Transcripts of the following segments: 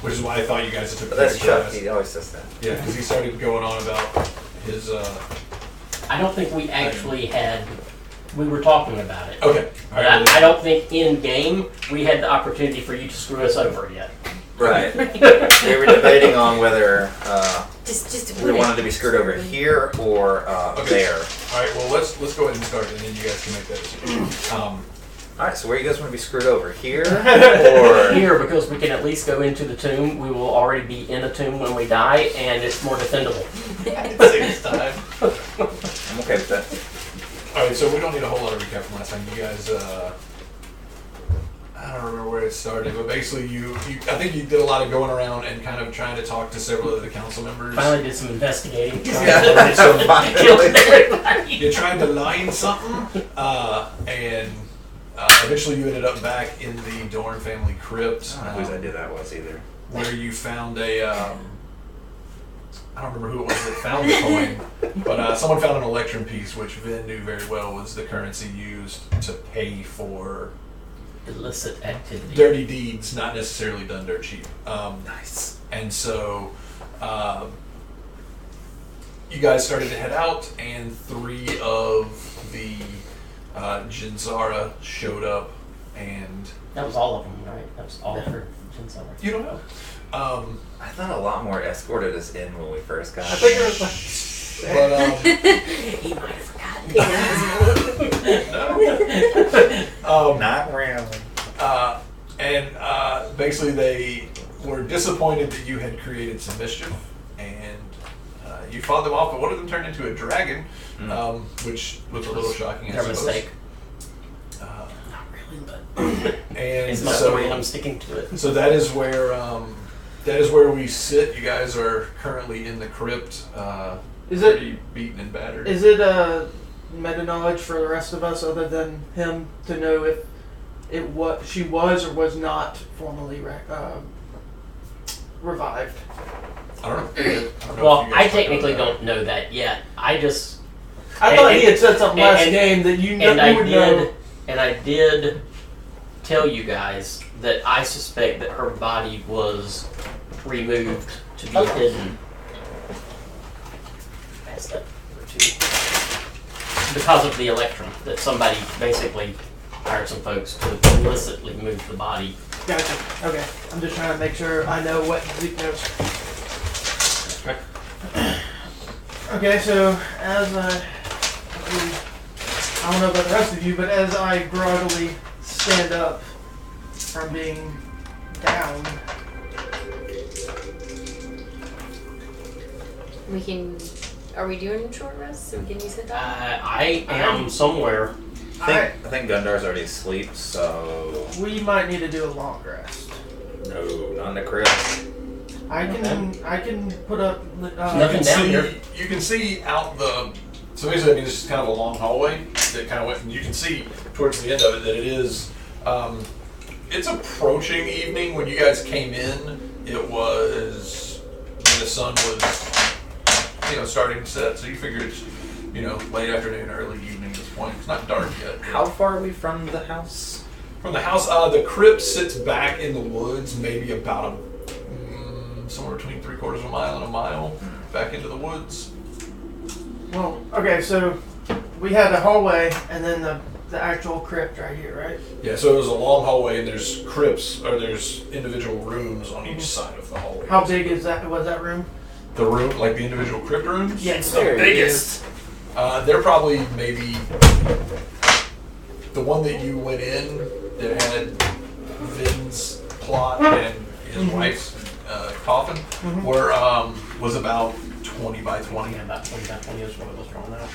which is why I thought you guys took But the that's picture. Chuck. He always says that. Yeah, because he started going on about his. I don't think we actually had. We were talking about it. Okay. But I don't think in game we had the opportunity for you to screw us over yet. Right. We were debating on whether Just we wanted to be screwed over here or there. All right. Well, let's go ahead and start, and then you guys can make that decision. All right. So where you guys want to be screwed over? Here or Here, because we can at least go into the tomb. We will already be in a tomb when we die, and it's more defendable. Saves time. I'm okay with that. All right. So we don't need a whole lot of recap from last time. You guys. I don't remember where it started, but basically I think you did a lot of going around and kind of trying to talk to several of the council members. Finally did some investigating. Yeah. So Killed everybody. you tried to line something, and eventually you ended up back in the Dorn family crypt, I don't know whose idea that was either. where you found a, I don't remember who it was that found the coin, but someone found an electrum piece, which Vin knew very well was the currency used to pay for Illicit activity. dirty deeds, not necessarily done dirt cheap. Nice. And so you guys started to head out, and 3 of the Jinzara showed up, and That was all of them, right? That was all of her. you don't know. I thought a lot more escorted us in when we first got. I think it was like. But He might have forgotten. Not really. and basically they were disappointed that you had created some mischief, and you fought them off, but one of them turned into a dragon, which was a little shocking. Their I suppose. mistake. Uh, Not really, but and it's my so, story and I'm sticking to it. so that is where we sit. You guys are currently in the crypt. Is it- pretty beaten and battered? Is it meta knowledge for the rest of us, other than him, to know if she was or was not formally revived? I don't know. I don't know Well, if you guys I talked technically about don't know that yet. I just I thought he had said something last game that you know and I you would know. did tell you guys that I suspect that her body was removed to be hidden. Pass that over to you. Because of the electrum, that somebody basically hired some folks to illicitly move the body. Gotcha. Okay. I'm just trying to make sure I know what Zeke knows. Okay, so as I don't know about the rest of you, but as I groggily stand up from being down, We can. Are we doing short rest so we can use it? I am somewhere. I think Gundar's already asleep, so we might need to do a long rest. no, not in the crypt. I can put up. Nothing down here. You can see out the. So basically, I mean, this is kind of a long hallway that kind of went, and you can see towards the end of it that it is. It's approaching evening. When you guys came in, it was when the sun was, starting to set. So you figured it's, late afternoon, early evening at this point. It's not dark yet. How far are we from the house? From the house, the crypt sits back in the woods, maybe about somewhere between 3/4 of a mile and a mile back into the woods. Well, okay, so we had a hallway and then the actual crypt right here, right? Yeah, so it was a long hallway, and there's crypts, or there's individual rooms on each side of the hallway. How big was that room? The room, like the individual crypt rooms? Yes, The there it biggest. They're probably maybe the one that you went in that had Vin's plot and his wife's coffin was about 20 by 20. Yeah, about 20 by 20 is what it was drawn out.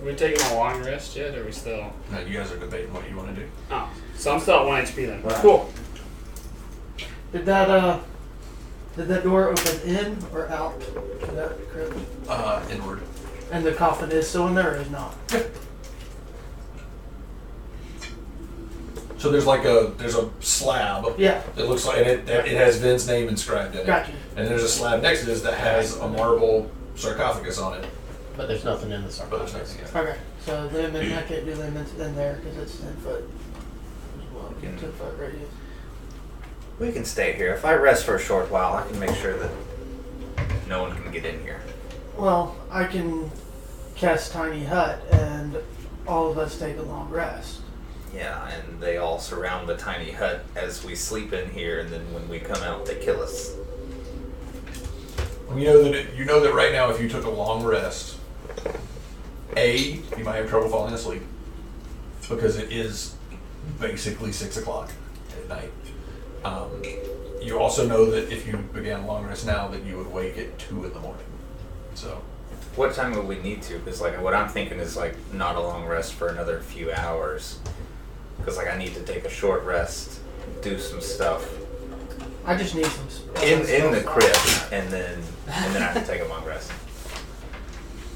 Are we taking a long rest yet, or are we still? Now you guys are debating what you want to do. Oh, so I'm still at 1 HP then. Wow. Cool. Did that door open in or out to that crypt? Inward. And the coffin is still in there or is not? So there's a slab. Yeah, It looks like it has Vin's name inscribed in it. gotcha. And there's a slab next to this that has a marble sarcophagus on it. But there's nothing in the But there's sarcophagus. nothing yet. Okay, So them and I can't do them in there because it's 10 foot as well. Yeah. 10 foot radius. We can stay here. If I rest for a short while, I can make sure that no one can get in here. Well, I can cast Tiny Hut and all of us take a long rest. Yeah, and they all surround the tiny hut as we sleep in here, and then when we come out, they kill us. You know that right now, if you took a long rest, you might have trouble falling asleep because it is basically 6 o'clock at night. You also know that if you began a long rest now, that you would wake at 2 in the morning. So, What time would we need to? Because like what I'm thinking is like not a long rest for another few hours. Because like I need to take a short rest, do some stuff I just need some in the crypt, and then I have to take a long rest.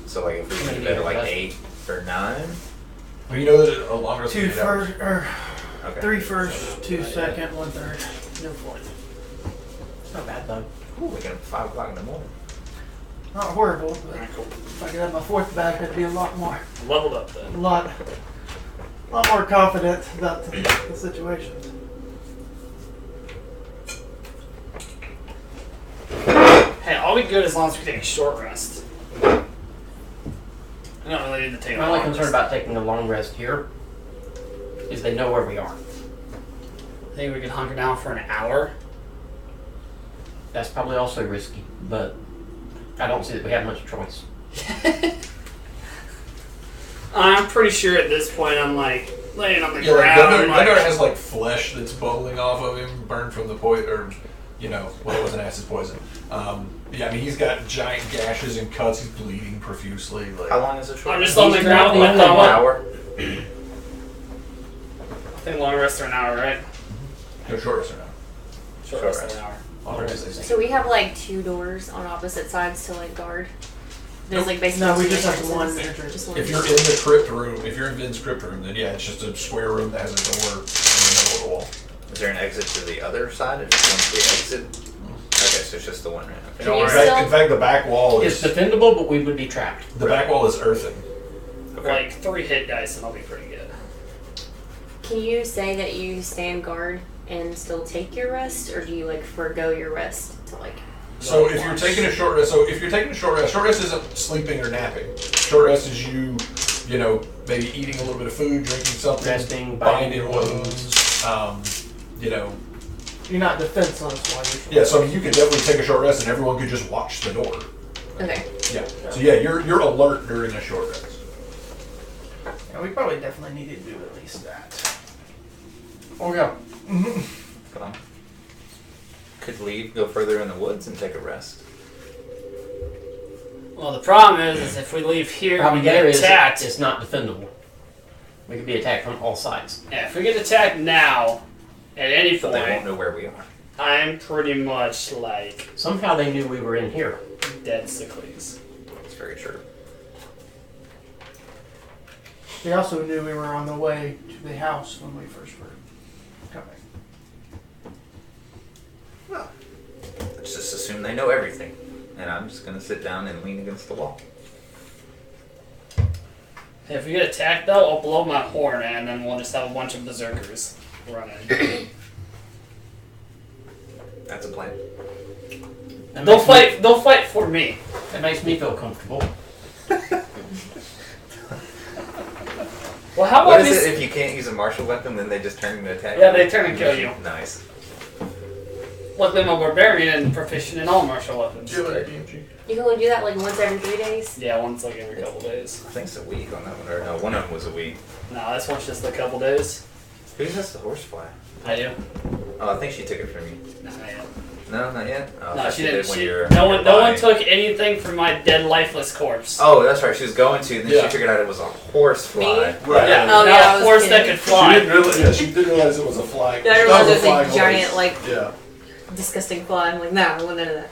So like if we go to bed at like 8 or 9. well, you know that a long rest. 2 is 8 hours. first, or Okay. 3 first, 2 second, 1 third, no fourth. It's not bad though. Ooh, we get up at 5 o'clock in the morning. Not horrible, but Alright, cool. if I could have my fourth back, I'd be a lot more, Leveled up then. a lot more confident about the situations. Hey, I'll be good as long as we take a short rest. I don't really need to take a My only long concern rest. about taking a long rest here is they know where we are. I think we could hunker down for an hour. That's probably also risky, but I don't see that we have much choice. I'm pretty sure at this point I'm like laying on the Yeah, like ground. Gunnar like, has like flesh that's bubbling off of him, burned from the poison, or well, it wasn't acid poison. Yeah, I mean he's got giant gashes and cuts. He's bleeding profusely. Like, How long is it short? I'm just rest? on the ground with my An thumb An up. hour. I think long rests are an hour, right? no short rest or no? Short Short rests rest. are an hour. Long rest is- So we have like 2 doors on opposite sides to like guard. There's like basically No, we 2 just have entrances. one entrance. Just one. If you're in the crypt room, if you're in Vin's crypt room, then yeah, it's just a square room that has a door in the middle of the wall. Is there an exit to the other side? Or just once we exit? Okay, so it's just the one right now. Can you In still- fact, the back wall It's is defendable, but we would be trapped. the back wall is earthen. Okay. Like 3 hit dice and I'll be pretty good. Can you say that you stand guard and still take your rest, or do you like forego your rest to like? So if you're taking a short rest, short rest isn't sleeping or napping. Short rest is you maybe eating a little bit of food, drinking something, Resting, binding binding wounds. You're not defenseless while you're Yeah, so I mean, you could definitely take a short rest, and everyone could just watch the door. Okay. Yeah. So yeah, you're alert during a short rest. Yeah, we probably definitely need to do at least that. Oh yeah. Come on. Could leave, go further in the woods, and take a rest. Well, the problem is if we leave here, Problem we get there is attacked. it's not defendable. We could be attacked from all sides. Yeah, if we get attacked now, at any So they won't point, know where we are. I'm pretty much like Somehow they knew we were in here. dead sicklies. That's very true. They also knew we were on the way to the house when we first were coming. Let's just assume they know everything. And I'm just going to sit down and lean against the wall. If we get attacked though, I'll blow my horn and then we'll just have a bunch of berserkers running. That's a plan. That They'll makes me- fight. They'll fight for me. That makes me feel comfortable. Well, how What about is this? it if you can't use a martial weapon, then they just turn into attack? Yeah, they turn and kill you. Nice. Luckily, I'm a barbarian and proficient in all martial weapons. Do you have an DMG? You can only do that like once every 3 days. Yeah, once like every couple days. I think it's a week on that one. Or no, one of them was a week. No, this one's just a couple days. Who has the horsefly? I do. Oh, I think she took it from you. No, not yet. No, not yet? Oh, I No, thought she didn't. when She, you were no one nearby. took anything from my dead, lifeless corpse. Oh, that's right. She was going to, and then Yeah. she figured out it was a horsefly. Me? Right. Yeah, Oh, not yeah, I a was horse that kidding. could fly. She didn't realize it was a flying. Yeah, I that realized was it was a flying giant, horse. like- Yeah. Disgusting fly. I'm like, no, I want none of that.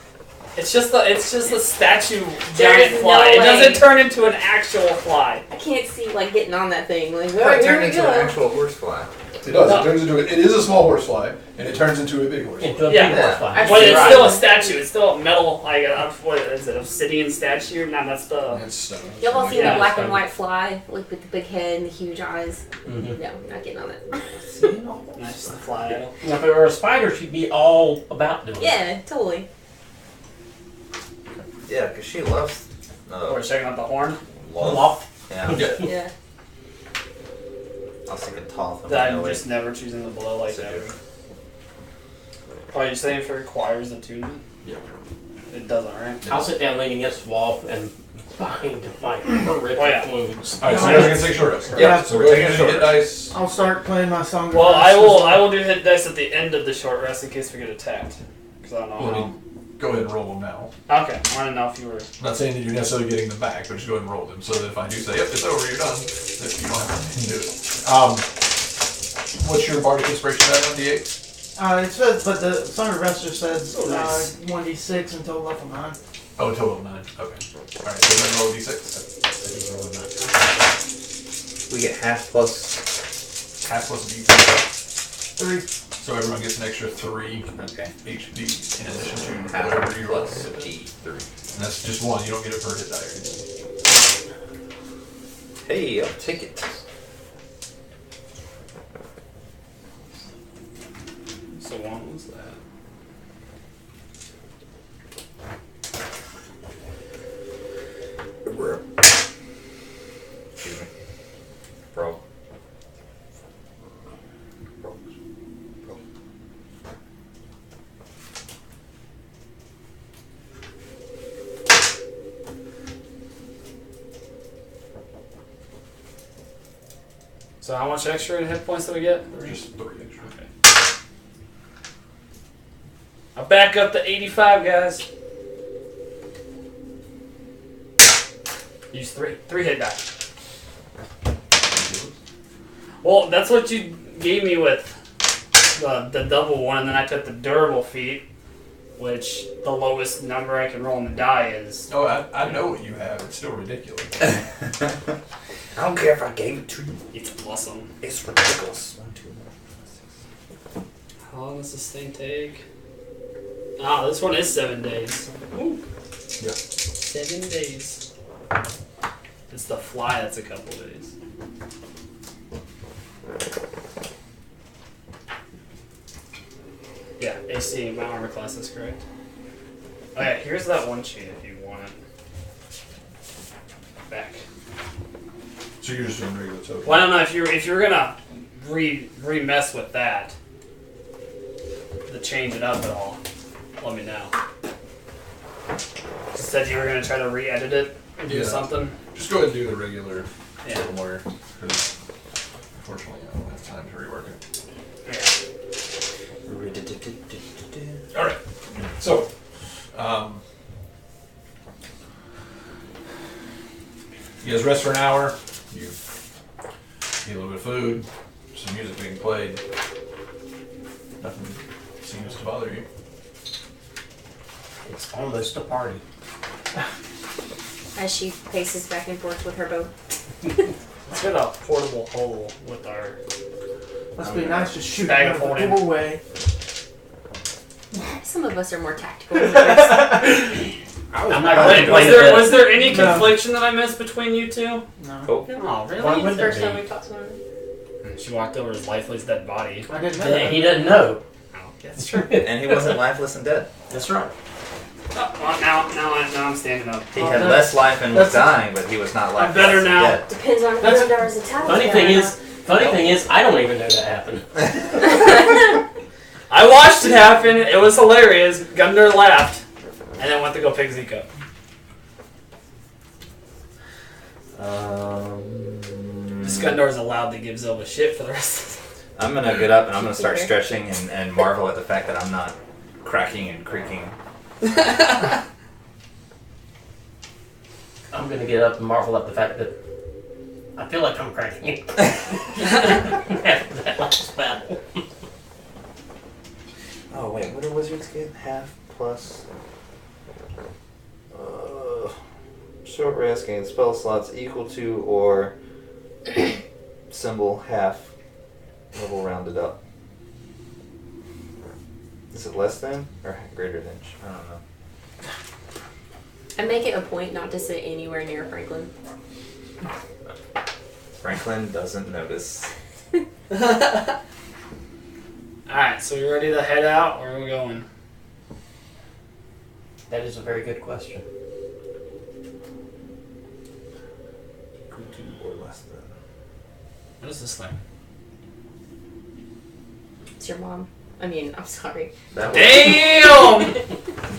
It's just a statue There giant is fly. no It way. doesn't turn into an actual fly. I can't see like getting on that thing. Like, It oh, here turned we into go. an actual horsefly. It does. No. It turns into it is a small horsefly, and it turns into a big horsefly. Into a Yeah. big horsefly. I've But seen it's it. still a statue. It's still a metal, like, what is it, obsidian statue? No, that's the... It's stone. Y'all all seen Yeah. the black and white fly, like with the big head and the huge eyes? Mhm. No, not getting on it. That's just the fly idol. Now, if it were a spider, she'd be all about doing it. Yeah, totally. Yeah, because she loves. We're checking out the horn. Loft. Yeah. Yeah. Yeah. I was thinking tall. I'm just never choosing the blow like So that. good. Oh, you're saying if it requires attunement? Yeah. It doesn't, right? I'll sit down leaning against the wall and find like horrific Oh, yeah. wounds. All right, so you guys are gonna take short rest. Yeah. So we're taking a hit dice. I'll start playing my song. Well, I will do hit dice at the end of the short rest in case we get attacked. Because I don't know Well, how. I mean, go ahead and roll them now. Okay, I want to know if you were. I'm not saying that you're necessarily getting them back, but just go ahead and roll them so that if I do say, yep, it's over, you're done, that you don't have to do it. What's your bardic inspiration at on D8? It says, but the Song of Rest just says Oh, nice. 1d6 until level 9. Oh, a total of 9. Okay. Alright, so then roll a D6. We get half plus. Half plus a D3. 3. So everyone gets an extra 3 Okay. HP in addition to Half whatever you roll. plus D3. And that's just one, you don't get it per hit die. Hey, I'll take it. So what was that? Excuse me. Bro. So how much extra hit points do we get? Or just 3 extra. Okay. I back up to 85, guys. Use 3 hit die. Well, that's what you gave me with the double one, and then I took the durable feat, which the lowest number I can roll on the die is. Oh, I know what you have. It's still ridiculous. I don't care if I gave it to you. It's awesome. It's ridiculous. 1, 2, 3, 4, 5, 6. How long does this thing take? Ah, this one is 7 days. Ooh. Yeah. 7 days. It's the fly that's a couple days. Yeah, AC, my armor class is correct. Oh yeah, here's that one sheet if you want it. Back. So you're just doing regular total. Well, I don't know if you're gonna re-mess with that, to change it up at all, let me know. You said you were gonna try to re-edit it and do Yeah. something. Just go ahead and do the regular Yeah. total more. Because unfortunately, I don't have time to rework it. Yeah. Alright. So, you guys rest for an hour. You eat a little bit of food, some music being played. Nothing seems to bother you. It's almost a party. As she paces back and forth with her bow. Let's get a portable hole with our. Must be nice to shoot Bag out of of the holding. doorway. Some of us are more tactical than others. I'm not going to Was play there the was there any No. confliction that I missed between you two? No. Oh, Why really? would It's the there first time be? we talked to him. She walked over his lifeless dead body. I didn't know Yeah, that. he doesn't know. Oh, that's true. And he wasn't lifeless and dead. That's right. Oh, well, now I'm standing up. He Oh, had no. less life and was That's- dying, but he was not I'm lifeless better and now. dead. Depends on That's- if Gundar's attack. Funny thing is, I don't even know that happened. I watched it happen. It was hilarious. Gundar laughed, and then went to go pick Zeke up. This Gundar's allowed to give Zelda shit for the rest of I'm gonna get up and I'm gonna start stretching and marvel at the fact that I'm not cracking and creaking. I'm going to get up and marvel at the fact that I feel like I'm cracking after that last battle. Oh wait, what do wizards get? Half plus. Short rest gain spell slots equal to or symbol half level rounded up? Is it less than or greater than? I don't know. I make it a point not to sit anywhere near Franklin. Franklin doesn't notice. Alright, so you ready to head out? Where are we going? That is a very good question. Or less than. What is this thing? It's your mom. I mean, I'm sorry. That was, Damn!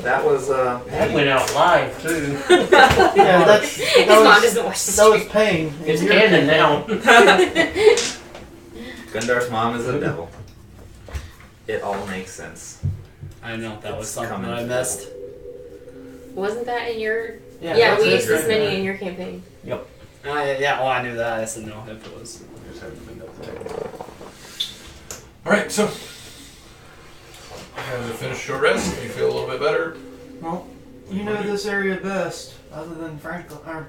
that was That went out live too. Yeah, that's His mom that doesn't watch the was stream. pain. It's canon now. Gundar's mom is a devil. It all makes sense. I know that was It's something coming that I through. missed. Wasn't that in your? Yeah, Yeah, that's we it, used this right many there. in your campaign. Yeah, well, I knew that. I just didn't know if it was. All right, so you guys have finished your rest. You feel a little bit better. Well, you know this area best, other than Franklin. Or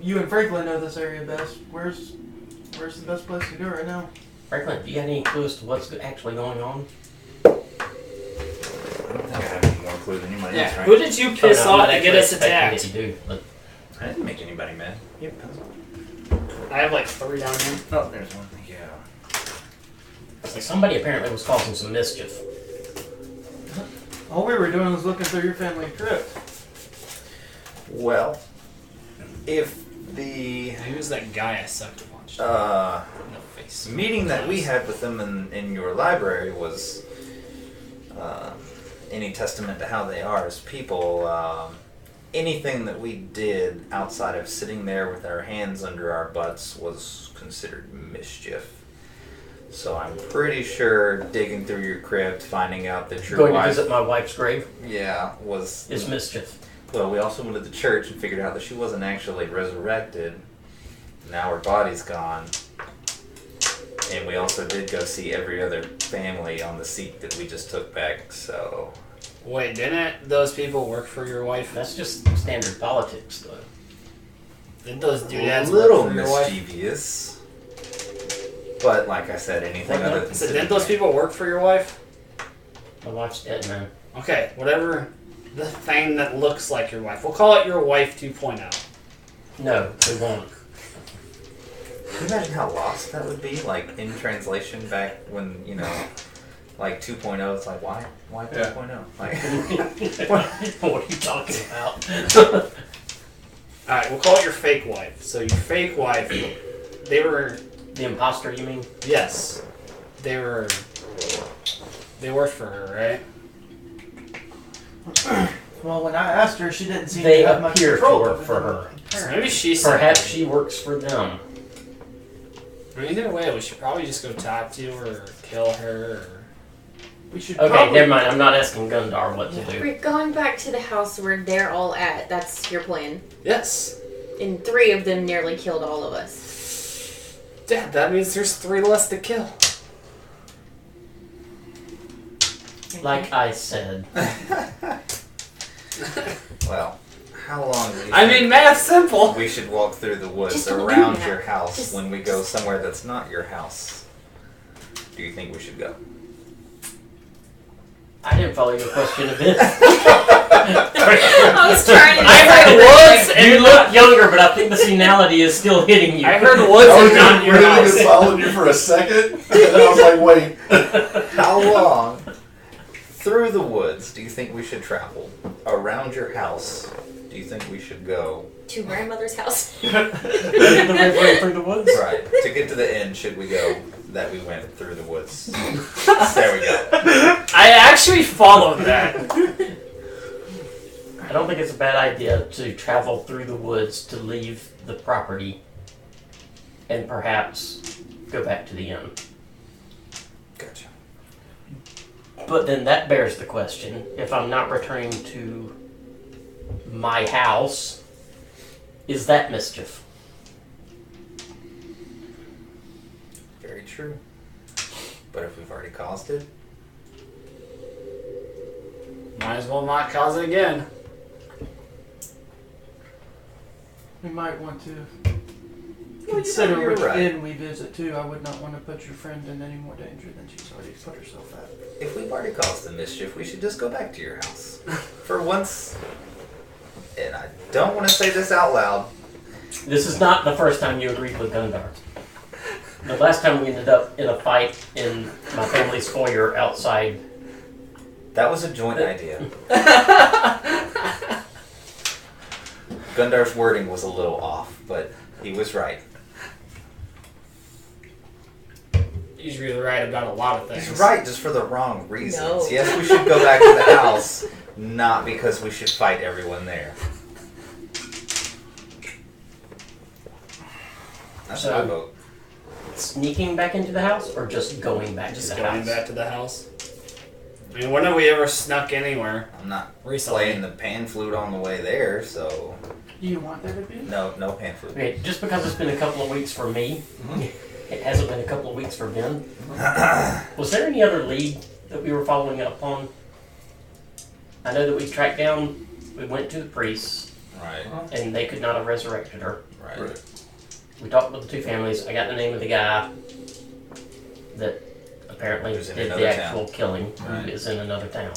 you and Franklin know this area best. Where's the best place to go right now? Franklin, do you have any clues to what's actually going on? I don't think I have any more clue than anybody else, right? Who did you piss Oh, no, I'm off not to get actually us expecting attacked? that you do, but I didn't make anybody mad. You have a pencil? I have like 3 down here. Oh, there's one. Yeah. it's like somebody apparently was causing some mischief. All we were doing was looking through your family crypt. Well, if the Who's that guy I sucked a punch in uh, the face? meeting that we had with them in your library was any testament to how they are as people, anything that we did outside of sitting there with our hands under our butts was considered mischief. So I'm pretty sure digging through your crypt, finding out that your Going to wife, visit my wife's grave was is mischief. well, we also went to the church and figured out that she wasn't actually resurrected. Now her body's gone. And we also did go see every other family on the seat that we just took back, so... Wait, didn't those people work for your wife? That's just standard politics, though. Didn't those A doodads little work for your wife? mischievous. But like I said, anything What? other I than said, sitting didn't those there- people work for your wife? My wife's dead, man. Okay, whatever the thing that looks like your wife. We'll call it your wife 2.0. No, they won't. Can you imagine how lost that would be? Like, in translation back when, you know, like 2.0, it's like, why? Why 2.0? Like, What are you talking about? Alright, we'll call it your fake wife. So your fake wife, they were, The imposter, you mean? yes, they worked for her, right? Well, when I asked her, she didn't seem They to have much appear to control work over for them. her. So maybe she said, Perhaps she works for them. either way, we should probably just go talk to her or kill her or... We should Okay, probably, never mind. I'm not asking Gundar what to do. We're going back to the house where they're all at. That's your plan. Yes! And 3 of them nearly killed all of us. Dad, that means there's 3 less to kill. Like I said, well, how long do you I think mean, math's simple! we should walk through the woods Just don't do around that. your house Just- when we go somewhere that's not your house? Do you think we should go? I didn't follow your question a bit. I was trying to I heard woods and You look younger, but I think the senility is still hitting you. I heard woods I was and not your really house. just following you for a second, and then I was like, wait. How long through the woods do you think we should travel? Around your house, do you think we should go? to grandmother's house. the river through the woods. Right. To get to the end, should we go that we went through the woods? There we go. I actually followed that. I don't think it's a bad idea to travel through the woods to leave the property and perhaps go back to the inn. Gotcha. But then that bears the question, if I'm not returning to my house, is that mischief? Very true. But if we've already caused it, Might as well not cause it again. we might want to consider you're which right. inn we visit too. I would not want to put your friend in any more danger than she's already put herself at. If we've already caused the mischief, we should just go back to your house. For once, and I don't want to say this out loud. This is not the first time you agreed with Gundar. The last time we ended up in a fight in my family's foyer outside. That was a joint idea. Gundar's wording was a little off, but he was right. Usually you're right about a lot of things. He's right, just for the wrong reasons. No. Yes, we should go back to the house, not because we should fight everyone there. That's So- my vote. Sneaking back into the house or just going back Just to the going house? back to the house. I mean, when have we ever snuck anywhere I'm not recently? playing the pan flute on the way there, so Do you want there to be? no pan flute. Okay, just because it's been a couple of weeks for me, it hasn't been a couple of weeks for Ben. Was there any other lead that we were following up on? I know that we tracked down, we went to the priests, Right, and they could not have resurrected her. right. Right. We talked with the two families. I got the name of the guy that apparently Who's in did another the actual killing, Right. who is in another town.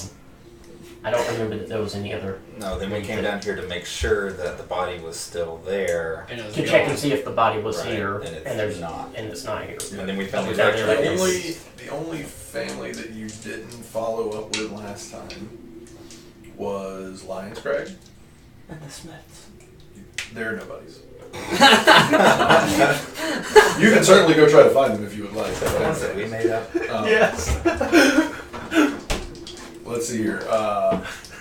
I don't remember that there was any other. No, then we came down here to make sure that the body was still there, And it was To check gone. and see if the body was Right, here, and it's there's not. and it's not here. and then we found Was the that there like actual- this? The only family that you didn't follow up with last time was Lions Crag. And the Smiths. They're nobodies. You can certainly go try to find them if you would like. the ones that we made up. Yes. Let's see here.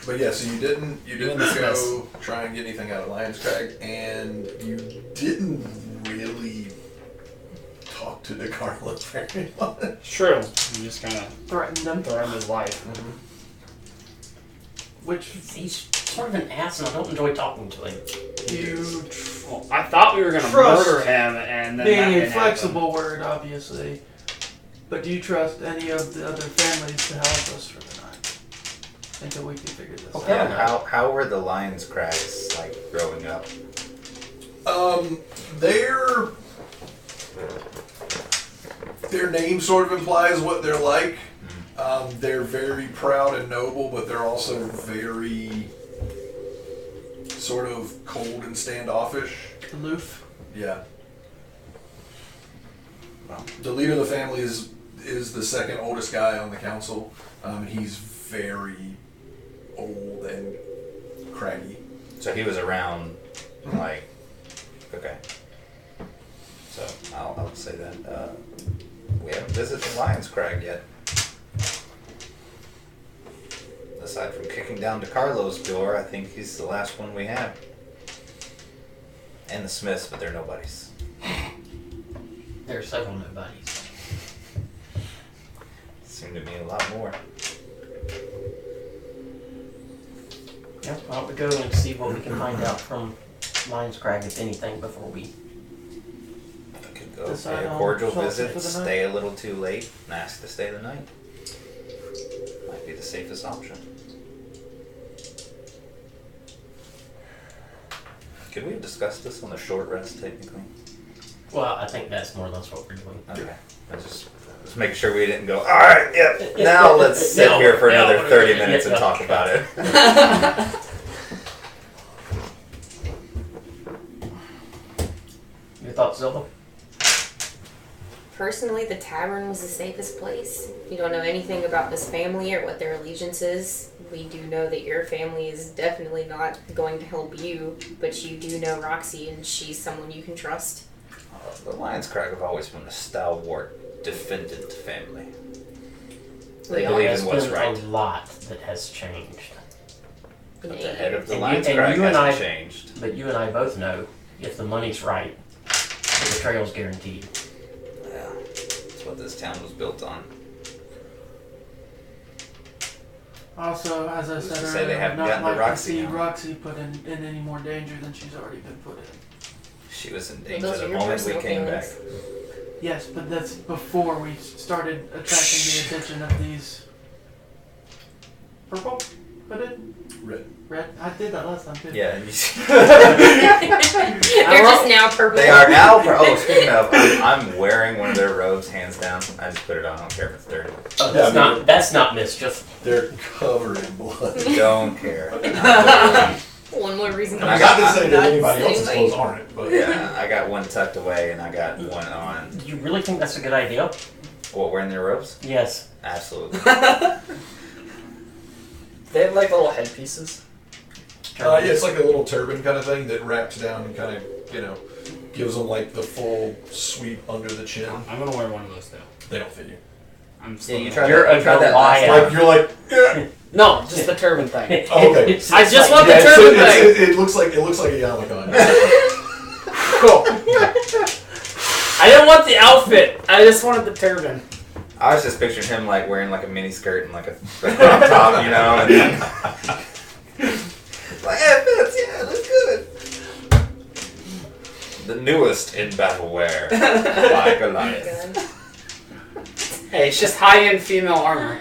But yeah, so you didn't and the go try and get anything out of Lions Crag, and you didn't really talk to DeCarlo very much. True. You just kind of Threaten them. threatened his life. Which He's sort of an ass, and I don't enjoy talking to him. you Well, I thought we were going to Trust murder him, and then being that a didn't happen. flexible word, obviously. But do you trust any of the other families to help us for the night? Until we can figure this Okay. out. Yeah, how were the Lions Crags like growing up? Their name sort of implies what they're like. They're very proud and noble, but they're also very sort of cold and standoffish. Aloof. Yeah. The leader of the family is the second oldest guy on the council. He's very old and craggy. So he was around, like, okay. So I'll say that. We haven't visited the Lions Crag yet. Aside from kicking down DeCarlo's door, I think he's the last one we have. And the Smiths, but they're nobodies. There are several nobodies. Seem to be a lot more. Yeah, why don't we go and see what we can find out from Lions Crag, if anything, before we. We could go Decide pay a on cordial shelter visit, for the night? stay a little too late, and ask to stay the night. Might be the safest option. Could we have discussed this on a short rest, technically? Well, I think that's more or less what we're doing. Okay. I just making sure we didn't go, alright, yep, now let's sit here for No, another no, 30 no, minutes and no. talk about it. Your thoughts, Zilda? Personally, the tavern was the safest place. You don't know anything about this family or what their allegiance is. We do know that your family is definitely not going to help you, but you do know Roxy, and she's someone you can trust. The Lions Crag have always been a stalwart, defendant family. They We all- believe There's in what's been right. a lot that has changed. in But 8 the head of the And Lions you- and Crag you and hasn't I- changed. But you and I both know if the money's right, the betrayal's guaranteed. Yeah, that's what this town was built on. Also, as I Who's said to say earlier, they I'd haven't not gotten to like to Roxy see now? Roxy put in any more danger than she's already been put in. She was in Well, danger those are the your moment we personal came back. feelings. Yes, but that's before we started attracting the attention of these purple. hooded? Red. Red? I did that last time too. Yeah. They're just now purple. They are now. Oh, speaking of, I'm wearing one of their robes, hands down. I just put it on. I don't care if it's dirty. Oh, Yeah, that's not mischief. They're covered in blood. Don't care. One more reason. I Not got- to say that anybody else's Anybody. clothes aren't, but Yeah, I got one tucked away and I got one on. Do you really think that's a good idea? What, wearing their robes? Yes. Absolutely. They have like little headpieces. yeah, it's like a little turban kind of thing that wraps down and kind of, gives them like the full sweep under the chin. I'm gonna wear one of those too. They don't fit you. I'm Yeah, still you gonna- tried You're that, a you tried that last Goliath. time. Like you're like, yeah. No, just the turban thing. Oh, okay. I just want the Yeah, turban it's- thing. it looks like a yarmulke. Cool. I didn't want the outfit. I just wanted the turban. I was just picturing him like wearing like a mini skirt and like a crop top, you know, and like, yeah, it fits, yeah, it looks good. The newest in battle wear by Goliath. Hey, it's just high-end female armor.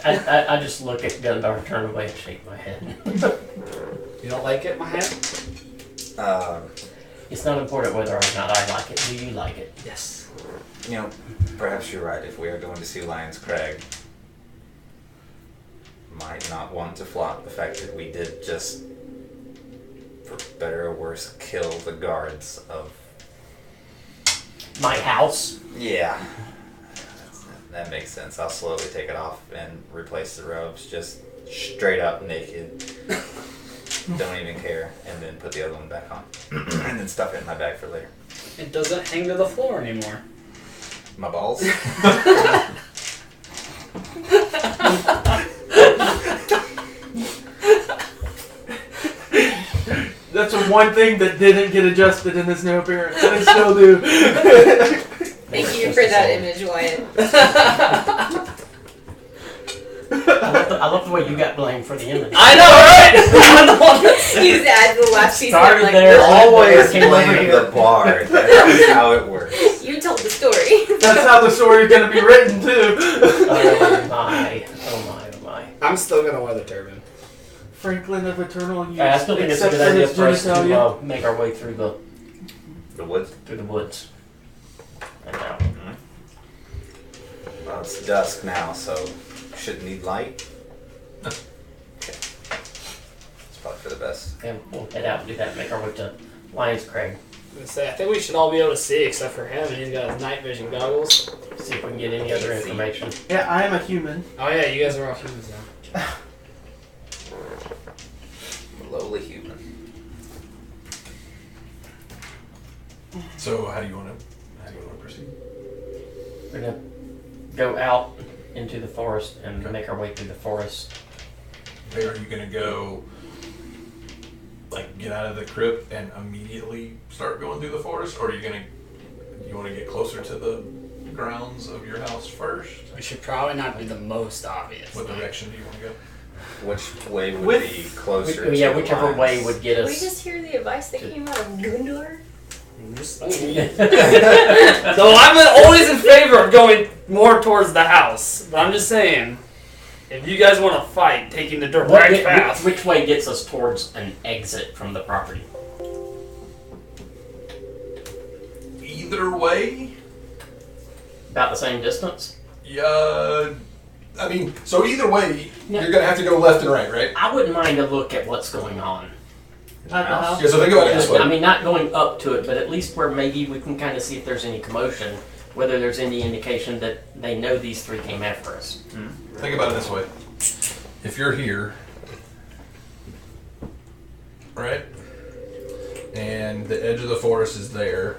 I just look at Gundar, turn away, and shake my head. You don't like it, my head? It's not important whether or not I like it. Do you like it? Yes. You know, perhaps you're right. If we are going to see Lion's Crag, might not want to flaunt the fact that we did just, for better or worse, kill the guards of. My house? Yeah. That makes sense. I'll slowly take it off and replace the robes, just straight up naked. Don't even care, and then put the other one back on, and then stuff it in my bag for later. It doesn't hang to the floor anymore. My balls. That's the one thing that didn't get adjusted in this new appearance. And they still do. Thank you for that image, Wyatt. I love the way you got blamed for the image. I know, right? I'm the one that You just add the last piece. Started Like, there. Always Came over blame here. the bar. That's how it works. You told the story. That's how the story's gonna be written too. Oh my. Oh my, oh my. I'm still gonna wear the turban. Franklin of eternal youth. I still think it's a except good for idea his for us to genitalia. make our way through the woods. woods. And out. Well, it's dusk now, so shouldn't need light. Okay. It's probably for the best. And we'll head out and do that, make our way to Lions Crag. I was gonna say, I think we should all be able to see except for him, and he's got his night vision goggles. See if we can get any other information. Yeah, I am a human. Oh yeah, you guys are all humans now. Lowly human. So how do you want to proceed? We're gonna go out into the forest and make our way through the forest. Are you gonna go, like, get out of the crypt and immediately start going through the forest, or are you want to get closer to the grounds of your house first? We should probably not be the most obvious. What direction do you want to go? Which way would With- be closer to Yeah, the whichever lines? way would get Did we us. just hear the advice that came out of Gundor? I'm just saying. So I'm always in favor of going more towards the house, but I'm just saying, if you guys want to fight, taking the direct path. Which way gets us towards an exit from the property? Either way, About the same distance? yeah. I mean, so either way, Yeah. you're gonna have to go left and right, right? I wouldn't mind a look at what's going on. At the house. Yeah. So think about it this way. I mean, not going up to it, but at least where maybe we can kind of see if there's any commotion, whether there's any indication that they know these three came after us. Think about it this way. If you're here, right, and the edge of the forest is there,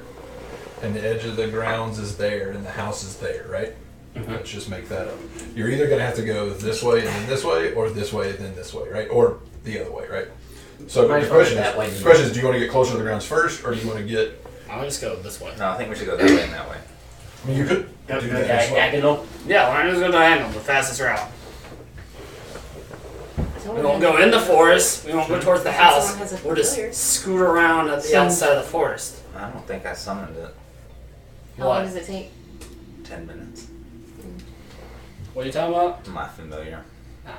and the edge of the grounds is there, and the house is there, right? Mhm. Let's just make that up. You're either going to have to go this way and then this way, or this way and then this way, right? Or the other way, right? So Might the as well question go that way. is, do you want to get closer to the grounds first, or do you want to get? I'm gonna just go this way. No, I think we should go that way and that way. I mean, you could Go do that as well. diagonal. Yeah, we're just gonna diagonal, the fastest route. We won't go in the forest. We won't go towards the house. Someone has a We'll just familiar. scoot around at the So- outside of the forest. I don't think I summoned it. How long does it take? 10 minutes. What are you talking about? My familiar. Oh.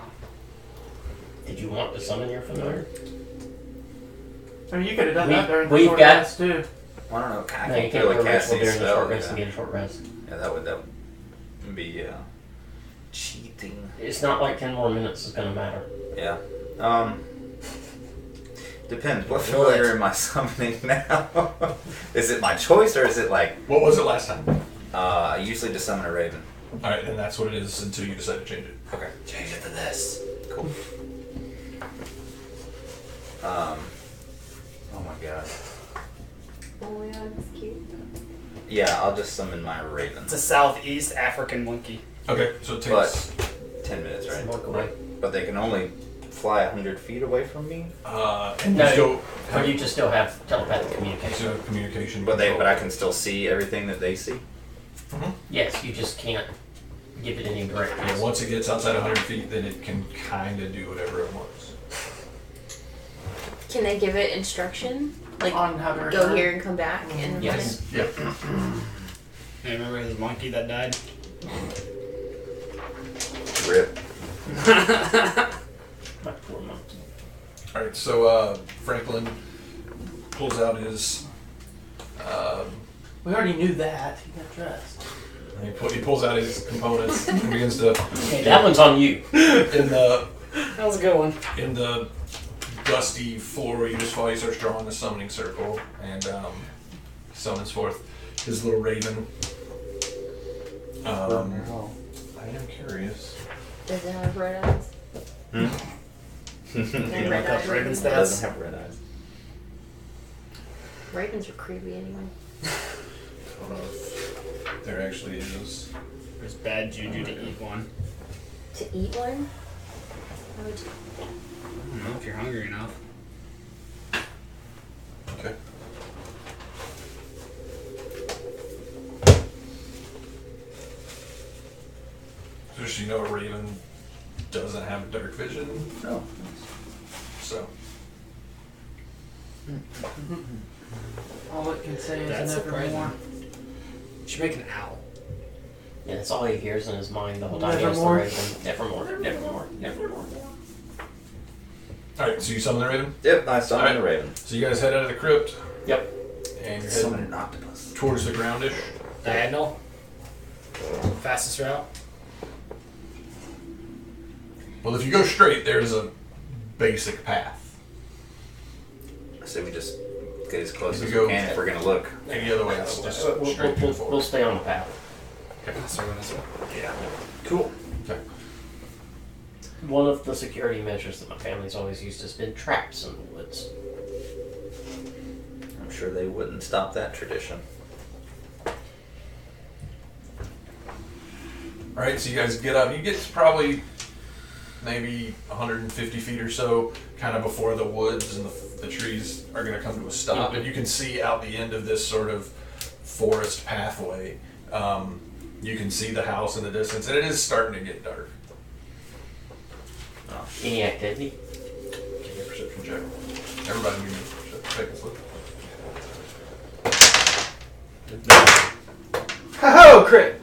Did you want to summon your familiar? I mean, you could have done that during the We've short got- rest too. I don't know. I No, you can can't do really a cast ritual these during the short spells. rest and Yeah, get a short rest. that would be cheating. It's not like 10 more minutes is gonna matter. Yeah. Depends. What familiar am I summoning now? Is it my choice or is it like What was it last time? I usually just summon a raven? All right, then that's what it is until you decide to change it. Okay. Change it to this. Cool. Oh my god. Oh my god, that's cute. Yeah, I'll just summon my raven. It's a Southeast African monkey. Okay, so it takes. But 10 minutes, right? Walk away. But they can only fly 100 feet away from me. And No, you still But you just still have telepathic you communication. still have communication. But control. I can still see everything that they see. Yes, you just can't give it any direct. Yeah, once it gets outside 100 feet, then it can kind of do whatever it wants. Can they give it instruction? Like, On how to go return. here and come back and Yes. Yeah. Hey, remember his monkey that died? Rip. My poor monkey. All right, so Franklin pulls out his. We already knew that. He got dressed. He pulls out his components and begins to Okay, that one's on you. in the That was a good one. in the dusty floor. You just finally starts drawing the summoning circle and summons forth his little raven. I am curious. does it have red eyes? Hmm? Does it have You red look up eyes? Raven's It stats? doesn't have red eyes. Ravens are creepy anyway. I don't know if there actually is. There's bad juju to eat one. To eat one? Why would you? I don't know if you're hungry enough. Okay. Just so you know, a raven doesn't have dark vision, No. so. All it can say is That's nevermore. surprising. You should make an owl. Yeah, that's all he hears in his mind the whole time he has the Nevermore. raven. Nevermore, nevermore, nevermore. Alright, so you summon the raven? Yep, I summoned Alright. a raven. So you guys head out of the crypt, Yep. and you're Summon heading an octopus. towards the groundish. Diagonal. Fastest route. Well, if you go straight, there's a basic path. So we just get as close If as you we go- can if we're gonna look. Any other way, it's just We'll, straight to the we'll forest. stay on the path. Yeah. Cool. Okay. One of the security measures that my family's always used has been traps in the woods. I'm sure they wouldn't stop that tradition. Alright, so you guys get up. You get to probably maybe 150 feet or so, kind of before the woods and the trees are going to come to a stop. And you can see out the end of this sort of forest pathway. You can see the house in the distance, and it is starting to get dark. Any activity? Give me a perception check. Everybody give me a perception check. Ho-ho, crit!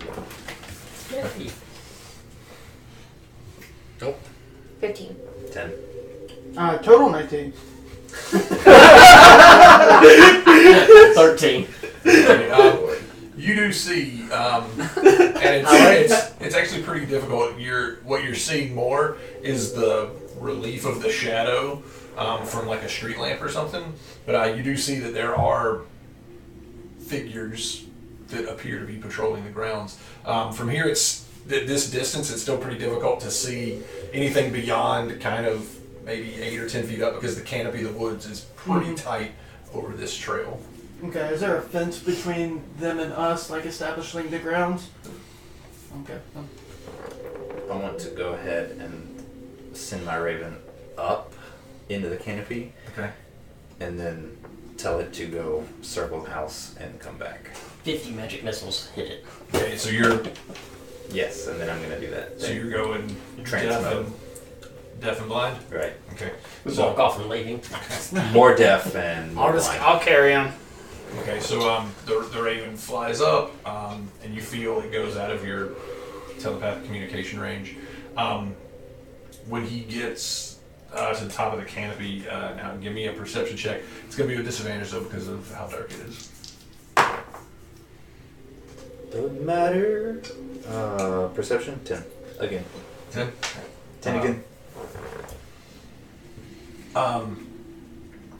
15. 10. Total 19. 13. You do see, and it's actually pretty difficult. What you're seeing more is the relief of the shadow from like a street lamp or something. But you do see that there are figures that appear to be patrolling the grounds. From here, it's at this distance. It's still pretty difficult to see anything beyond kind of maybe 8 or 10 feet up because the canopy of the woods is pretty tight over this trail. Okay, is there a fence between them and us, like establishing the grounds? Okay. I want to go ahead and send my raven up into the canopy Okay. and then tell it to go circle the house and come back. 50 magic missiles hit it. Okay, so you're Yes, and then I'm gonna do that. So you're going Trance mode. deaf and blind? Right. Okay. We So, walk off and leaving. More deaf and more blind. I'll carry him. okay, so the raven flies up, and you feel it goes out of your telepathic communication range. When he gets to the top of the canopy. Now, give me a perception check. It's going to be a disadvantage though because of how dark it is. Doesn't matter. Perception 10 again. 10. 10 again.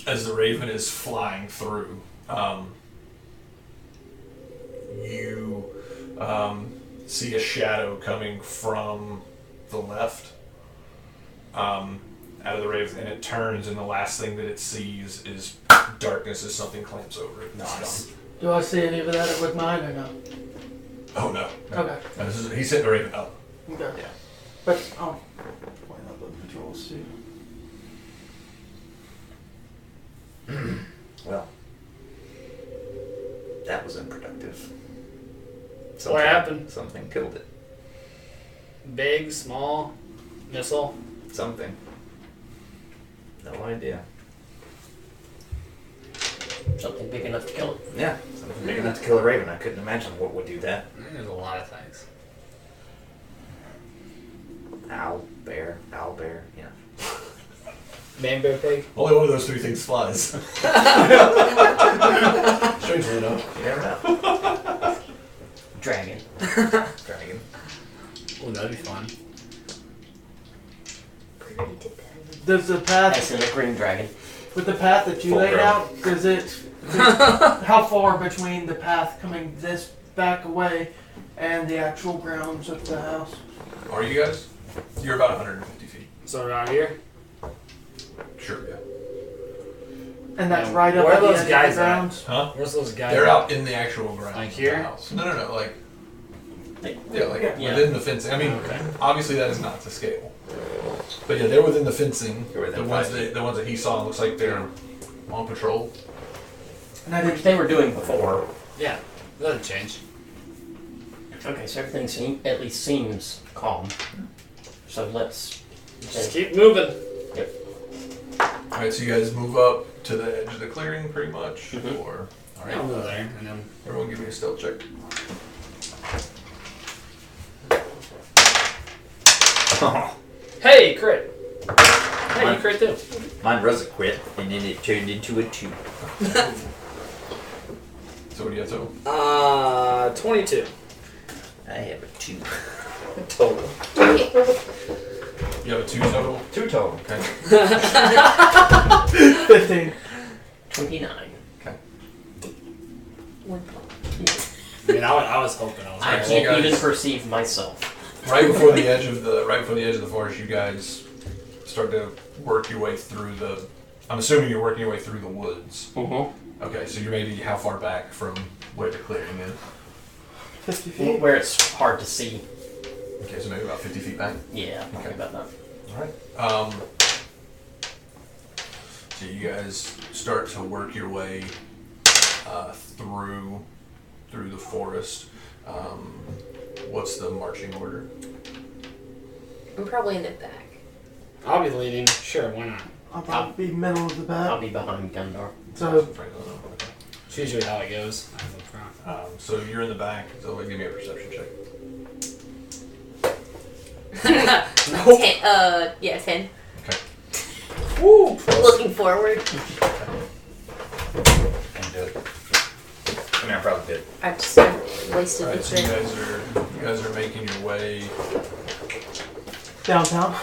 As the raven is flying through, you see a shadow coming from the left out of the raven, and it turns, and the last thing that it sees is darkness as something clamps over it. Nice. Do I see any of that with mine or no? Oh no. Okay. No, he's hitting the raven up. Okay. Yeah. But I'll point out the patrols too. Well, that was unproductive. What happened? Something killed it. Big, small, missile. Something. No idea. Something big enough to kill it. Yeah, something big enough to kill a raven. I couldn't imagine what would do that. There's a lot of things. Owl, bear, yeah. Man, bear, pig. Only one of those three things flies. Strangely enough. You never know. Dragon. Dragon. Oh, that'd be fun. We already did that. Does the path That's in a green dragon. with the path that you Full laid grown. out? Does it? How far between the path coming this back away and the actual grounds of the house? Are you guys? You're about 150 feet. So around here. Sure, yeah. And that's Yeah, right up where at are the those edge guys of the at? grounds. Huh? Where's those guys? They're at? out in the actual grounds. Like of here? the house. No, like Like, within the fencing. I mean, Okay. obviously that is not to scale. But yeah, they're within the fencing. They're within The ones 5 feet. that he saw looks like they're on patrol. And I which did. they were doing before. Yeah, doesn't change. Okay, so everything at least seems calm. So let's. Just keep moving. All right, so you guys move up to the edge of the clearing, pretty much, Mhm. or all I'll move right. there, and then Everyone, give me a stealth check. hey, crit. Hey, you crit too. Mine was a crit, and then it turned into a 2. So what do you have total? 22. I have a 2. Total. You have a 2 total. 2 total. Okay. 15. 29. One point. I mean, I was hoping I was I right. so you can't even guys- perceive myself. Right before the edge of the forest, you guys start to work your way through the. I'm assuming you're working your way through the woods. Mm-hmm. Okay, so you're maybe how far back from where the clearing is? 50 feet. Where it's hard to see. Okay, so maybe about 50 feet back. Yeah, probably Okay. about that. All right. So you guys start to work your way through the forest. What's the marching order? I'm probably in the back. I'll be leading. Sure, why not? I'll probably be middle of the I'll path. be behind Gundar. So Franklin, okay. It's usually how it goes. I'm up front. So you're in the back. So give me a perception check. 10. Yeah, 10. Okay. Woo! Looking forward. Can do it. I mean, I probably did. I just wasted All the right. So you trip. guys are making your way. downtown.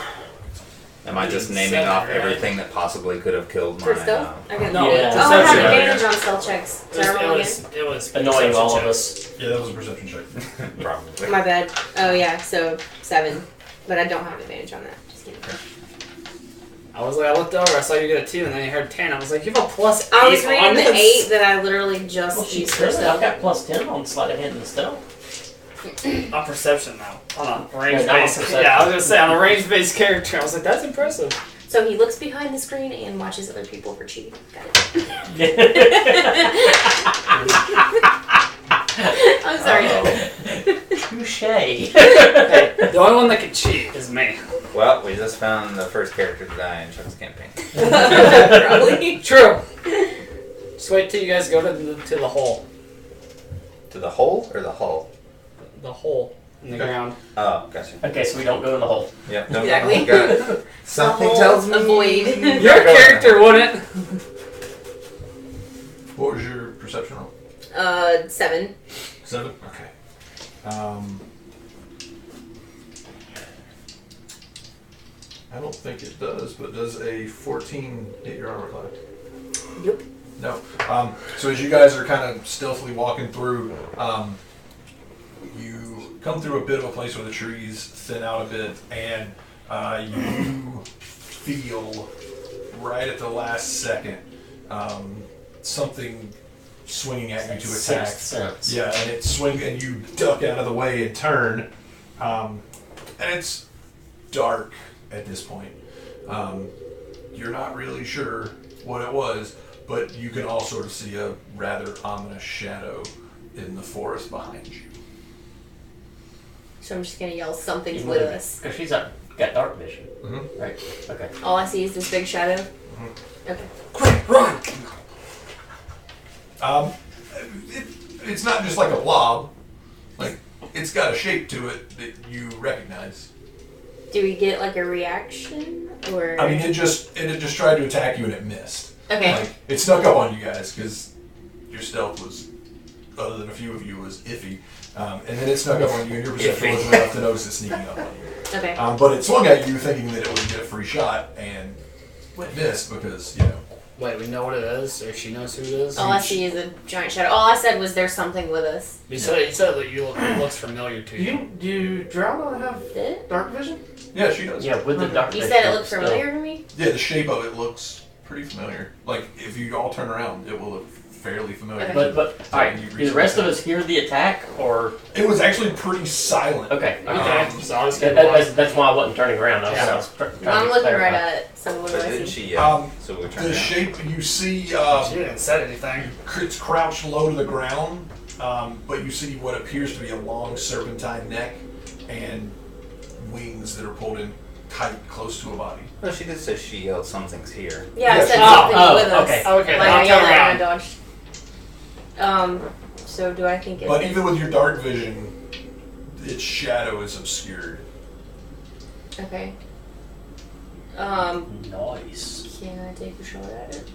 Am I just 7, naming off right? everything that possibly could have killed my... For stealth? I got No, Yeah. Oh, I have perception. advantage on stealth checks. It Did I roll again? it was Annoying perception all of checks. us. Yeah, that was a perception check. Probably. My bad. Oh yeah, so 7. But I don't have advantage on that. Just kidding. I was like, I looked over, I saw you get a 2, and then I heard 10. I was like, you have a +8 I was on reading the this. 8 that I literally just Well, she used for said I've stealth. got plus 10 on sleight of hand and stealth. On perception now. On a not on range-based. perception. Yeah, I was gonna say on a range-based character. I was like, that's impressive. So he looks behind the screen and watches other people for cheating. Got it. I'm sorry. Touche. Hey, the only one that can cheat is me. Well, we just found the first character to die in Chuck's campaign. Probably. True. Just wait till you guys go to the hole. To the hole or the hull? The hole. in the Okay. ground. Oh, gotcha. Okay, so we don't go in the hole. Yep. No, Exactly. got it. Something whole tells me. avoid. Your character wouldn't. What was your perception roll? 7. 7? Okay. I don't think it does, but does a 14 hit your armor class? Yep. No. So as you guys are kind of stealthily walking through, you come through a bit of a place where the trees thin out a bit, and you feel right at the last second something swinging at you to attack. Sixth sense. Yeah, and it swings, and you duck out of the way and turn, and it's dark at this point. You're not really sure what it was, but you can all sort of see a rather ominous shadow in the forest behind you. So I'm just gonna yell, something's with us. Because she's got dark vision. Mm-hmm. Right. Okay. All I see is this big shadow. Okay. Quick, run! It's not just like a blob. Like, it's got a shape to it that you recognize. Do we get like a reaction? Or. I mean, it just tried to attack you and it missed. Okay. Like, it snuck up on you guys because your stealth was, other than a few of you, was iffy. And then it snuck up on you, and your perception wasn't enough to notice it sneaking up on you. Okay. But it swung at you thinking that it would get a free shot, and missed because, you know. Wait, we know what it is, or she knows who it is? All I see is a giant shadow. All I said was there's something with us. You said that it looks familiar to you. Do Drow not have Did it? dark vision? Yeah, she does. Yeah, with the dark You vision. said it looked still- familiar to me? Yeah, the shape of it looks pretty familiar. Like, if you all turn around, it will look fairly familiar. Okay. But all right. Do the rest of us hear the attack, or It was actually pretty silent. okay? Okay, so I'll just get That's why I wasn't turning around. I was trying Well, I'm to looking clarify. right at it. So what do But I didn't see? she? So we're trying The to. shape you see, She didn't say anything. it's crouched low to the ground, but you see what appears to be a long serpentine neck and wings that are pulled in tight, close to a body. No, she did say she yelled something's here. Yeah, I Yes. said Oh, something with us. okay. Okay, Like I'll I yelled turn at and around. I dodged. So do I think it? But even with your dark vision, its shadow is obscured. Okay. Nice. Can I take a shot at it?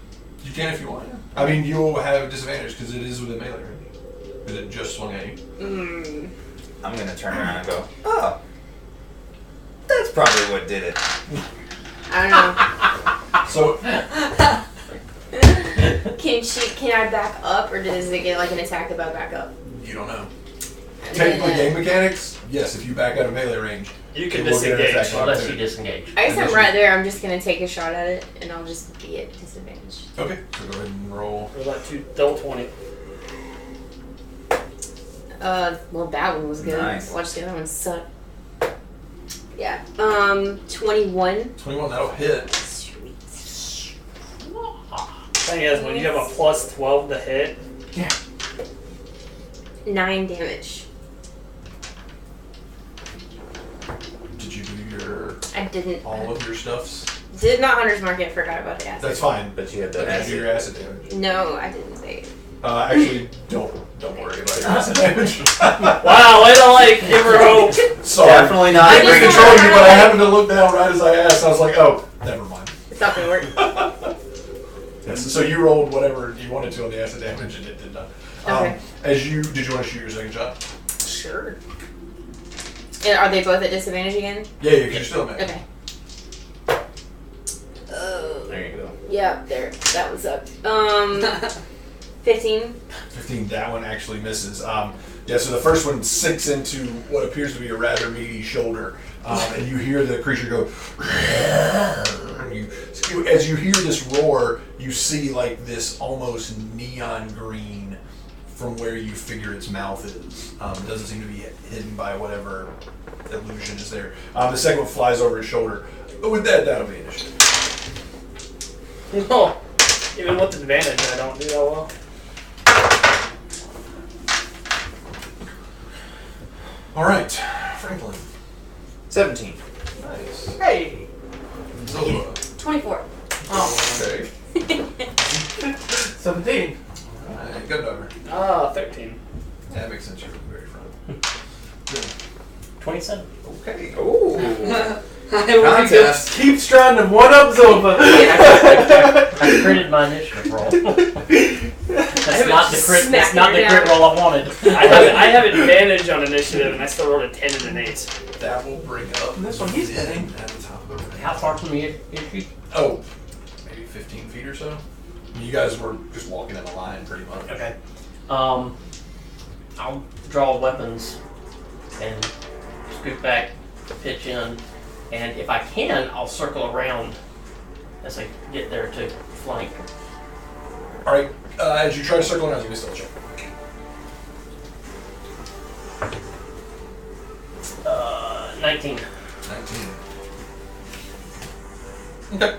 You can if you want. I mean, you'll have a disadvantage because it is within melee range. Because it just swung at you. I'm gonna turn around and go. Oh, that's probably what did it. I don't know. So, Can I back up, or does it get like an attack if I back up? you don't know. And Technically, then- game mechanics, yes, if you back out of melee range, You can it will get an disengage. attack Unless you opportunity. disengage. I guess I'm right there. I'm just gonna take a shot at it, and I'll just be at disadvantage. Okay, so go ahead and roll. Or like double 20. Well, that one was good. Nice. Watch the other one suck. Yeah. 21. 21, that'll hit. Sweet. Thing is, when you have a plus 12 to hit, 9 damage. Did you do your I didn't. all of your stuffs? Did not Hunter's Mark it. Forgot about the acid. That's fine. But you had But the did you do your acid. acid damage? No, I didn't say it. Actually, don't worry about your acid damage. wow, way to like give her hope. Sorry. Definitely I not. I didn't just control don't you, know but I how to- happened to look down right as I asked. I was like, oh, never mind. It's not gonna work. Yes, so you rolled whatever you wanted to on the acid damage, and it did not. Okay. Did you want to shoot your second shot? Sure. And are they both at disadvantage again? Yeah, because you're still a man. Okay. Oh. There you go. Yeah, there. That was up. 15. 15, that one actually misses. Yeah, so the first one sinks into what appears to be a rather meaty shoulder, and you hear the creature go. And as you hear this roar, you see like this almost neon green from where you figure its mouth is. It doesn't seem to be hidden by whatever illusion is there. The second one flies over his shoulder. But with that, that'll be initiative. No. Even with advantage, I don't do that well. All right, Franklin. 17. Nice. Hey! Zillow. 24. Okay. 17. All right, good number. 13. Yeah, that makes sense. You're at the very front. Good. 27. Okay. Ooh. Contest. Keeps trying to one up Zilva. I critted my initiative roll. That's not the crit. That's Smack not her the crit down. roll I wanted. I have advantage on initiative, and I still rolled a 10 and an 8. That will bring up This one he's hitting. at the top of the range. How far from you is she? Oh, maybe 15 feet or so. You guys were just walking in a line pretty much. Okay. I'll draw weapons and scoot back, pitch in, and if I can, I'll circle around as I get there to flank. All right. As you try to circle around, you can still check. 19. 19. Okay.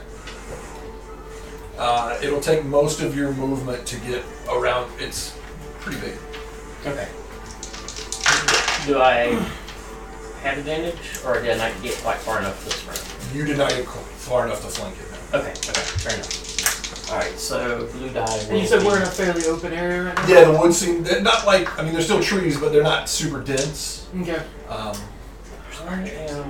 It'll take most of your movement to get around. It's pretty big. Okay. Do I have advantage, or did I not get quite far enough this round? You did not get far enough to flank it. No. Okay, fair enough. Alright, so blue die. And you said we're in a fairly open area right now? Yeah, the woods seem not like. I mean, there's still trees, but they're not super dense. Okay. I am.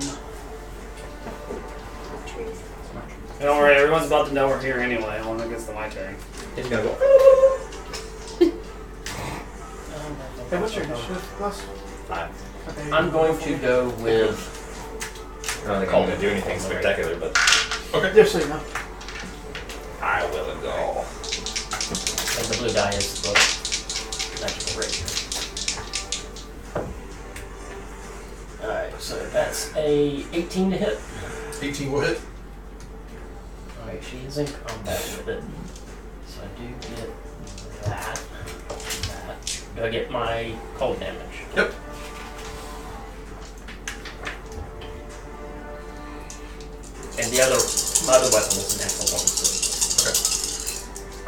Don't worry, everyone's about to know we're here anyway. Only when it gets to my turn. He's gonna go. Hey, what's your initiative plus? 5. Okay. I'm going to go with. I don't think I'm gonna do anything spectacular, but Just so you know. I will go. And the blue die is the magical rapier. Alright, so that's a 18 to hit. 18 will hit. Alright, she is in combat with it. So I do get that. Do I get my cold damage? Yep. And my other weapon is an actual bonus.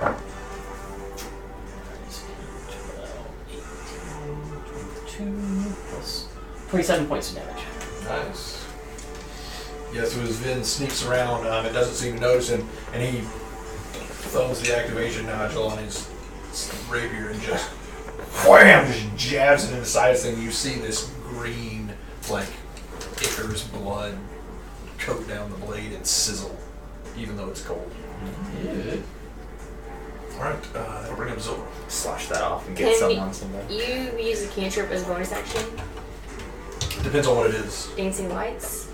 Okay. 18, 22 plus 27 points of damage. Nice. Yeah, so as Vin sneaks around, it doesn't seem to notice him, and he thumbs the activation nodule on his rapier and just wham, just jabs it in the side of this thing. You see this green, like Icarus blood coat down the blade and sizzle, even though it's cold. All right, that'll bring up Zilver. Slash that off and get Can something on somebody. you use a cantrip as a bonus action? Depends on what it is. Dancing lights?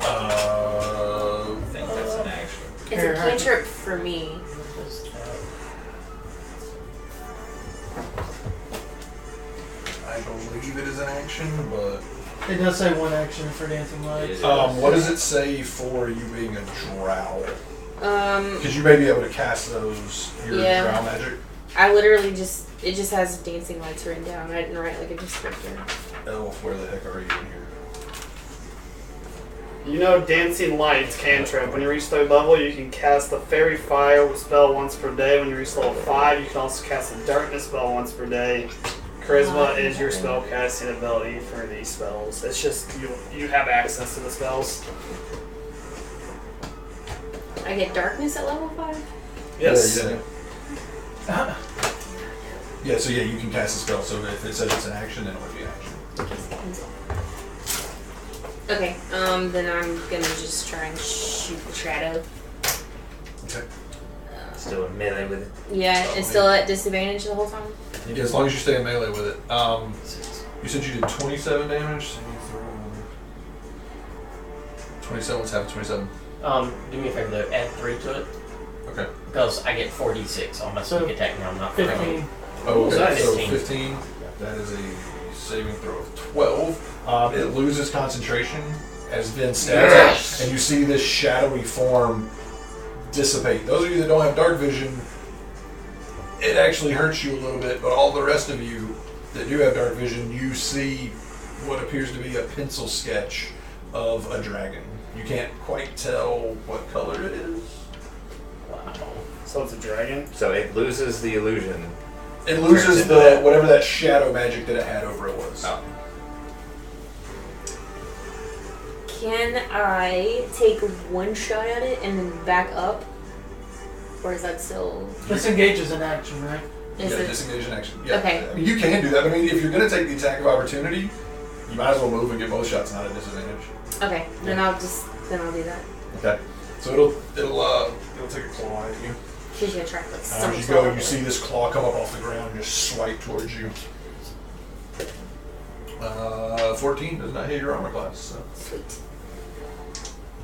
I think that's an action. It's Here, a cantrip for me. I believe it is an action, but It does say one action for dancing lights. what does it say for you being a drow? Um, Because you may be able to cast those your Yeah. drow magic. I literally it just has dancing lights written down. I didn't write like a descriptor. Elf, where the heck are you in here? You know Dancing Lights cantrip. When you reach 3rd level, you can cast the Fairy Fire spell once per day. When you reach level 5, you can also cast a Darkness spell once per day. Charisma is your spell casting ability for these spells. It's just you have access to the spells. I get darkness at level 5? Yes. Yeah. Yeah, so yeah, you can cast a spell. So if it says it's an action, then it would be an action. Okay, then I'm gonna just try and shoot the shadow. Okay. Still in melee with it. Yeah, it's still at disadvantage the whole time? Yeah, as long as you stay in melee with it. You said you did 27 damage. So you throw 27. Let's have 27. Do me a favor though, add 3 to it. Okay. Because I get 4d6 on my So, sneak attack now. I'm not 15. Oh, okay. Nice. So 15. 15. That is a saving throw of 12. It loses concentration as Vin stabs it, and you see this shadowy form dissipate. Those of you that don't have dark vision, it actually hurts you a little bit, but all the rest of you that do have dark vision, you see what appears to be a pencil sketch of a dragon. You can't quite tell what color it is. Wow. So it's a dragon. So it loses the illusion. It loses Turns into the that. whatever that shadow magic that it had over it was. Oh. Can I take one shot at it and then back up? Or is that still... Disengage is an action, right? Is Yeah, it... disengage in action. Yeah. Okay. I mean, you can do that. I mean, if you're going to take the attack of opportunity, you might as well move and get both shots, not at disadvantage. Okay, then I'll do that. Okay. So it'll take a claw at you. She's gonna try to like As stomach you go, swallow you it. see this claw come up off the ground and just swipe towards you. 14 does not hit your armor class, so Sweet.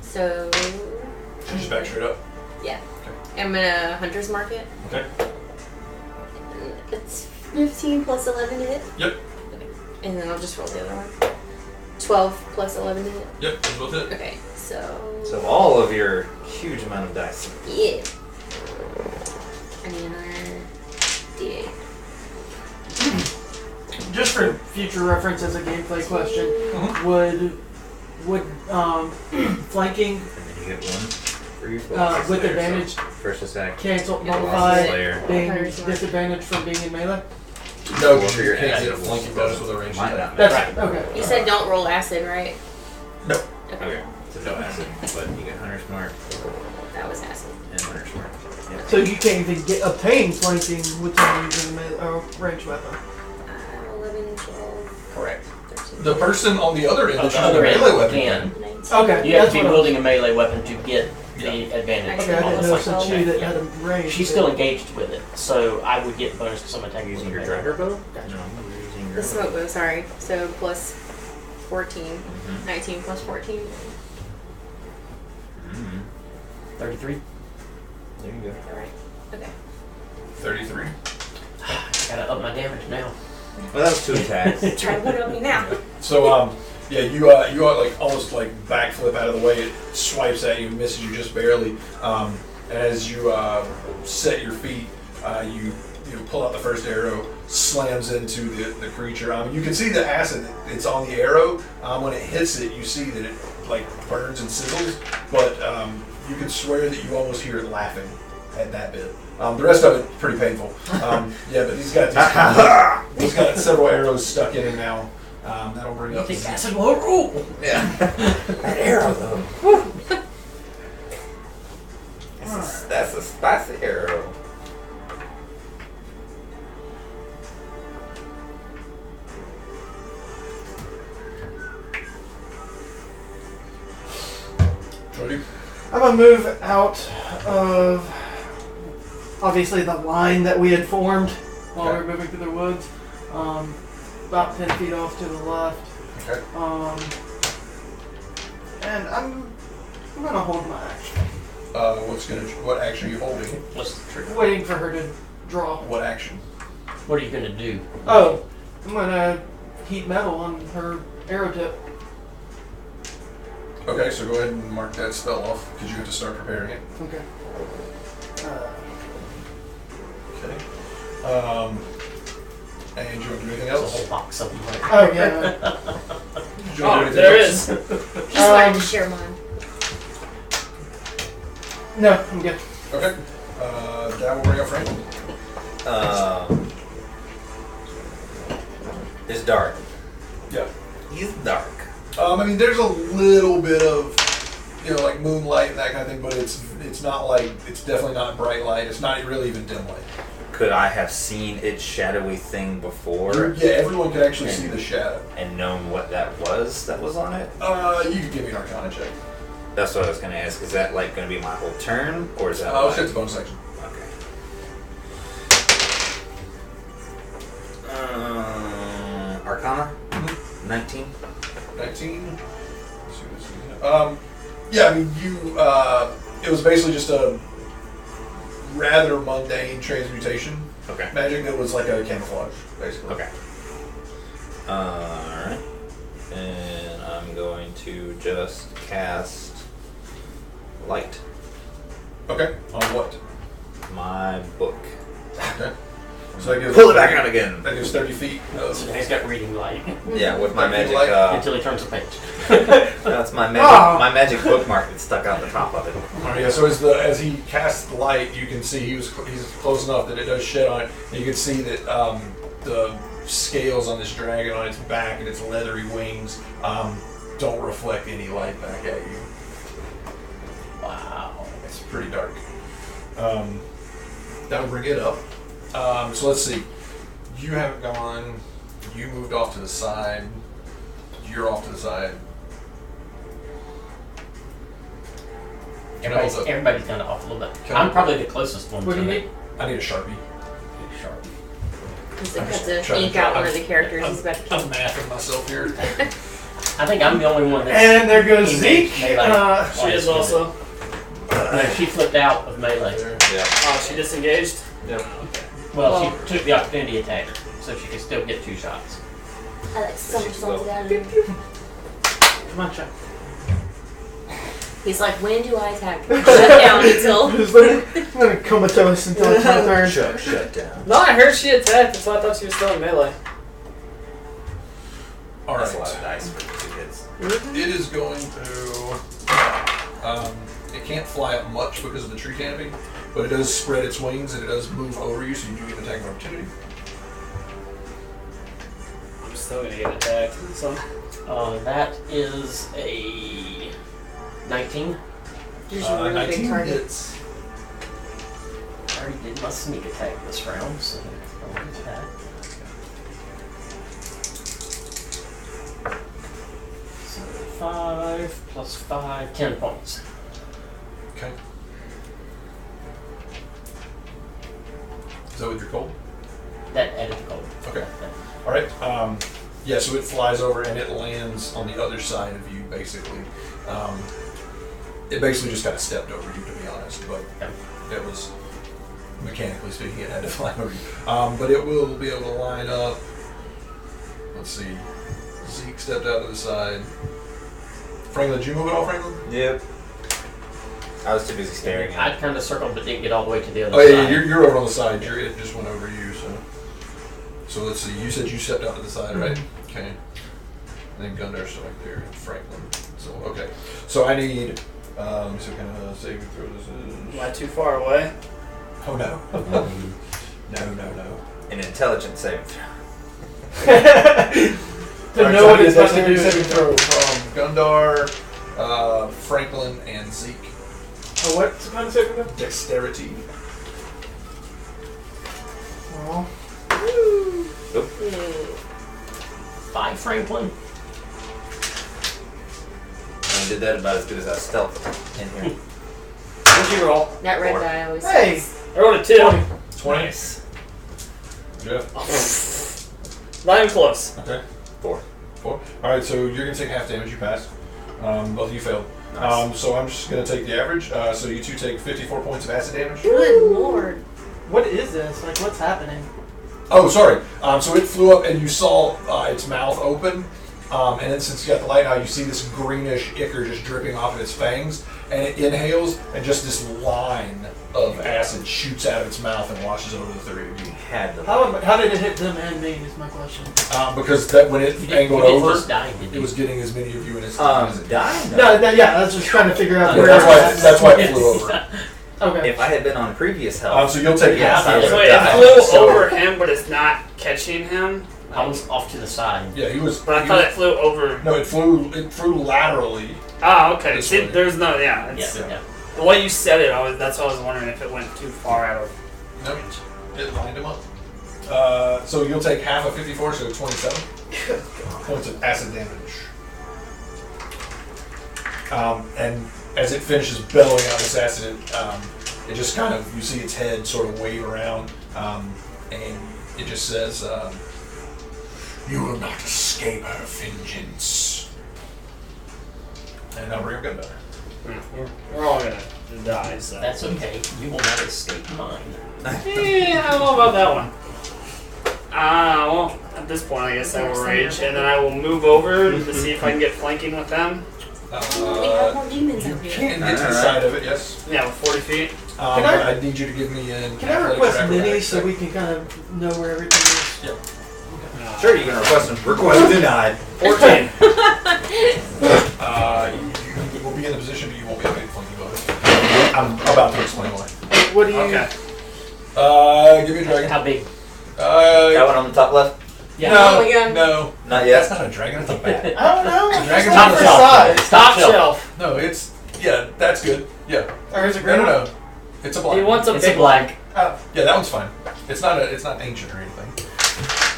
So you just back straight up. yeah, I'm gonna hunter's mark it. Okay. It's 15 plus 11 to hit. Yep. Okay. And then I'll just roll the other one. 12 plus 11 to hit. Yep. That's both it. Okay, so So all of your huge amount of dice. yeah. I need another D8. Just for future reference as a gameplay question, Mhm. would flanking And then you get one for your with player, advantage so first attack. cancel Yeah, nullify player. being Hunter's mark. disadvantaged from being in melee? No, Well, for you your can't acid get a flanking bonus with a ranged Might attack. not That's matter. okay. You said don't roll acid, right? No. Okay. So no acid, but you get Hunter's Mark That was acid. and Hunter's Mark. Yep. So you can't even obtain flanking with someone using a ranged weapon. 11, 12, Correct. 13. The person on the other end On that's the using other a end melee weapon can. 19. Okay, You have that's to be what wielding a melee weapon to get Yeah. the advantage. Okay, I on didn't the know flank. since you that Yeah. had a range. She's still engaged with it, so I would get bonus to some attack. Using with your a melee. dragger bow? Gotcha. No, you're using your The smoke bow, sorry. So plus 14. 19 plus 14. Mm-hmm. 33. There you go. Alright. Okay. 33. Gotta up my damage now. Well, that was 2 attacks. Try to put it on me now. So yeah, you like almost like backflip out of the way. It swipes at you, misses you just barely. As you set your feet, you pull out the first arrow, slams into the creature. You can see the acid. It's on the arrow. When it hits it, you see that it like burns and sizzles. But you can swear that you almost hear it laughing at that bit. The rest of it pretty painful. Yeah, but he's got several arrows stuck in him now. That'll bring You up. think acid will rule? Yeah. That arrow, though. That's a spicy arrow. Jody? I'm gonna move out of obviously the line that we had formed while we were moving through the woods. About 10 feet off to the left. Okay. And I'm gonna hold my action. What action are you holding? What's the trigger? Waiting for her to draw. What action? What are you gonna do? Oh, I'm gonna heat metal on her arrow tip. Okay, so go ahead and mark that spell off because you have to start preparing it. Okay. Okay. And you want to do anything There's a else? whole box of them. Right? Oh yeah. Did you want to do Oh, anything there else? is. Just wanted to share mine. No, I'm good. Okay. That will bring up Frank. It's dark. Yeah. He's dark. I mean, there's a little bit of, like moonlight and that kind of thing, but it's not like, it's definitely not bright light. It's not really even dim light. Could I have seen its shadowy thing before Yeah, everyone could actually see the shadow. and known what that was on it? You could give me an Arcana check. That's what I was going to ask. Is that like going to be my whole turn, or is that? I'll like- check the bonus section. Okay. Arcana. 19. 19. Let's see what this is. Yeah, I mean, it was basically just a rather mundane transmutation Okay. magic that was like a camouflage, basically. Okay. Alright. And I'm going to just cast light. Okay. On what? My book. Okay. So that gives Pull it back out again. That gives 30 feet of. So he's got reading light Yeah, with my magic. Light until he turns the page. That's my magic. Oh. My magic bookmark that's stuck out the top of it. Oh, yeah, so as he casts the light, you can see he's close enough that it does shed on it. And you can see that the scales on this dragon on its back and its leathery wings don't reflect any light back at you. Wow, it's pretty dark. That'll bring it up. So let's see. You haven't gone. You moved off to the side. you're off to the side. Everybody's kind of off a little bit. Can I'm I- probably the closest one What to do you it. need? I need a Sharpie. Sharp. He's I'm got just to trying to ink out draw- one of the characters he's about to kill. I'm mathing myself here. I think I'm the only one that's. And there goes engaged Zeke. melee. She is also. No, she flipped out of melee. Yeah. Oh, she disengaged? Yep. Well, she took the opportunity attack, so she could still get 2 shots. I like somersaulted out of Pew, him. pew. Come on, Chuck. He's like, when do I attack? Shut down until. Just like, I'm gonna comatose until it's my turn. Chuck, shut down. No, I heard she attacked, so I thought she was still in melee. All That's a right. lot of dice for 2 kids. It is going to. It can't fly up much because of the tree canopy, but it does spread its wings and it does move over you, so you do get an attack of opportunity. I'm still gonna get attacked. So That is a 19. He's a really big target. hits. I already did my sneak attack this round, so I'll do that. So 5 plus 5, 10 points. Okay. Is that with your cold? That added the gold. Okay. All right. Yeah, so it flies over and it lands on the other side of you, basically. It basically just kind of stepped over you, to be honest, but it was, mechanically speaking, it had to fly over you. But it will be able to line up. Let's see. Zeke stepped out to the side. Franklin, did you move at all, Franklin? Yep. I was too busy staring I at it. kind of circled but didn't get all the way to the other Oh, yeah, side. you're over on the side. It just went over you, so. So let's see. You said you stepped out to the side, right? Okay. And then Gundar's still right there. Franklin. So, okay. So I need. Let me see what kind of saving throw this is. am I too far away? Oh, no. No. An intelligence saving throw. To know what it's about to do. Saving throw from Gundar, Franklin, and Zeke. Oh, what's the saving throw? Dexterity. Oh. Oop. 5 Franklin. I did that about as good as I stealthed in here. What'd you roll? That red 4. die always Hey. sucks. I rolled a 2. 20. Nice. Jeff. Not even close. Okay. 4. 4. Alright, so you're going to take half damage. You pass. Both of you failed. Nice. So I'm just going to take the average. So you two take 54 points of acid damage. Good lord. What is this? Like, what's happening? Oh, sorry. So it flew up and you saw its mouth open. And then since you got the light now, you see this greenish ichor just dripping off of its fangs. And it inhales, and just this line of acid shoots out of its mouth and washes over the 3 of you. Had the How did it hit them and me is my question. Because that when it You didn't, angled you didn't over, just die, did it you? was getting as many of you in its as it did. dying. No, yeah, I was just trying to figure out where That's why it flew over. Okay. If I had been on previous health, So you'll take yes, half I of would So it. have it died. flew So- over him, but it's not catching him. I was off to the side. Yeah, he was. But I he thought was- it flew over. No, it flew laterally. Oh, okay. This See, way. there's no, Yeah, it's, yeah. the way you said it, that's why I was wondering if it went too far out of. No, it lined him up. So you'll take half of 54, so 27 points of acid damage. And as it finishes bellowing out this acid, it just kind of, you see its head sort of wave around, and it just says, "You will not escape her vengeance." And now bring up Gundar. We're all gonna die, so. That's okay. You will not escape mine. I don't know about that one. Well, at this point, I guess I will rage, and then I will move over to see if I can get flanking with them. We have more demons You up here. can get to the Alright. side of it, yes. Yeah, with 40 feet. Can But I- I need you to give me an Can I athletics request or minis acrobatics so check. we can kind of know where everything is? Sure, you can request them. Request denied. 14. You will be in a position, but you won't be able to get flanking bonus. I'm about to explain why. What do you? Okay. Give me a dragon. How big? That one on the top left? Yeah. No, Oh my God. no. Not That's yet. not a dragon, that's a bat. I don't know. The dragon's It's on not the for top. size. Top shelf. No, it's, yeah, that's good. Yeah. Or is it No, green? no, no. It's a black. He wants a It's a big black. Oh. Yeah, that one's fine. It's not ancient or anything.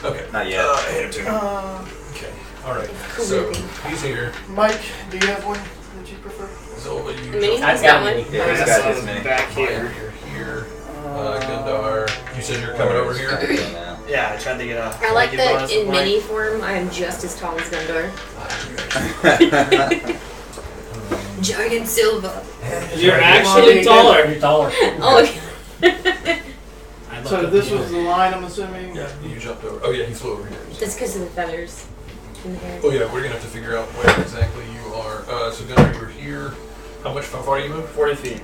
Okay. Not yet. Hit him too. Uh, Okay. All right. Cool So looking. he's here. Mike, do you have one that you prefer? Zilva, you. Mini? I've He's got got one. many. Yeah, he's I got saw his them mini. back Here, here. you're here. Gundar, you said you're coming over here. Yeah. Yeah, I tried to get a. I like flanking that bonus in with Mike. mini form, I am just as tall as Gundar. Giant Silva. You're actually taller. You're taller. Oh, I look So up this to you. was the line, I'm assuming? Yeah, you jumped over. Oh yeah, he flew over here. that's because of the feathers in the hair. Oh yeah, we're gonna have to figure out where exactly you are. So Gunnar, you're here. How far you moved? 40 feet.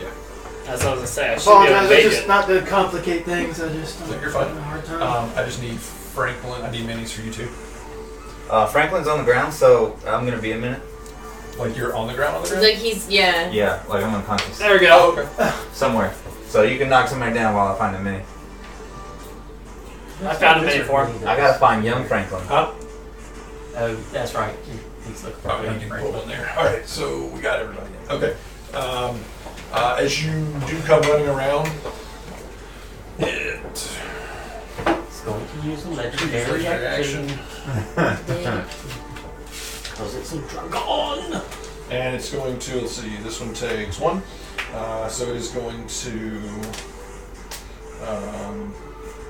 Yeah. That's what I was gonna say. I should be able to Apologize, make it's just it. not to complicate things, I just No, you're fine. having a hard time. I just need Franklin. I need minis for you too. Franklin's on the ground, so I'm gonna be a minute. Like you're on the ground. On the ground. Like he's, yeah. Yeah, like I'm unconscious. There we Oh, go. okay. Somewhere. So you can knock somebody down while I find a mini. I found a mini for him. I gotta find young Franklin. Huh? Oh, that's right. He's looking for Oh, you can pull in there. All right, so we got everybody in. Okay. As you do come running around, It's going to use a legendary Legendary action. Yeah. Because it's a dragon. and it's going to, let's see, this one takes 1. So it is going to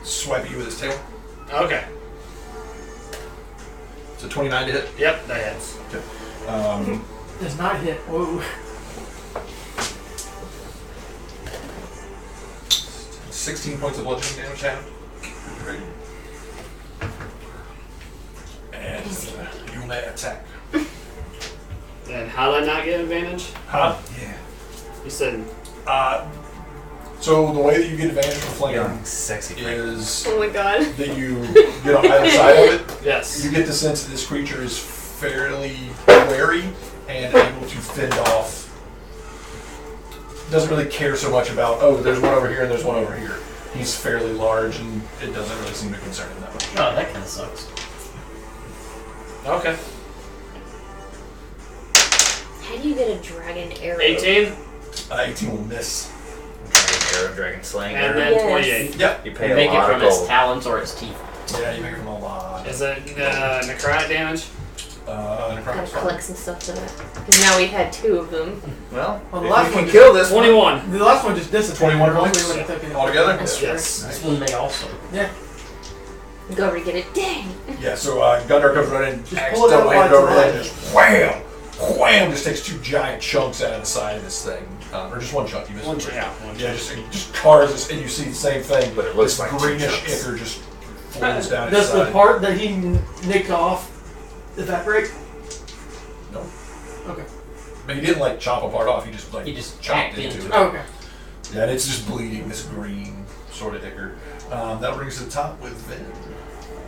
swipe you with its tail. Okay. So 29 to hit. Yep, that hits. Does not hit. Whoa. 16 points of bludgeoning damage happened. Ready? And you may attack. And how did I not get advantage? Huh? Yeah. You said So the way that you get advantage from flanking Young, sexy Franklin. is Oh my god. that you get on either side of it. yes. You get the sense that this creature is fairly wary and able to fend off. Doesn't really care so much about, oh, there's one over here and there's one over here. He's fairly large and it doesn't really seem to concern him that much. Oh, that kind of sucks. Okay. How do you get a dragon arrow? 18 18 will miss. Dragon arrow, dragon slaying and arrow. then Yes. 28. Yep. You You pay a make it lot from of its gold. talons or its teeth. Yeah, you make it from a lot. Is it necrotic damage? Gotta collect some stuff to that. Because now we've had 2 of them. Well, Well, the if last you one can kill this 21. The last one just disappeared. 21 I really points? wouldn't take it. Altogether? That's true. Yes. This one may also. Yeah. Go over to get it. Dang! Yeah, so Gundar comes right in, Just pull it out accidentally wide hands to overhead, the and just wham! Wham! Just takes 2 giant chunks out of the side of this thing. Or just 1 chunk, you missed One, it. yeah, one. Yeah, just cars this, and you see the same thing, But it looks this like 2 greenish chunks. ichor just flows down its Does the side. part that he nicked off evaporate? No. Okay. But he didn't like chop a part off, he just He just chopped hacked into into it. it. Oh, okay. Yeah, and it's just bleeding, this green sort of ichor. That brings us to the top with Vin.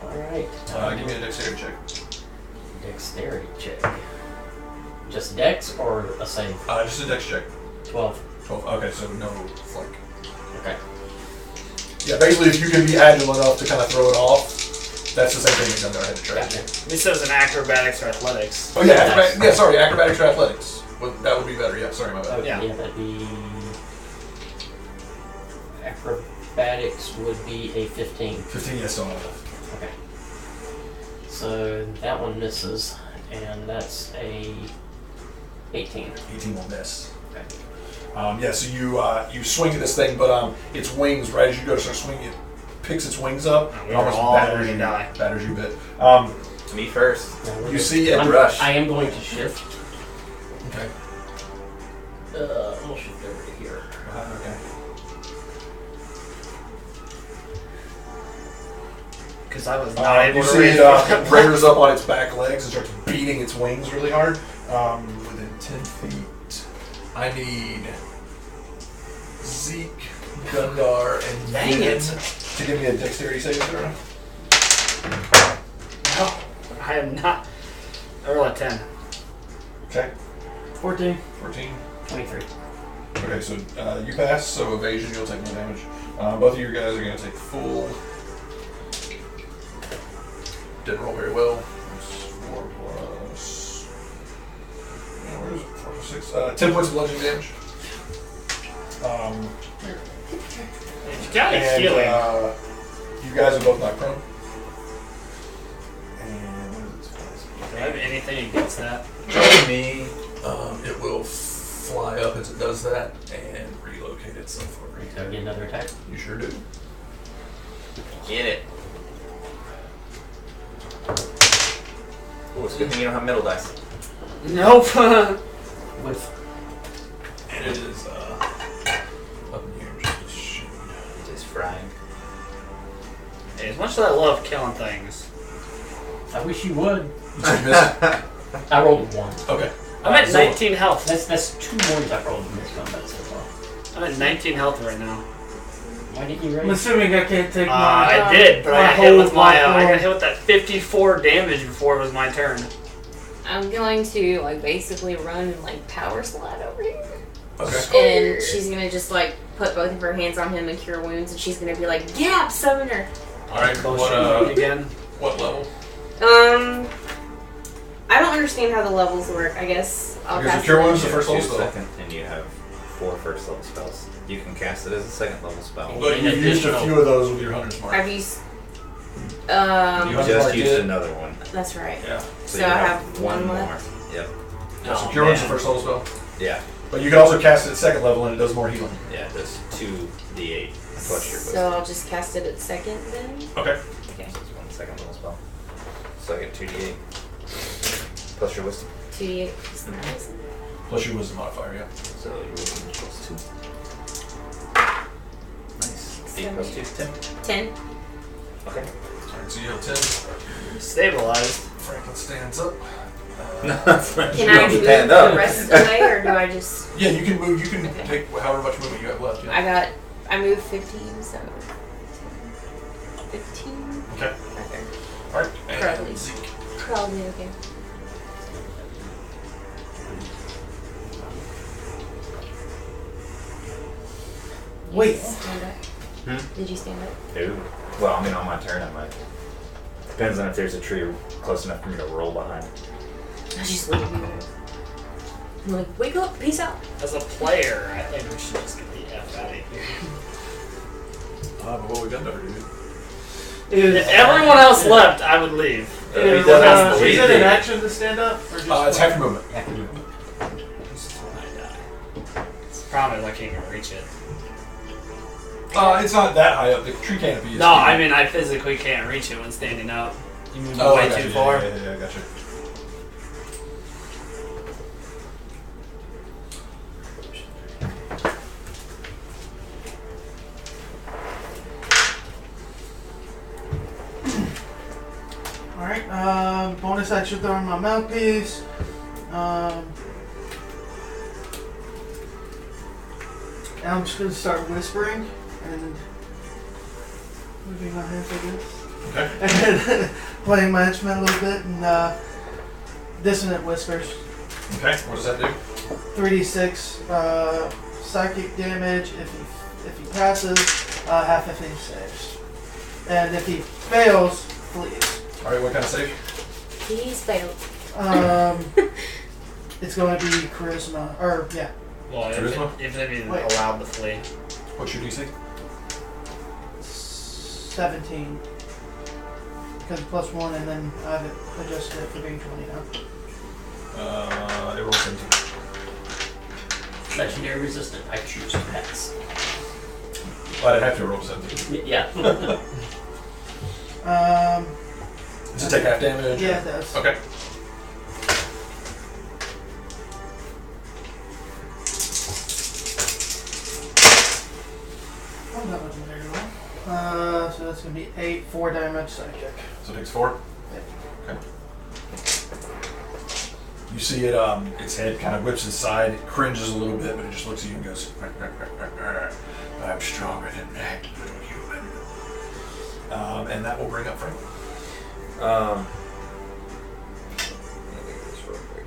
Alright. Give me a dexterity check. Dexterity check. Just dex or a save? Just a dex check. 12. 12. Okay, so no flank. Okay. Yeah, basically, if you can be agile enough to kind of throw it off, that's the same thing that Gundar had to try to Gotcha. do. This says an acrobatics or athletics. Oh, yeah, yeah, sorry, acrobatics or athletics. Well, that would be better, yeah, sorry, my bad. Oh, Yeah. yeah, that'd be. Acrobatics would be a 15. 15, yes, still not enough. Okay. So that one misses, and that's a 18. 18 will miss. Okay. Yeah, so you swing at this thing, but its wings, right as you go to start swinging, it picks its wings up and We're almost all batters gonna you, die. batters you a bit. Me first. Now we're You good. see it I'm- rush. I am going to shift. Okay. We'll shift over to here. Okay. Because I was not able You to see raise it rears up on its back legs and starts beating its wings really hard. Within 10 feet, I need Zeke, Gundar, and Dang Vin it. to give me a dexterity saving throw. No, I am not. I roll a 10. Okay, 14. 14. 23. Okay, so you pass, so evasion, you'll take no damage. Both of you guys are going to take full. Didn't roll very well. That's 4 plus. Where is it? 4 plus 6. 10 points of bludgeoning damage. You got a And healing. you guys are both knocked prone. And anything against that. Me. It will fly up as it does that and relocate itself over here. So I get another attack. You sure do. Get it. Oh, it's a good thing you don't have middle dice. Nope. With And it is up in here just a shade. It is frying. Hey, as much as I love killing things, I wish you would. So you missed. I rolled a 1. Okay. I'm at Zola. 19 health. That's 2 ones I've rolled in this combat so far. I'm at 19 health right now. Why didn't you I'm raise? assuming I can't take my. I did, but I my got hit with whole my. I block got hit with that 54 damage before it was my turn. I'm going to like basically run and like power slide over here. Okay. And she's gonna just like put both of her hands on him and cure wounds, and she's gonna be like, "Yeah, summoner." All right. Bullshit again. What level? I don't understand how the levels work. I guess I'll Because cast the cure it. wounds the You have first level 2 spell. second, and you have 4 first level spells. You can cast it as a second level spell. But you used a few of those with your hunter's mark. I've used. You You just used did. another one. That's right. Yeah. So you I have one more. left. Yep. Yeah, so Oh, cure wounds the man. first level spell. Yeah. But you can also cast it at second level and it does more healing. Yeah, it does 2d8 plus your So wisdom. I'll just cast it at second then. Okay. Okay. So it's 1 second level spell. So I get 2d8 plus your wisdom. 2d8. Plus your wisdom modifier, yeah. So your wisdom is plus 2. Nice. 8 plus 2 is 10. 10. Okay. Alright, so you heal 10. Stabilized. Franklin stands up. Can I move stand the up. rest of the way, or do I just? Yeah, you can move. You can Okay. take however much movement you have left. Yeah. I moved 15, so 15. Okay. Right there. All right. And Probably. Zeke. Probably okay. Wait. Stand up. Hmm? Did you stand up? Ooh. Well, I mean, on my turn, I might. Depends on if there's a tree close enough for me to roll behind. I just leave you. I'm like, wake up, peace out. As a player, I think we should just get the F out of here. But what we got there, dude? If everyone else left, I would leave. Is, He doesn't is believe it an me. action to stand up? Or just It's half your movement. This is when I die. The problem is I can't even reach it. It's not that high up. The tree canopy is. No, I mean I physically can't reach it when standing up. You move Oh, I way got too you. far. Yeah, I got you. Alright, bonus action throwing my mouthpiece. I'm just gonna start whispering and moving my hands like this. Okay. And then playing my instrument a little bit and dissonant whispers. Okay. What does that do? 3d6 psychic damage if he passes, half if he saves. And if he fails, flees. All right. What kind of save? Please fail. It's going to be charisma, or yeah, Well, Charisma? if they've even Wait. allowed the flee. What's your DC? 17. Because plus 1, and then I've adjusted it for being 20 now. It rolls 17. Legendary resistant. I choose to pass. Well, I'd have to roll 17. Yeah. Does it take half damage? Yeah, it does. Okay. Oh, that wasn't very well. So that's going to be 8, 4 damage psychic. So it takes 4. Yeah. Okay. You see it. Its head kind of whips aside. It cringes a little bit, but it just looks at you and goes, "I'm stronger than that, little human." And that will bring up Frank. Let me get this real quick.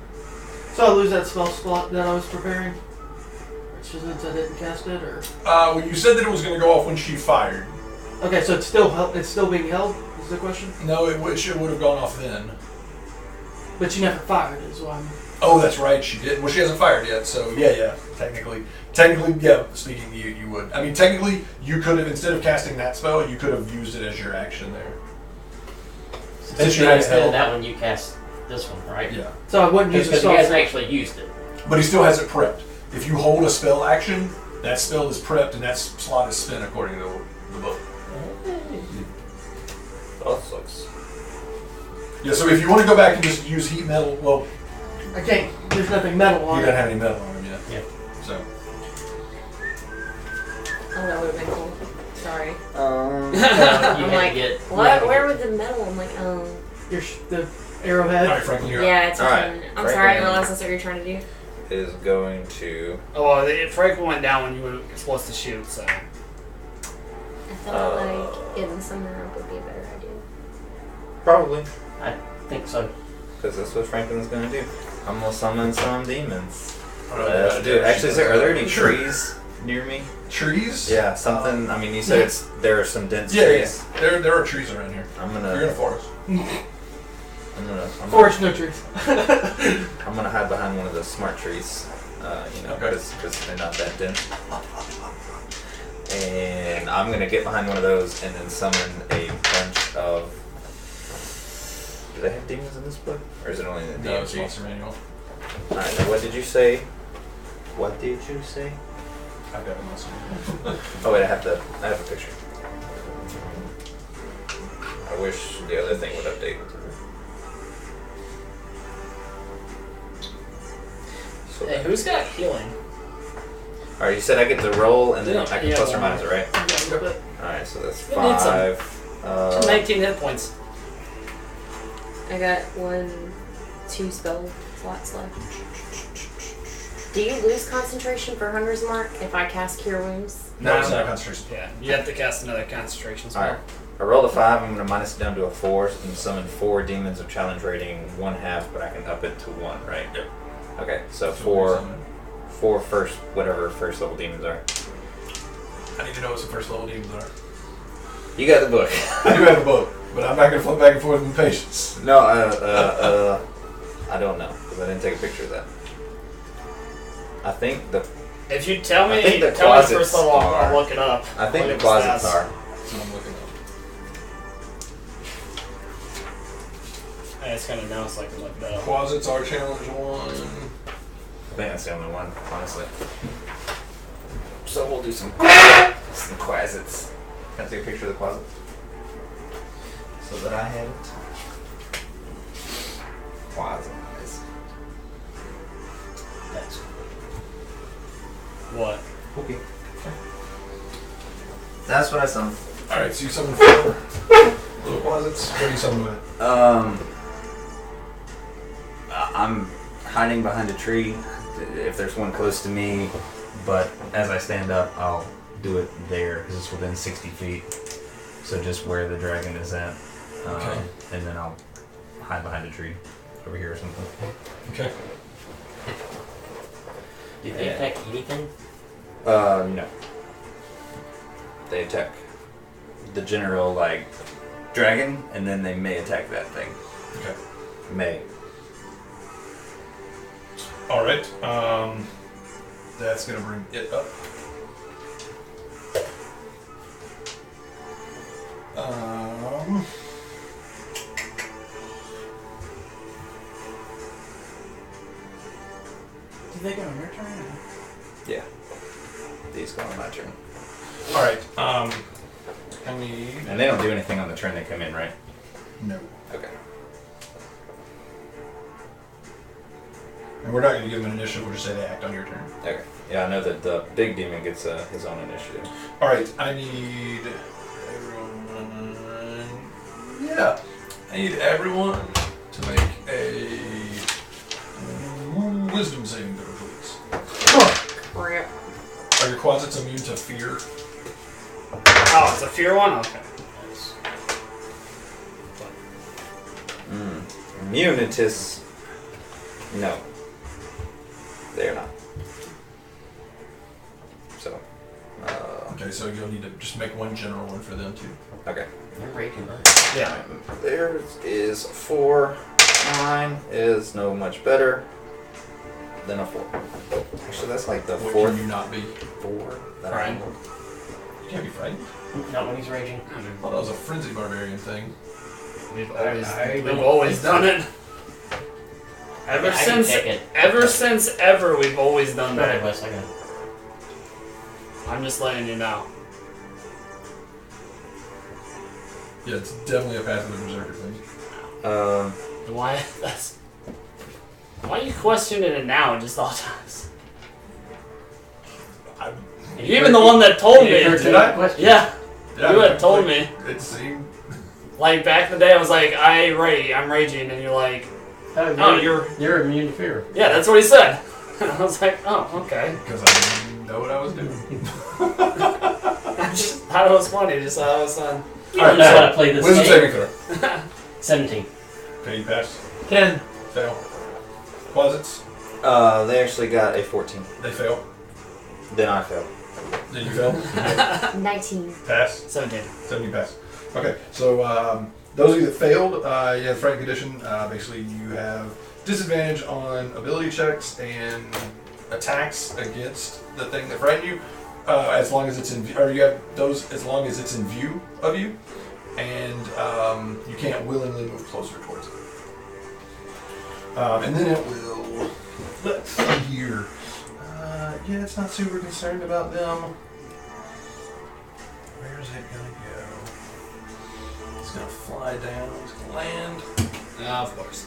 So I lose that spell slot that I was preparing? Since I didn't cast it, or? Well, you said that it was going to go off when she fired. Okay, so it's still being held, is the question? No, it would have gone off then. But she never fired, is what I'm... Oh, that's right, she did. Well, she hasn't fired yet, so yeah. Technically, yeah. Speaking, you would. I mean, technically, you could have, instead of casting that spell, you could have used it as your action there. Since you had it Instead of held. that one, you cast this one, right? Yeah. So I wouldn't use a Because he spell. hasn't actually used it. But he still has it prepped. If you hold a spell action, that spell is prepped and that slot is spent according to the book. That sucks. Yeah, so if you want to go back and just use heat metal, well, I can't. There's nothing metal you on don't it. have any metal on him yet. Yeah. So, Oh, that would have been cool. Sorry. You I'm had like, to get. what? Where was the metal? I'm like, oh. The arrowhead. all right, Franklin, you're up. Yeah, it's Alright, okay. I'm right sorry, I then. realized that's what you're trying to do. Is going to. Oh, Franklin went down when you were supposed to shoot, so. I thought like getting somewhere up would be a better idea. Probably. I think so. Because that's what Franklin's going to do. I'm going to summon some demons. All right, Let's do it. Actually, are there any trees near me? Trees? Yeah, something. I mean, you said there are some dense Yeah, trees. there are trees around here. I'm You're in a gonna, forest. Forest, no trees. I'm gonna hide behind one of the smart trees. You know, Okay. because they're not that dense. And I'm gonna get behind one of those and then summon a bunch of. Do they have demons in this book, or is it only in the No, it's DMG? monster manual. All right. Now what did you say? What did you say? I've got a monster manual. Oh wait, I have a picture. I wish the other thing would update. So Hey, who's got healing? all right, you said I get to roll and then Yeah, I can yeah, plus or well, minus it, right? Yeah, a little bit. All right, so that's You need some. 5. 19 hit points. I got 2 spell slots left. Do you lose concentration for Hunter's Mark if I cast Cure Wounds? No, it's not a concentration. Yeah, you have to cast another concentration All spell. right, I rolled a 5. I'm gonna minus it down to a 4 and summon 4 demons of challenge rating 1/2, but I can up it to 1, right? Yep. Okay, so 4 first, whatever first level demons are. I need to know what the first level demons are. You got the book. I do have a book, but I'm not going to flip back and forth in patience. No, I don't know because I didn't take a picture of that. I think the If you tell me, I think the tell me closets first level, are- I'll look it up. I think Look the at closets stats. are. So I'm looking up. I just kind of know so I can look it up. Closets are challenge 1. I think that's the only one, honestly. So we'll do some closets. Can I take a picture of the closet? So that I have it. Closet. That's What? Okay. That's what I summoned. Alright, so you summon 4 little closets. What do you summon with? I'm hiding behind a tree if there's one close to me, but as I stand up, I'll do it there because it's within 60 feet. So just where the dragon is at. Okay. And then I'll hide behind a tree over here or something. Okay. Did they attack anything? No. They attack the general, like, dragon, and then they may attack that thing. Okay. May. Alright. That's going to bring it up. Do they go on your turn? Yeah. These go on my turn. Alright. I need. And they don't do anything on the turn they come in, right? No. Okay. And we're not going to give them an initiative, we'll just say they act on your turn. Okay. Yeah, I know that the big demon gets his own initiative. Alright, I need everyone. Yeah. I need everyone to make a wisdom saving throw, please. Crap. Are your closets immune to fear? Oh, it's a fear one? Okay. Immunitus. No. They are not. So. Okay, so you'll need to just make one general one for them too. Okay. They're raging, right? Yeah. Theirs is 4. Mine is no much better than a 4. Actually, that's like the What fourth can you not be? 4 that I Frightened. rolled. You can't be frightened. Not when he's raging. I thought that was a frenzy barbarian thing. We've I don't always done it. Ever I can since check it. ever, we've always done Okay, that. Wes, I got it. I'm just letting you know. Yeah, it's definitely a passive berserker thing. Why? Why are you questioning it now? Just all times. You're even the one that told me. Did I? Question. Yeah, Yeah, you had told me. It seemed. Like back in the day, I was like, I'm raging, and you're like, Oh, you're you're immune to fear. yeah, that's what he said. And I was like, oh, okay. Because I didn't know what I was doing. I just thought it was funny. Just thought it was fun. You don't know how to play this Wisdom game. saving throw. 17. Okay, you pass. 10. Fail. Closets. They actually got a 14. They fail. Then I failed. Then you fail. 19. Pass. 17. 70 pass. Okay, so those of you that failed, you have frightened condition. Basically, you have disadvantage on ability checks and attacks against the thing that frightened you, as long as it's in, or you have those as long as it's in view of you, and you can't willingly move closer towards it. And then it will. Let's see here. Yeah, it's not super concerned about them. Where's it gonna go? It's gonna fly down. It's gonna land. Of course.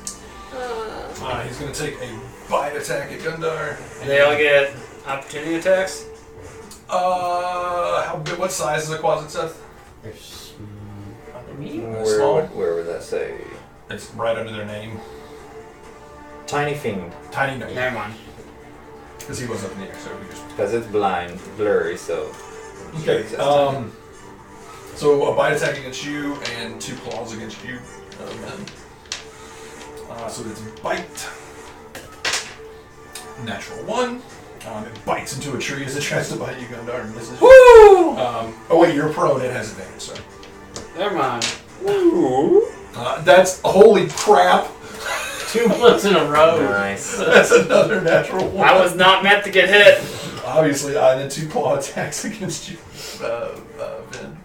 He's gonna take a bite attack at Gundar. They all get opportunity attacks. How big? What size is a closet, Seth? There's probably medium. Where would that say? It's right under their name. Tiny Fiend. Tiny name. Never mind. Because he was up in the air, so we just. Because it's blind, blurry, so. Okay. So a bite attack against you and 2 claws against you. So it's bite. Natural 1. It bites into a tree as it tries to bite you, Gundar, and misses. Woo! Oh wait, you're prone. It has advantage. Sorry. Never mind. That's holy crap. 2 months in a row. Nice. That's another natural 1. I was not meant to get hit. Obviously, and then 2 claw attacks against you, Vin.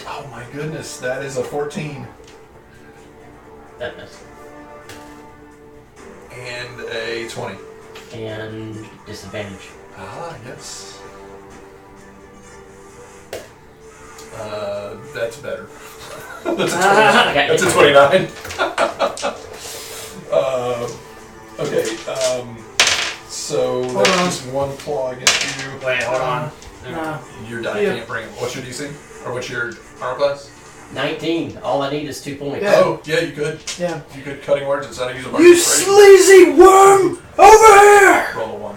Oh my goodness, that is a 14 That missed. and a 20. And disadvantage. Ah, yes. That's better. That's a 29. Okay, so Hold that's on. just 1 claw against you. Wait, hold on. Nah. Your die Yeah. can't bring it. What's your DC? Or what's your armor class? 19. All I need is 2 points. Yeah. Oh, yeah, you could. Yeah. You could cutting words instead of using You sleazy worm! Over here! Roll a 1.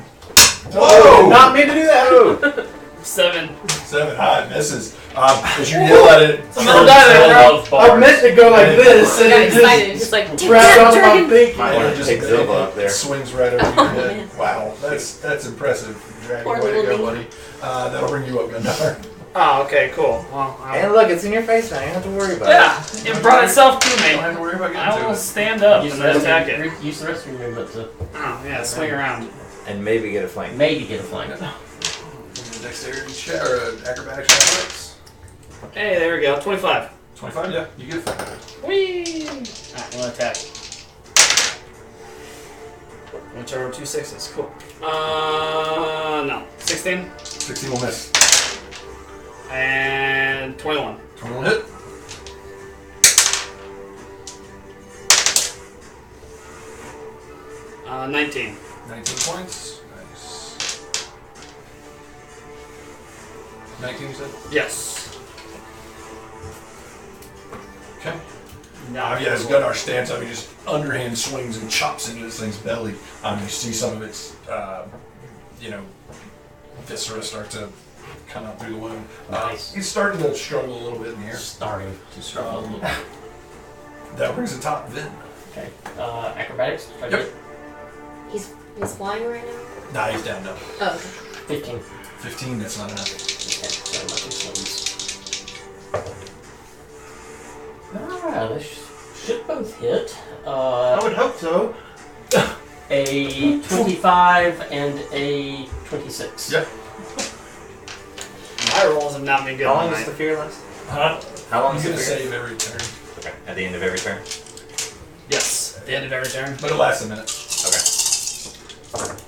Whoa! Not mean to do that. 7. 7 high misses. As you yell at it, Another die there, I bro. love I bars. meant to go like this, and Got it excited. just Just like, take wrapped that, on my dragon! pinky. Mine just take Zilva up there. swings right over your Oh, head. man. Wow, that's impressive. Dragon, Poor way to little go, buddy. That'll bring you up, Gundar. Oh, okay, cool. Well, And look, it's in your face now. You don't have to worry about yeah, it brought itself to Don't me. have to worry about I getting will to it. stand up Use and the, then rest attack of, it. use the rest of your movement to Oh, yeah, swing around. it. And maybe get a flank. maybe get a flank. Dexterity check or acrobatics athletics. Hey, there we go. 25. 25, yeah, you get it. Whee! Alright, one attack. Which are 2 6s. Cool. No. 16 16 will miss. and 21. 21 hit. Uh, 19. 19 points. Nice. 19, you said? Yes. Okay. No. Yeah, as Gunnar stands up, he just underhand swings and chops into this thing's belly. You see some of its, viscera start to come out through the wound. Nice. He's starting to struggle a little bit in the air. Starting to struggle a little bit. That brings the top Vin. Okay. Acrobatics? Try to Yep. He's flying right now? Nah, he's down now. Oh, okay. 15. 15, that's not enough. Okay, so lucky swings. Alright, this should both hit. I would hope so. A 25 and a 26. Yep. My rolls have not been good How long does tonight. the fear last? Huh? How long He's is gonna the fear? save every turn. Okay. At the end of every turn. Yes. The end of every turn. But it lasts a minute. Okay.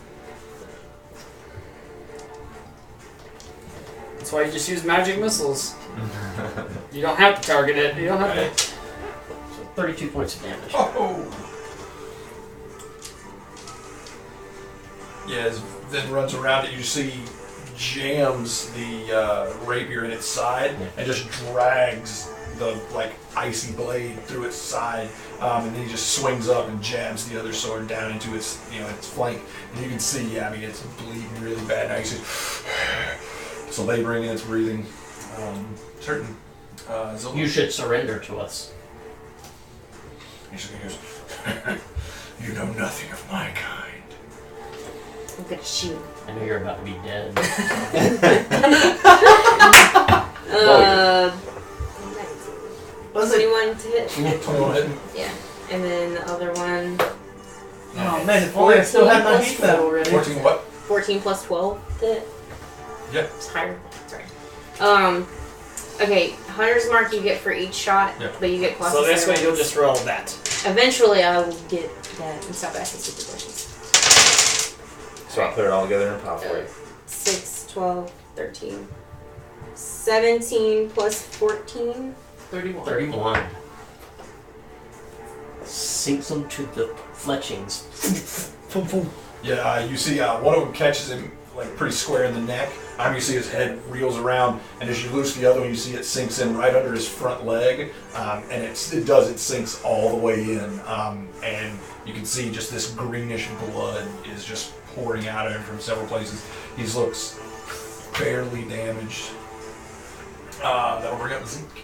That's why you just use magic missiles. You don't have to target it. You don't have to. So 32 points of damage. Oh. Yeah, as Vin runs around it, you see jams the rapier in its side and just drags the icy blade through its side, and then he just swings up and jabs the other sword down into its its flank, and you can see it's bleeding really bad now. You see it's laboring in its breathing. Certain Zilda. You should surrender to us. He goes, you know nothing of my kind. I'm gonna shoot. I know you're about to be dead. Was it? 21 to hit. 21 hitting. Yeah. And then the other one, Oh man, if only I still had my 14 heat pad already. 14 what? 14 plus 12 to hit. Yeah. It's higher. Sorry. Okay, Hunter's Mark you get for each shot, Yeah. but you get plus. So this way you'll just roll that. Eventually, I will get that and stop asking stupid questions. So I'll put it all together in a pile for you. 6, 12, 13. 17 plus 14. 31. 31. Sinks them to the fletchings. Yeah, you see one of them catches him pretty square in the neck. You see his head reels around, and as you loose the other one, you see it sinks in right under his front leg, and it sinks all the way in, and you can see just this greenish blood is just pouring out of him from several places. He looks barely damaged. That'll bring up Zeke.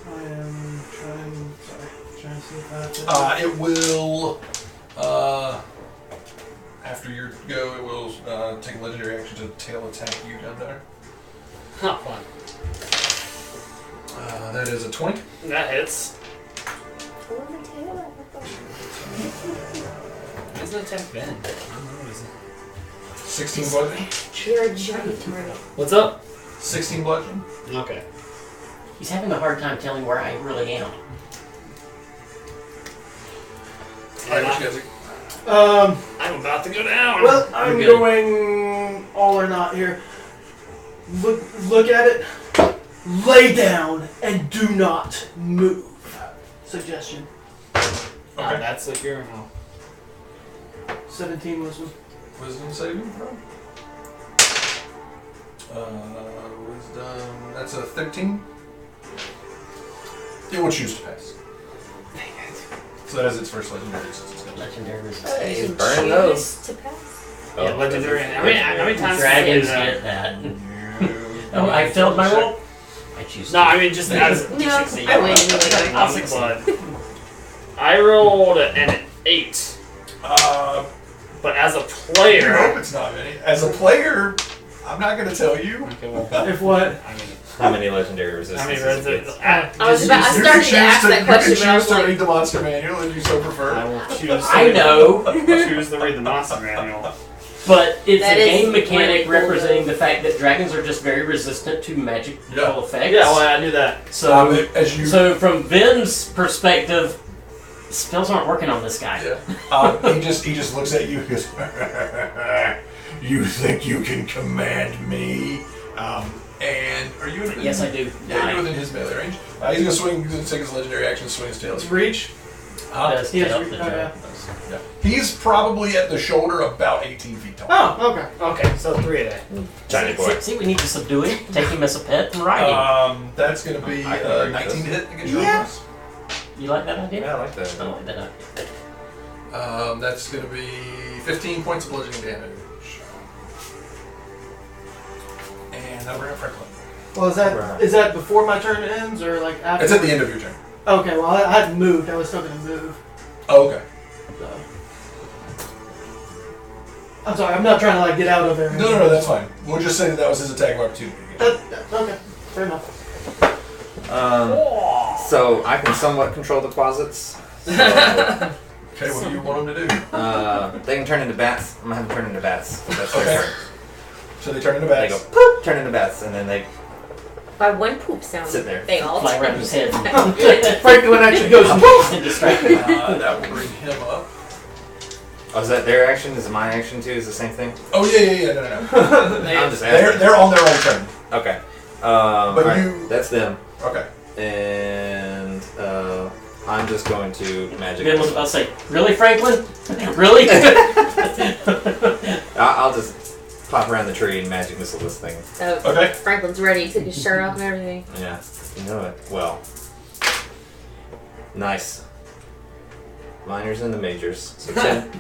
I am trying to see if I have to. It will, after your go, it will take a legendary action to tail attack you down there. Not fun. That is a 20. That hits. Doesn't attack Ben. 16 bludgeon. You're a giant turnip. What's up? 16 bludgeon. Okay. He's having a hard time telling where I really am. Alright, what you guys I'm about to go down. Well, I'm You're good. going all or not here. Look at it. Lay down and do not move. Suggestion. That's like your 17 wisdom. Wisdom saving throw. Wisdom. That's a 13. It will choose to pass. So that is its first legendary. Since it's gonna Legendary resistance. Hey, You can burn choose those. to pass. yeah, legendary. How many times? Dragons have you get that. You- Oh, I failed my roll? I choose No, to. I mean just as No, succeed. I win anyway. I'll on the succeed. blood. I rolled an 8, but as a I hope player. it's not many. As a player, I'm not going to tell you. Okay, well, If what? I mean, How many legendary how resistances? many it residents? gets? I was about. I You started can to ask choose that question, You but I can was choose to like, read the monster manual if you so I prefer. will choose. I know, Choose to read the monster manual. but it's That a is game mechanic really cool, representing though. the fact that dragons are just very resistant to magical Yeah. effects. Yeah, well, I knew that. So, As you so from Vin's perspective, spells aren't working on this guy. Yeah. He just looks at you and goes, you think you can command me? And are you within, Yes, I do. Yeah, you're within his melee range. He's gonna swing, he's gonna take his legendary action, swing his tail. It's reach. Does He has tail, re- the oh, tail yeah. does. Yeah. He's probably at the shoulder about 18 feet tall. Oh, okay. Okay, so 3 a day. Tiny boy. See, we need to subdue him, take him as a pet, and ride him. That's gonna be I can agree with 19 to this. hit against your Yeah. arms. You like that idea? Yeah, I like that. I like that idea. That's gonna be 15 points of bludgeoning damage. And that'll bring up Franklin. Well, is that Right. is that before my turn ends or like after? It's at the end of your turn. Okay. Well, I hadn't moved. I was still gonna move. Oh, okay. So. I'm sorry. I'm not trying to like get out of there. No, that's fine. We'll just say that was his attack of opportunity. Okay. Fair enough. So I can somewhat control the closets. So, Okay, what do you want him to do? they can turn into bats. I'm gonna have them turn into bats. That's their Okay. turn. So they turn into They bats. go poop, turn into bats, and then they By one poop sound, Sit there. they all Fly around his head. Franklin actually goes poof. And distracted. That will bring him up. Oh, is that their action? Is it my action too? Is it the same thing? Oh yeah, no. I'm just asking. They're on their own turn. Okay. But Alright, you- That's them. Okay. And I'm just going to magic. Ben was about to say, really, Franklin? Really? I'll just pop around the tree and magic missile this thing. Okay. Franklin's ready. Took his shirt off and everything. Yeah, you know it. Well, nice. Minors and the majors. So 10,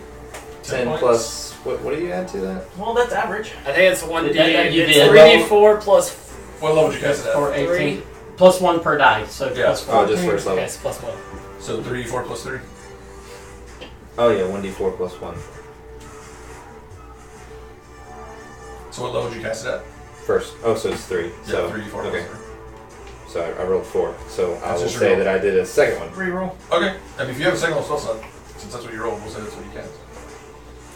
10 points. plus. What do you add to that? Well, that's average. I think it's 1d. You It's did. 3d4 plus. What level did you guys at? Or 18. Plus 1 per die, so Yeah. plus 4. Oh, just first level. Okay, it's plus 1. So 3d4 plus 3. Oh yeah, 1d4 plus 1. So what level did you cast it at? First. Oh, so it's 3. So 3d4 okay. plus So I rolled 4. So I That's will just say your roll. that I did a second one. Reroll. 3. Okay. I mean, if you have a second level spell slot, since that's what you rolled, we'll say that's what you cast.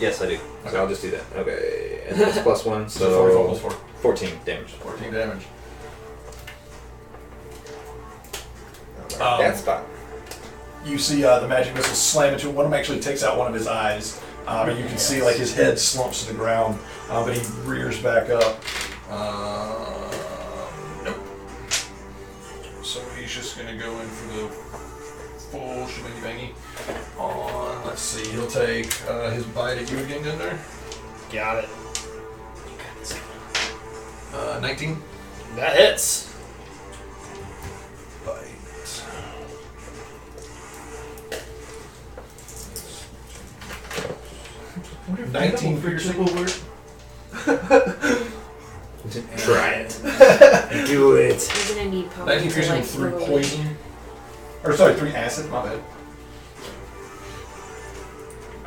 Yes, I do. Okay. So I'll just do that. Okay, and that's plus 1, So 44 so plus 4. 14 damage. 14 damage. That spot. You see the magic missile slam into one of them. Actually takes out one of his eyes, and you can see like his head slumps to the ground, but he rears back up. Nope. So he's just gonna go in for the full shebang bangy. On, let's see, he'll take his bite at you again, in there. Got it. 19. That hits. Bite. Wonder if 19 double piercing. will work. Try it. Do it. You're gonna need power 19 to, piercing like, with 3 roll. poison. Or sorry, 3 acid, my bad.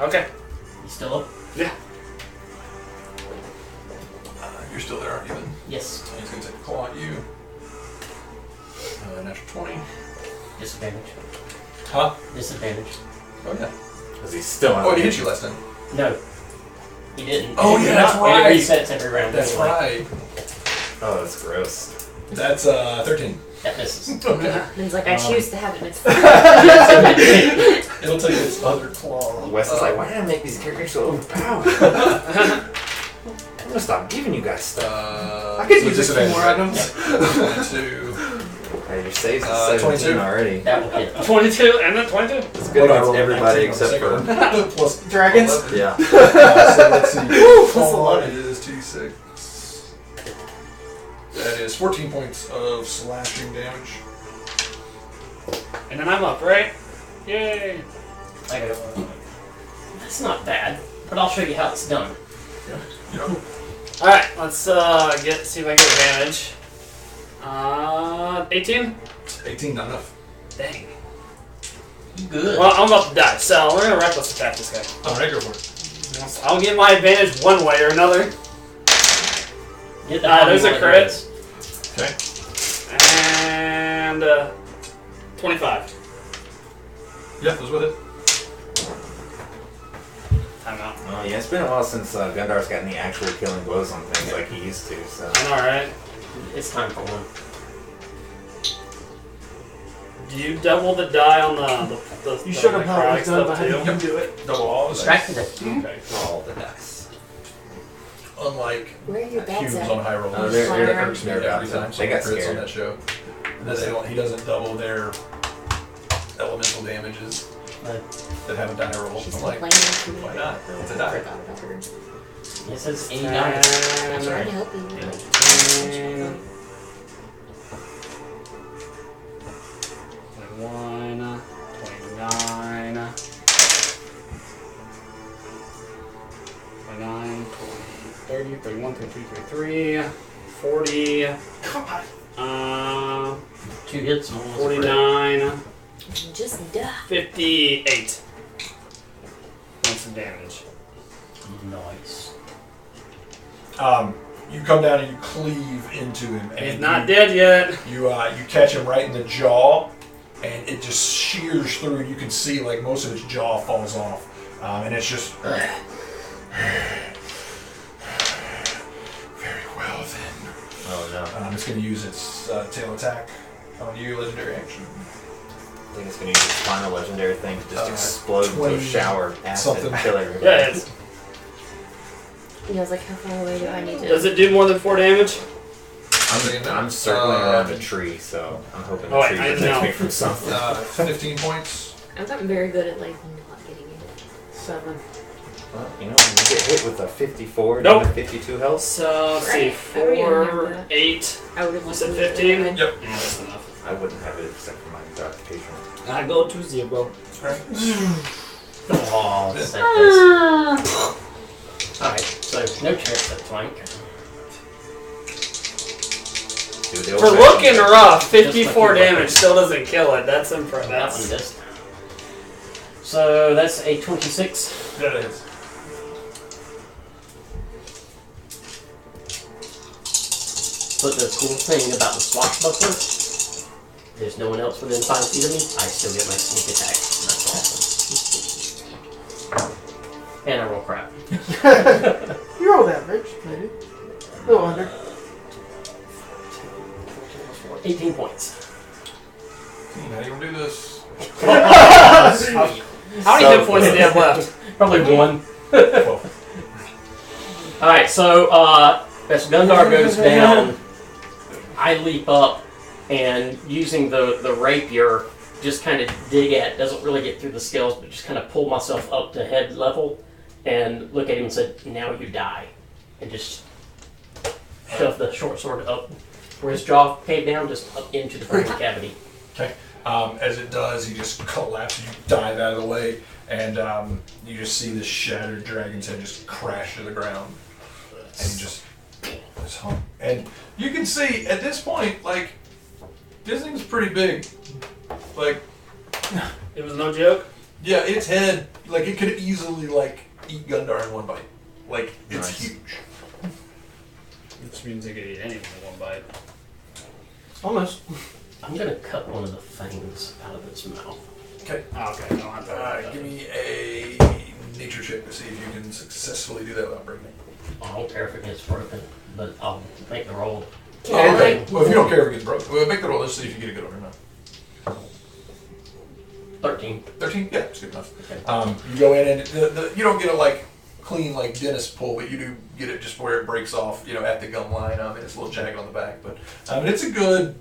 Okay. You still up? Yeah. You're still there, aren't you then? Yes. He's gonna take a claw at you. Natural 20. Disadvantage. Huh? Disadvantage. Oh yeah. Because he's still on. Oh, he hit you last time. No. He didn't. Oh, He yeah, did that's not, and right. it resets every round. That's anyway. right. Oh, that's gross. That's 13. That misses. Okay. And he's like, I choose to have it miss. It'll take its other claw. Wes is like, why did I make these characters so overpowered? I'm gonna stop giving you guys stuff. I could so use a few more disadvantage, items. 22. Hey, your saves is 17 22. already. That will hit. 22 and then 22. It's What good do I against roll? everybody 19 on the except second for. one. Plus Dragons? 11. Yeah. So let's see. That's a lot. It is 2d6. That is 14 points of slashing damage. And then I'm up, right? Yay. I go, that's not bad, but I'll show you how it's done. Yep. Alright, let's see if I get advantage. 18? 18, not enough. Dang. Good. Well, I'm about to die, so we're gonna reckless attack this guy. Alright, go for it. I'll get my advantage one way or another. Get the There's a one of crit. those. Okay. And 25. Yeah, that's with it. Time out. Oh yeah, it's been a while since Gundar's gotten the actual killing blows on things like he used to. So. I know, right? It's time for one. Do you double the die on the You showed him how it was done, stuff but how too? did you do it? Double all of Distracted it. Okay. All the dice. Unlike Where are your bats cubes at? on high rollers. Oh, they're Fire the around. first Every nerve time They got someone crits on scared. that show. And then he doesn't double their elemental damages that have a die roll. She's I'm like, complaining to me. why not? It's a die. Forgot about her. It says 89. I'm And trying to help you. 21, 29, 29, 30, 31, 32, 33, 40, Come on. 2 hits and one was a crit. 49, Just die. 58 points of damage. Nice. You come down and you cleave into him, and He's not dead yet. You catch him right in the jaw, and it just shears through. And you can see like most of his jaw falls off, and it's just very well then. Oh no. His it's going to use its tail attack on you, legendary action. I think it's going to use its final legendary thing to just explode into 20 a shower of acid something. and kill everybody. Yeah, it's, And I was like, how far away do I need to? does it do more than 4 damage? I'm circling around a tree, so I'm hoping the Oh, tree I protects know. me from something. 15 points. I've gotten very good at like not getting in. 7. Well, you know, when you get hit with a 54 Nope. down to 52 health. So, let's see, Right. I already remember 4, that. 8. I would have Was it listened to 15? it. Yep. Yeah, that's enough. I wouldn't have it except for my occupation. I go to 0. Oh, that's that Ah. Alright, so no chance at flank. Do the For old-fashioned- looking rough, 54 Just like you damage still doesn't kill it. That's impressive. That one does. So that's a 26. That is. But the cool thing about the swashbuckler, there's no one else within 5 feet of me. I still get my sneak attack. That's awesome. And I roll crap. You rolled average, maybe. A little under. 18 points. How do you want to do this? How many hit points do you have left? Probably 1. Alright, so as Gundar goes down, I leap up and using the rapier, just kind of dig at, doesn't really get through the scales, but just kind of pull myself up to head level and look at him and said, now you die. And just shove the short sword up where his jaw came down, just up into the brain cavity. Okay. As it does, he just collapses. You dive out of the way, and you just see this shattered dragon's head just crash to the ground, and just hung. And you can see at this point, like, this thing's pretty big. Like, It was no joke. yeah, its head, like, it could easily like eat Gundar in one bite. Like, it's Nice. huge. Which means it could eat anyone in one bite. Almost. I'm gonna cut one of the fangs out of its mouth. Okay. Oh, okay, I don't have to. Give me a nature check to see if you can successfully do that without breaking it. I don't care if it gets broken, but I'll make the roll. Can I, like, Well, if you don't care if it gets broken, well, make the roll. Let's see if you get a good one or not. 13. 13? Yeah, it's good enough. Okay. You go in and you don't get a like clean like dentist pull, but you do get it just where it breaks off, you know, at the gum line. It's a little jagged on the back, but it's a good,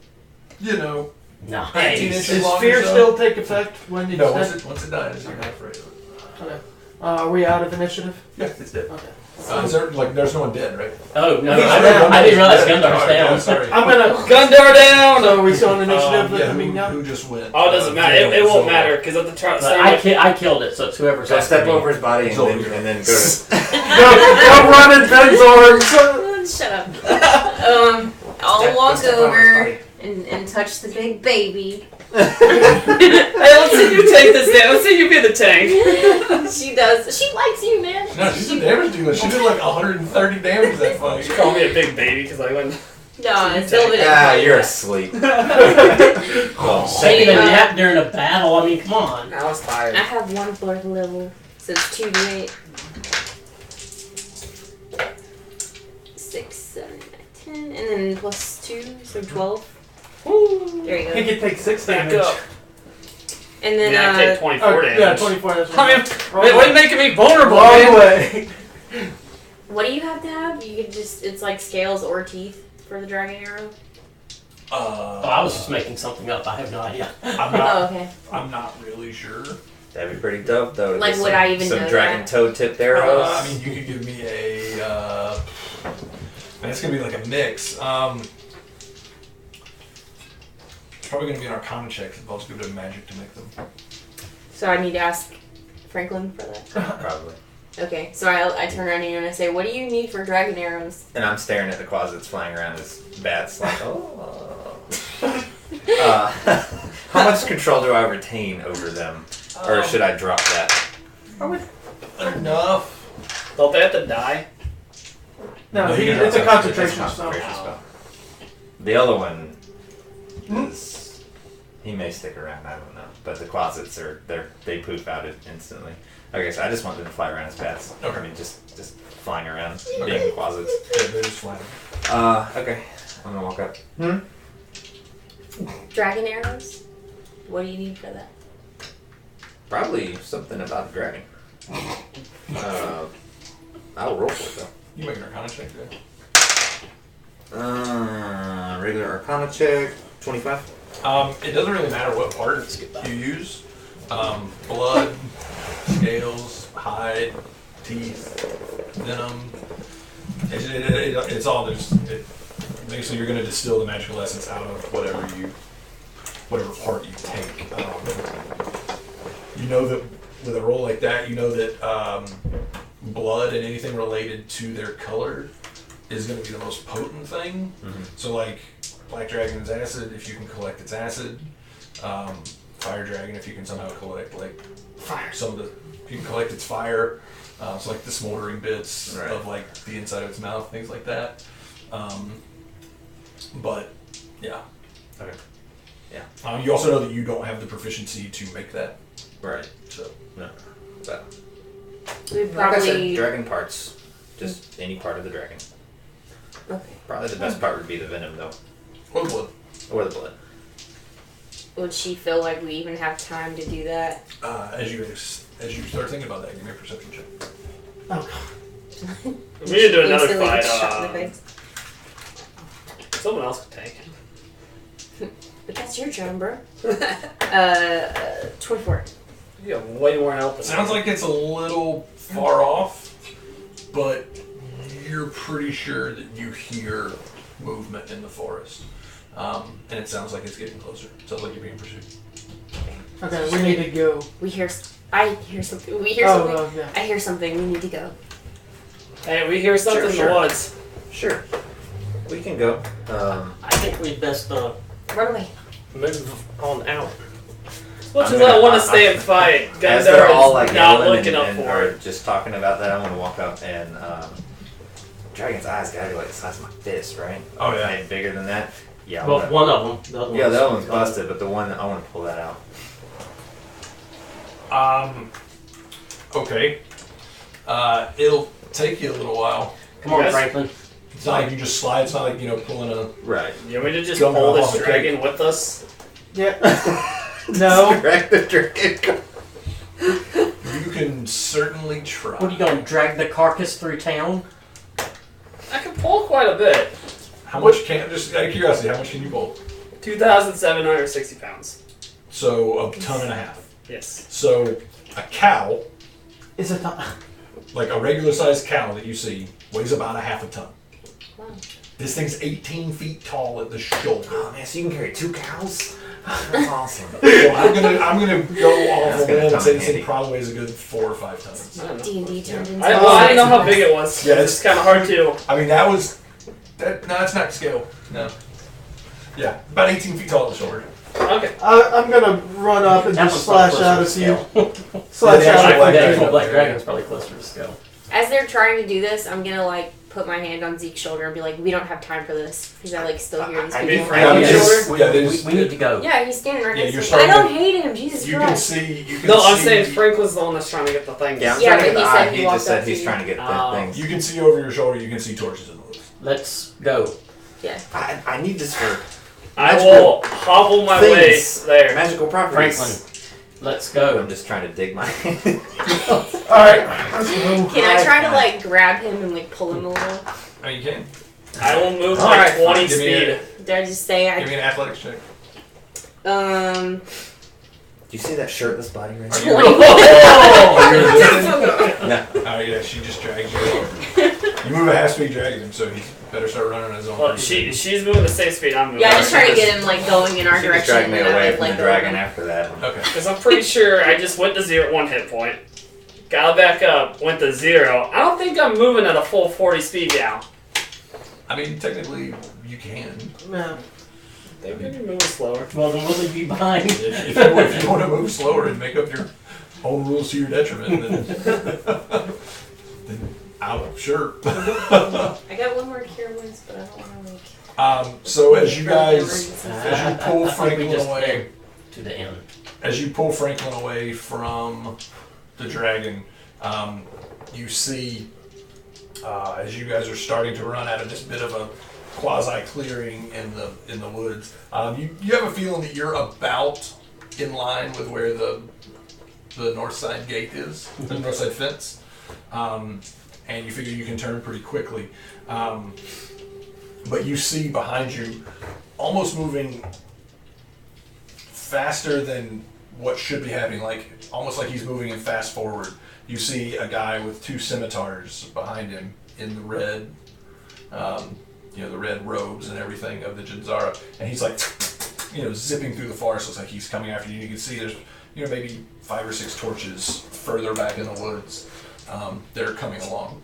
you know, 18 Nice. inches Does long. fear or so. still take effect when you No, decide? once it dies, you're not afraid of it. Okay. Are we out of initiative? Yeah, it's dead. Okay. Is there like there's no one dead, right? Oh, no, He's I down. didn't realize Yeah, Gundar's alright, yeah, down. sorry. I'm gonna. Gundar down! So are we still on initiative? Yeah, coming down? who just went? Oh, it doesn't matter. It won't matter because at the But start, I killed it, so it's whoever's So after step me. over his body and It's over then, here. and then go to. Go run in Ben's arms! Shut up. I'll walk step over his over body. and touch the big baby. hey, let's see you take this down. Let's see you be the tank. She does. She likes you, man. No, she's a damage dealer. She did like 130 damage that fight. You call me a big baby because I went. No, it's still been. Ah, you're asleep. Oh, Taking a Hey, nap during a battle, I mean, come on. I was tired. I have one fourth level, so it's 2d8. 6, 7, 8, 10, and then plus 2, so 12. There you I think go. it takes 6 Back damage. up. And Yeah, I then take 24 damage. Yeah, 24. That's I mean, Wrong wait, way. what are you making me vulnerable, Wrong man? way. what do you have to have? You can just, it's like scales or teeth for the dragon arrow. Oh, I was just making something up. I have no idea. I'm Oh, not. okay. I'm not really sure. That'd be pretty dope, though. to Like, get would I even some know dragon that? toe tipped arrows? I mean, you could give me a. Man, it's gonna be like a mix. It's probably gonna be an Arcana check. I'll just give it a magic to make them. So I need to ask Franklin for that. Probably. Okay, so I turn around to you and I say, what do you need for dragon arrows? And I'm staring at the closets flying around as bats, like, oh. How much control do I retain over them? Or should I drop that? Enough. Don't they have to die? No, No, he, you it's a don't. concentration It's a spell. concentration spell. The other one is, he may stick around, I don't know. But the closets they poof out it instantly. Okay, so I just want them to fly around as bats. Okay. I mean, just flying around, being in closets. Yeah, they're just flat. Okay. I'm gonna walk up. Dragon arrows? What do you need for that? Probably something about a dragon. I'll roll for it though. You make an Arcana check there. Regular Arcana check, 25. It doesn't really matter what part you use. Blood, scales, hide, teeth, venom. It's all just. Basically, you're going to distill the magical essence out of whatever part you take. You know that with a roll like that, you know that blood and anything related to their color is going to be the most potent thing. Mm-hmm. So, like Black Dragon's acid, if you can collect its acid. Fire Dragon, if you can somehow collect Fire. you can collect its fire. So like the smoldering bits Right. of like the inside of its mouth, things like that. But yeah. Okay. Yeah. You also know that you don't have the proficiency to make that. Right. So No. But We like I said, probably. dragon parts. Just any part of the dragon. Okay. Probably the best part would be the venom though. or blood. Or the blood. Would she feel like we even have time to do that? As you start thinking about that, give me a perception check. Oh, We need to do another Instantly fight. get shot in the face. Someone else could tank. But that's your turn, bro. 24. You have way more help than Sounds me. like it's a little far off, but you're pretty sure that you hear movement in the forest. And it sounds like it's getting closer. Sounds like you're being pursued. okay, we need to go. I hear something. We hear Oh, something. yeah. I hear something. We need to go. Hey, we hear something in Sure. the woods. Sure. We can go. I think we'd best Run away. move on out. Much I'm as gonna- I want to stay and fight, As guys they're are all like not yelling looking up and for are it. just talking about that, I'm gonna walk up and dragon's eyes gotta be like the size of my fist, right? Oh, yeah. Maybe bigger than that. Yeah. Well, one of them. The other Yeah, one's that one's gone. busted, but the one I want to pull that out. Okay. It'll take you a little while. Come on, Yes. Franklin. It's not like you just slide. It's not like, pulling a... Right. You want me to just Don't pull go this off the dragon with us? Yeah. No. Drag the dragon. You can certainly try. What are you going to drag the carcass through town? I can pull quite a bit. How much just out of curiosity, how much can you pull? 2,760 pounds. So a ton and a half. Yes. So a cow, Is it not? like a regular sized cow that you see, weighs about a half a ton. Wow. This thing's 18 feet tall at the shoulder. Oh man, so you can carry 2 cows? That's awesome. Well, I'm gonna go off That's of gonna it and come say in this thing handy. probably weighs a good 4 or 5 tons. I don't know. D&D turned into I didn't know how big it was. Yeah, It's kind of hard to. I mean, no, that's not to scale. No. Yeah, about 18 feet tall at the shoulder. Okay. I'm gonna run up and That just one's slash out a closer few. to Slash Yeah, out. the The Black actual Dragon. Black Dragon's probably closer to scale. As they're trying to do this, I'm gonna put my hand on Zeke's shoulder and be like, "We don't have time for this," because I still hear these I people. mean, Frank- they just- We, yeah, they we, just- we need to go. Yeah, he's standing right Yeah, next you're to me. I starting don't hate him. Jesus You can Christ. see. You can No, I'm see, saying Franklin's the one that's trying to get the thing. Yeah, I'm Yeah, trying to but get the he eye. said he He walked just said up to he's you. trying to get the Oh. things. You can see over your shoulder. You can see torches in the woods. Let's go. Yeah. I need this for I will hobble my way things. there. magical properties. Franklin, let's I'm go. just trying to dig my Alright, let's go. Can I try to grab him and pull him a little? Oh, you can. I will move All like right, 20 give me speed. Did I just say Give me an athletics check. um Do you see that shirtless body right Are there? you? Oh! You're resisting? No. Oh yeah, she just drags you over. You move a half speed dragging him, so he better start running on his own. Well, she's moving the same speed I'm moving. Yeah, I just try to get him going in our She just direction. dragged me and I away would, from the go dragon over. after that. Okay. Because I'm pretty sure I just went to 1 hit point. Got back up, went to 0. I don't think I'm moving at a full 40 speed now. I mean, technically, you can. No. They may be moving slower. Well, then we'll leave you behind. If you want to move slower and make up your own rules to your detriment, then sure. I got one more cure wounds, but I don't want to So as you guys, Emergency. as you pull I think we Franklin just away, head to the end. as you pull Franklin away from the dragon, you see as you guys are starting to run out of this bit of quasi clearing in the woods. You have a feeling that you're about in line with where the north side gate is, the north side fence, and you figure you can turn pretty quickly. But you see behind you, almost moving faster than what should be happening, like almost like he's moving in fast forward. You see a guy with 2 scimitars behind him in the red, the red robes and everything of the Jinzara, and he's like, zipping through the forest. Looks like he's coming after you. You can see there's, maybe 5 or 6 torches further back in the woods. They're coming along.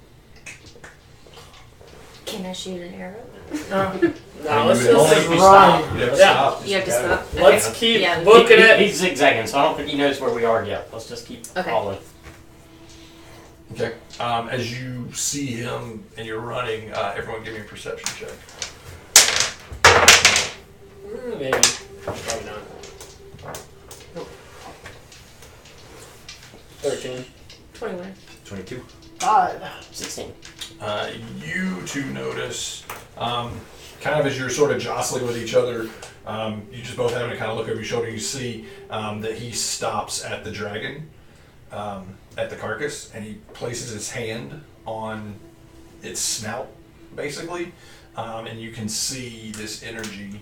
Can I shoot an arrow? No, let's You would just only if you stop. stop. You have to Yeah. stop. You have to stop. let's Okay. keep Yeah. booking it. He's zigzagging, so I don't think he knows where we are yet. Let's just keep Okay. following. Okay. As you see him and you're running, everyone give me a perception check. Maybe. Probably not. 13. 21. 22. 5. 16. You two notice, kind of as you're sort of jostling with each other, you just both having to kind of look over your shoulder. You see that he stops at the dragon, at the carcass, and he places his hand on its snout, basically, and you can see this energy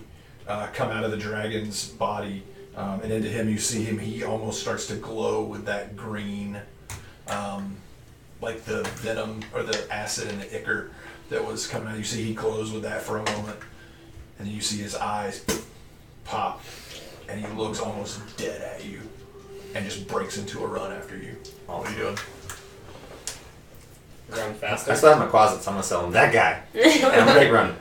come out of the dragon's body, and into him. You see him; he almost starts to glow with that green. Like the venom or the acid and the ichor that was coming out. You see he glows with that for a moment, and then you see his eyes pop, and he looks almost dead at you, and just breaks into a run after you. What are you doing? Run I faster. still have my closets. I'm gonna sell him that guy. And I'm gonna run.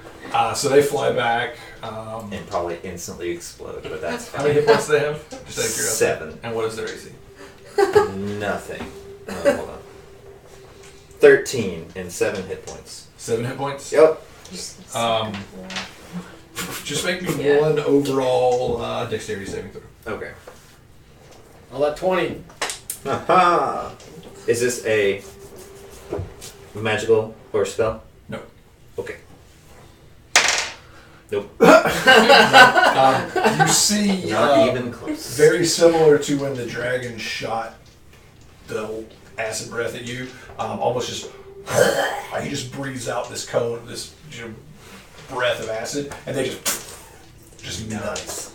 So they fly back. And probably instantly explode, but that's How many fine. hit points do they have? Just out of curiosity. 7. And what is their AC? Nothing. Hold on. 13 and 7 hit points. 7 hit points? Yep. Just make me Yeah. one overall dexterity saving throw. Okay. I'll let 20. Aha! Is this a magical or spell? No. Okay. Nope. You see Not even close. very similar to when the dragon shot the acid breath at you, almost just he just breathes out this cone, this breath of acid, and they just nuts.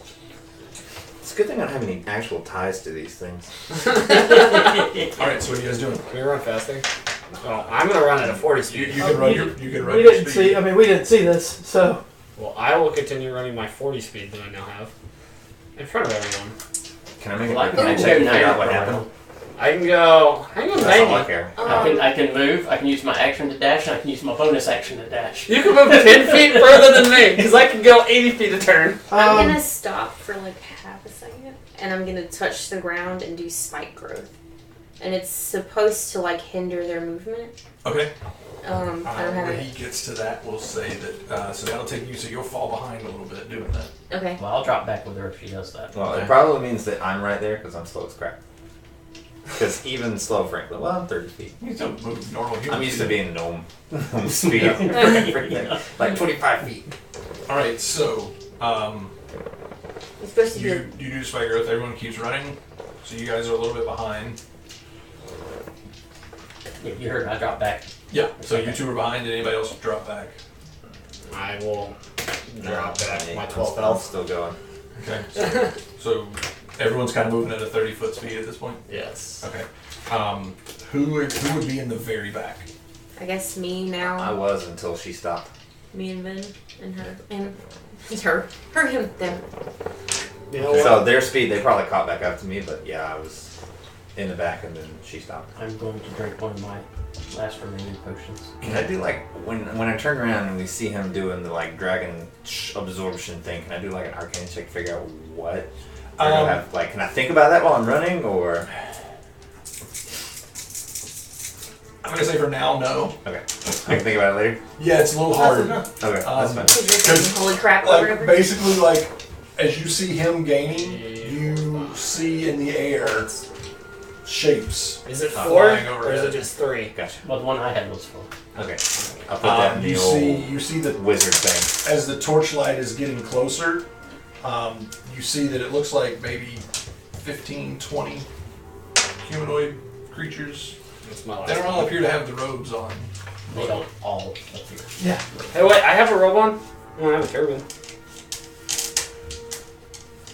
It's a good thing I don't have any actual ties to these things. All right, so what are you guys doing? Can we run faster? Oh, I'm gonna run at a 40 You speed. can run your you can run We your didn't speed. see. We didn't see this. So Well, I will continue running my 40 speed that I now have in front of everyone. Can I make Well, it? I Can I can check and go figure 90 out what per happened? round. I can go. Hang on, That's all I 90. care. I can move. I can use my action to dash, and I can use my bonus action to dash. You can move 10 feet further than me because I can go 80 feet a turn. I'm gonna stop for like half a second, and I'm gonna touch the ground and do spike growth, and it's supposed to like hinder their movement. Okay. I don't have When it. he gets to that, we'll say that. So that'll take you. So you'll fall behind a little bit doing that. Okay. Well, I'll drop back with her if she does that. Well, Okay. it probably means that I'm right there because I'm slow as crap. Because even slow Franklin, well, I'm 30 feet. You don't move normal human I'm used to speed. being gnome speed. Like 25 feet. All right, so It's supposed to be. you do spike growth. Everyone keeps running, so you guys are a little bit behind. Yeah, you heard I dropped back. Yeah. So you two are behind. Did anybody else drop back? I will drop back my I'm 12 I'm health. still going. Okay. So everyone's kind of moving at a 30-foot speed at this point. Yes. Okay. Who would be in the very back? I guess me I now. was until she stopped. Me and Ben and her and her, him, them. You know what? So their speed, they probably caught back up to me, but yeah, I was in the back and then she stopped. I'm going to drink one of my last remaining potions. Can I do like when I turn around and we see him doing the like dragon absorption thing? Can I do like an arcane check to figure out what? Or do I have, like, can I think about that while I'm running, or? I'm gonna say for now, no. Okay, I can think about it later. Yeah, it's a little hard. Okay, that's fine. Because you're saying holy crap or Like whatever. basically, like as you see him gaining, you see in the air shapes. Is it Oh, 4 flying or is overhead. it just 3? Gotcha. Well, the one I had was 4. Okay. I'll put that in the you old see the wizard thing. as the torchlight is getting closer, you see that it looks like maybe 15, 20 humanoid creatures. That's my They last don't all appear to have the robes on. They don't all appear. Yeah. Hey, wait, I have a robe on? I don't have a turban.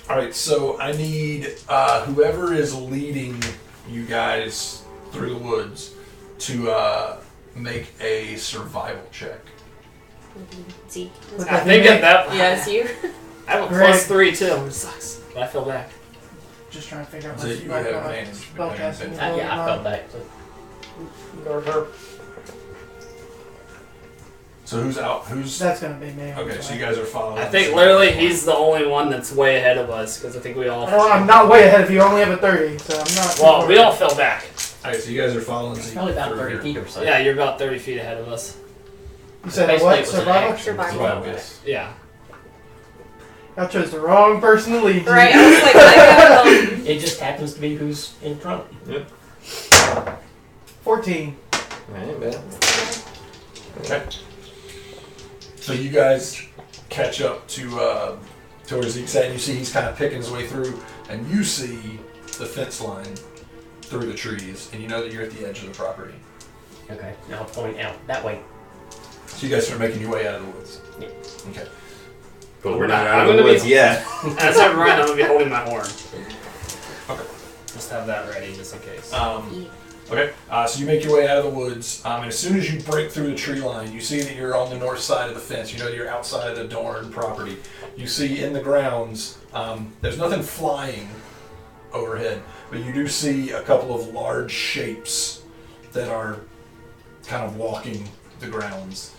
Alright, so I need whoever is leading you guys through the woods to make a survival check. Zeke. With I that think thing, at that. Yeah, it's you. I have a Great. +3 too. It sucks. But I feel back. Just trying to figure out So my you have advantage. spellcasting. Yeah, I fell back. So. Guard her. So who's out? Who's That's gonna be me. okay? So you guys are following. I think literally he's the only one that's way ahead of us because I think we all. Well, I'm not way ahead if you only have a 30, so I'm not. Well, we all fell back. Alright, so you guys are following. Zeke Probably about through 30 here. feet or so. Yeah, you're about 30 feet ahead of us. You said Basically, what? it was an Survival? action. Survival. Yes. Yeah. I chose the wrong person to lead you. Right, I was like, I don't know. It just happens to be who's in front. 14. Ain't bad. Okay. So you guys catch up to where Zeke's at, and you see he's kind of picking his way through, and you see the fence line through the trees, and you know that you're at the edge of the property. Okay, now I'll point out that way. So you guys start making your way out of the woods. Yeah. Okay. But we're not I'm out of the gonna be- woods yet. As I run, I'm gonna be holding my horn. Okay. Just have that ready just in case. Okay. So you make your way out of the woods, and as soon as you break through the tree line, you see that you're on the north side of the fence. You know that you're outside of the Dorn property. You see in the grounds, there's nothing flying overhead, but you do see a couple of large shapes that are kind of walking the grounds.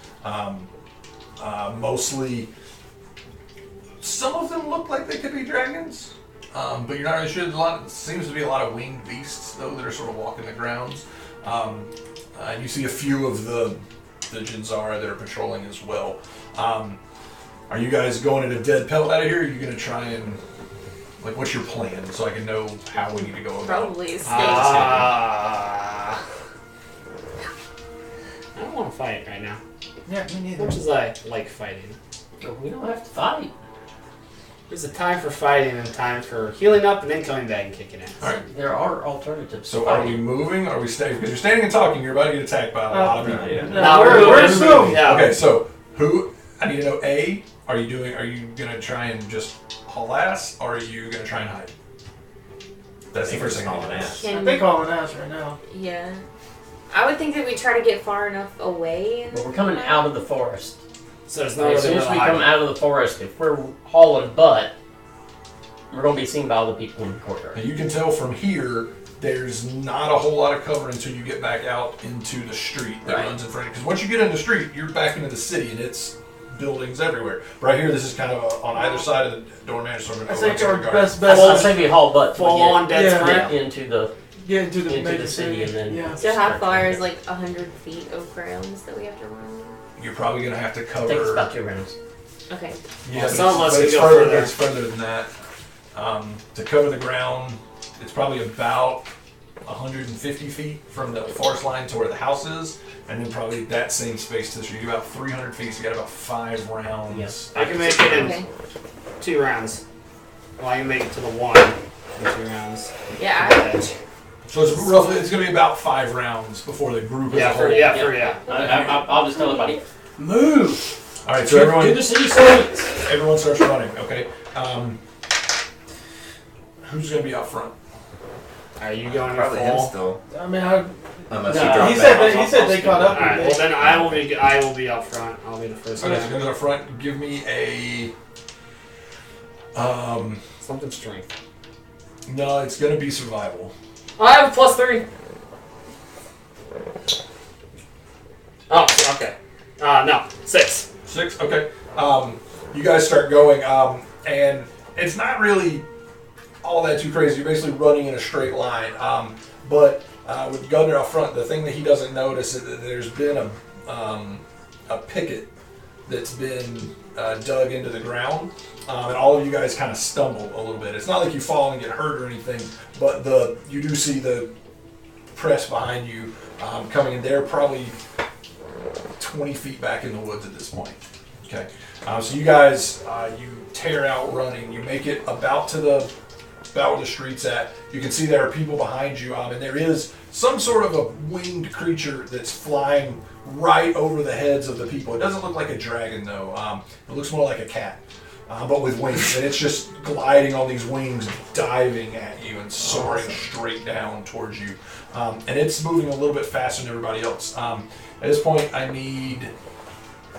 Mostly, some of them look like they could be dragons, but you're not really sure. Seems to be a lot of winged beasts, though, that are sort of walking the grounds. And you see a few of the Jinzara that are patrolling as well. Are you guys going at a dead pelt out of here, or are you going to try and... Like, what's your plan, so I can know how we need to go about it? Probably escape. I don't want to fight right now. Yeah, me As neither. much as I like fighting. We don't have to fight. There's a time for fighting and time for healing up and then coming back and kicking ass. Alright, There are alternatives. so to are we fighting. moving? Are we staying? Because you're standing and talking, you're about to get attacked by a lot of people. Yeah. No, we're we're moving. Yeah. Okay, so who? I need to know. A, are you gonna try and just haul ass, or are you gonna try and hide? That's the first thing I want to ask. I think all an ass right now. Yeah. I would think that we try to get far enough away. And Well, we're coming out of the forest. So there's no as other soon as we come hiding. out of the forest, if we're hauling butt, we're going to be seen by all the people in the courtyard. And you can tell from here, there's not a whole lot of cover until you get back out into the street that Right. runs in front of you. Because once you get in the street, you're back into the city, and it's buildings everywhere. Right here, this is kind of on either side of the doorman, sort of. I think our guard. best I'll say we haul butt till Full we get on dead Yeah. sprint. into the. Get into the Into major the city and then- Yeah. So how far is like 100 feet of grounds that we have to run? You're probably gonna have to cover. Takes about 2 rounds. Okay. Yeah, Well, but some of us but can it's go further. further. It's further than that. To cover the ground, it's probably about 150 feet from the forest line to where the house is, and then probably that same space to the street. You're about 300 feet, so you got about 5 rounds. Yes. I can make it in Okay. 2 rounds. Well, I can make it to the 1 in 2 rounds. Yeah. So it's roughly, it's going to be about 5 rounds before the group as a Yeah, whole. I'll just tell everybody, move All right, so to everyone, the city streets. everyone starts running. Okay. Who's going to be out front? Are you going Probably him full? still. I mean, Unless No, he dropped he said back. that. He said they caught up. Alright, with well me. then I will be up front. I'll be the first Okay, so one. you guys out front. Give me a. Something strength. No, it's going to be survival. Oh, I have a +3. Oh, okay. No, 6. 6, okay. You guys start going, and it's not really all that too crazy. You're basically running in a straight line. But with Gunner out front, the thing that he doesn't notice is that there's been a picket that's been dug into the ground, and all of you guys kind of stumble a little bit. It's not like you fall and get hurt or anything, but you do see the press behind you, coming in. They're probably 20 feet back in the woods at this point. Okay, so you guys, you tear out running. You make it about where the street's at. You can see there are people behind you, and there is some sort of a winged creature that's flying right over the heads of the people. It doesn't look like a dragon though. It looks more like a cat, but with wings, and it's just gliding on these wings, diving at you and soaring straight down towards you. And it's moving a little bit faster than everybody else. At this point, I need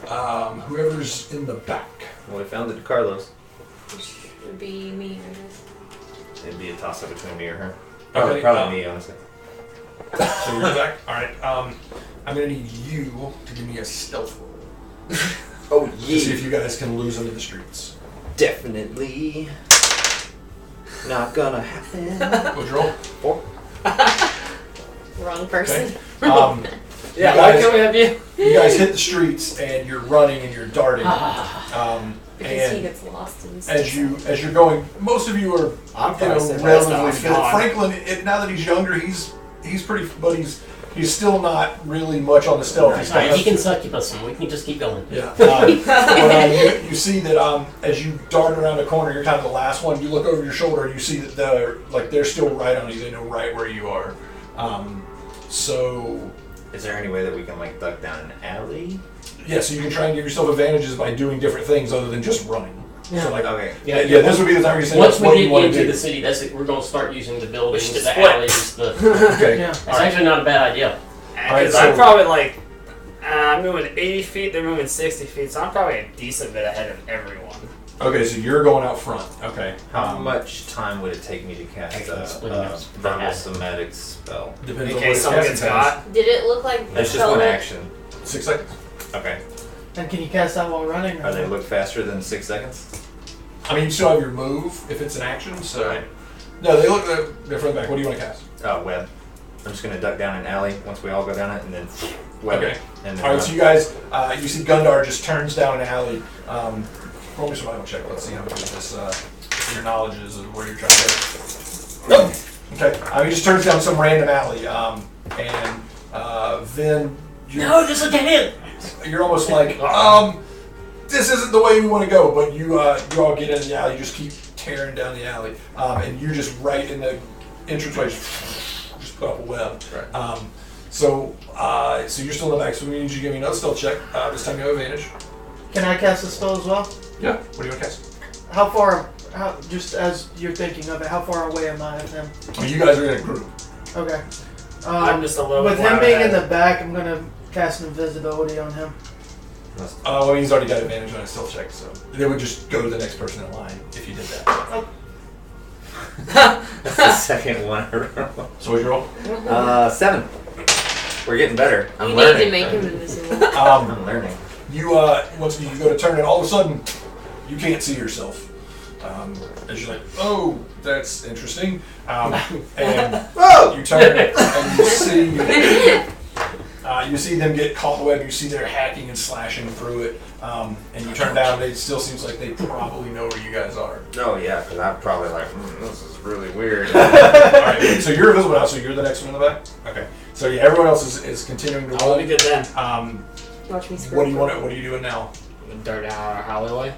whoever's in the back. Well, we found it, Carlos. Which would be me, I guess. It'd be a toss-up between me or her. Okay, Probably me, honestly. So you're in the back? Alright, I'm going to need you to give me a stealth roll. Oh, To see if you guys can lose them in the streets. Definitely not gonna happen. What'd you roll? 4. Wrong person. Okay. Yeah, You why guys- can't we have you? You guys hit the streets and you're running and you're darting. Because he And gets lost in stuff. as you're going, most of you are I'm relatively fit. Franklin, now that he's younger, he's pretty, but he's still not really much on the stealth. He's Alright, kind he of, can succubus him. We can just keep going. yeah. You see that as you dart around the corner, you're kind of the last one. You look over your shoulder and you see that they're still right on you. They know right where you are. So Is there any way that we can like duck down an alley? yeah, so you can try and give yourself advantages by doing different things other than just running. Yeah. So like, Okay. yeah, this would be the time you're saying Once that's we what you get want to into do. the city, that's it. We're going to start using the buildings, should the split. alleys. Okay. Yeah. That's actually not a bad idea. Alright, Because so- I'm probably like, I'm moving 80 feet, they're moving 60 feet, so I'm probably a decent bit ahead of everyone. Okay, so you're going out front. Okay. How much time would it take me to cast split it a up. verbal somatic spell? Depends In on case what someone it's gets casting got. Did it look like It's just one Bella- action. 6 seconds. Okay. And can you cast that while running? Are they look faster than 6 seconds? I mean, you still have your move if it's an action. So Right. no, they look they're further back. What do you want to cast? Web. I'm just gonna duck down an alley once we all go down it, and then web Okay. it. And then All right, run. so you guys, you see Gundar just turns down an alley. Roll me survival check. Let's see how much of this your knowledge is of where you're trying to go. Okay. He just turns down some random alley, and then No, just look at him. you're almost like, this isn't the way we want to go. But you all get in the alley. You just keep tearing down the alley, and you're just right in the entranceway. Just put up a web. Right. So you're still in the back. So we need you to give me another stealth check. This time you have advantage. Can I cast a spell as well? Yeah. What do you want to cast? How far? Just as you're thinking of it, how far away am I of him? I mean, you guys are in a group. Okay. I'm just a little With bit more him being in ahead. the back, I'm gonna cast invisibility on him. Well, he's already got advantage on his stealth check, so they would just go to the next person in line if you did that. That's the second one. So what'd you roll? 7. We're getting better. I'm You learning. need to make him invisible. I'm learning. You once you go to turn it, all of a sudden you can't see yourself. As you're like, oh, that's interesting. And you turn and you see them get caught in the web. You see they're hacking and slashing through it. And you turn down. It still seems like they probably know where you guys are. Oh yeah, because I'm probably like, this is really weird. All right, so you're invisible now. So you're the next one in the back. Okay. So yeah, everyone else is continuing to I'll roll. be good then. Watch me screw. What do you want? What are you doing now? Dart down our alleyway.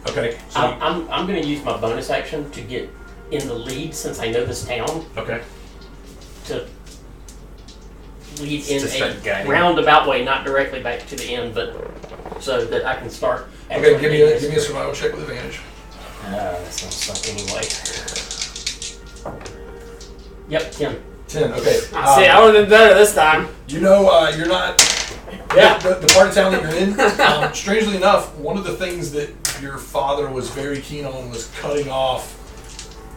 Okay. So I'm going to use my bonus action to get in the lead since I know this town okay. to lead in To start a guiding. roundabout way, not directly back to the end, but so that I can start. Okay. actually Give getting me a survival check with advantage. That's gonna suck anyway. Yep, 10. 10. Okay. See, I would have been better this time. You know, you're not. Yeah. The part of town that you're in. Strangely enough, one of the things that your father was very keen on was cutting off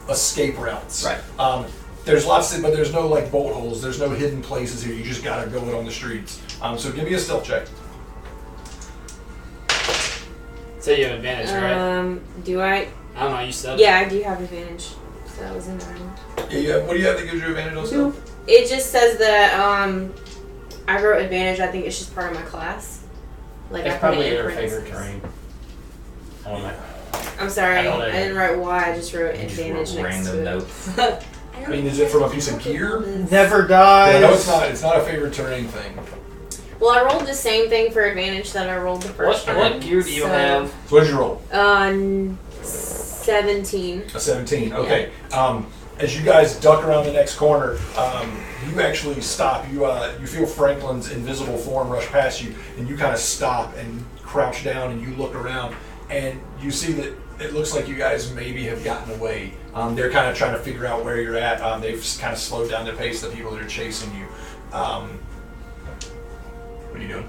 escape routes. Right. There's lots of, but there's no like bolt holes. There's no hidden places here. You just gotta go it on the streets. So give me a stealth check. So you have advantage, right? Do I? I don't know, you said. Yeah, I do have advantage. So that was in mine. Yeah. What do you have that gives you advantage on stealth? It just says that I wrote advantage. I think it's just part of my class. Like It's I put probably it in in her favorite parentheses. terrain. I don't know. I'm sorry, I don't know. I didn't write why. I just wrote You just advantage wrote next random to it. notes. I mean, is it from a piece of gear? Never I dies. know it's not a favorite terrain thing. Well, I rolled the same thing for advantage that I rolled the first time. What gear do you so- have? So what did you roll? 17. A 17. Okay. As you guys duck around the next corner, you actually stop. You feel Franklin's invisible form rush past you, and you kind of stop and crouch down, and you look around, and you see that it looks like you guys maybe have gotten away. They're kind of trying to figure out where you're at. They've kind of slowed down the pace. The people that are chasing you. What are you doing?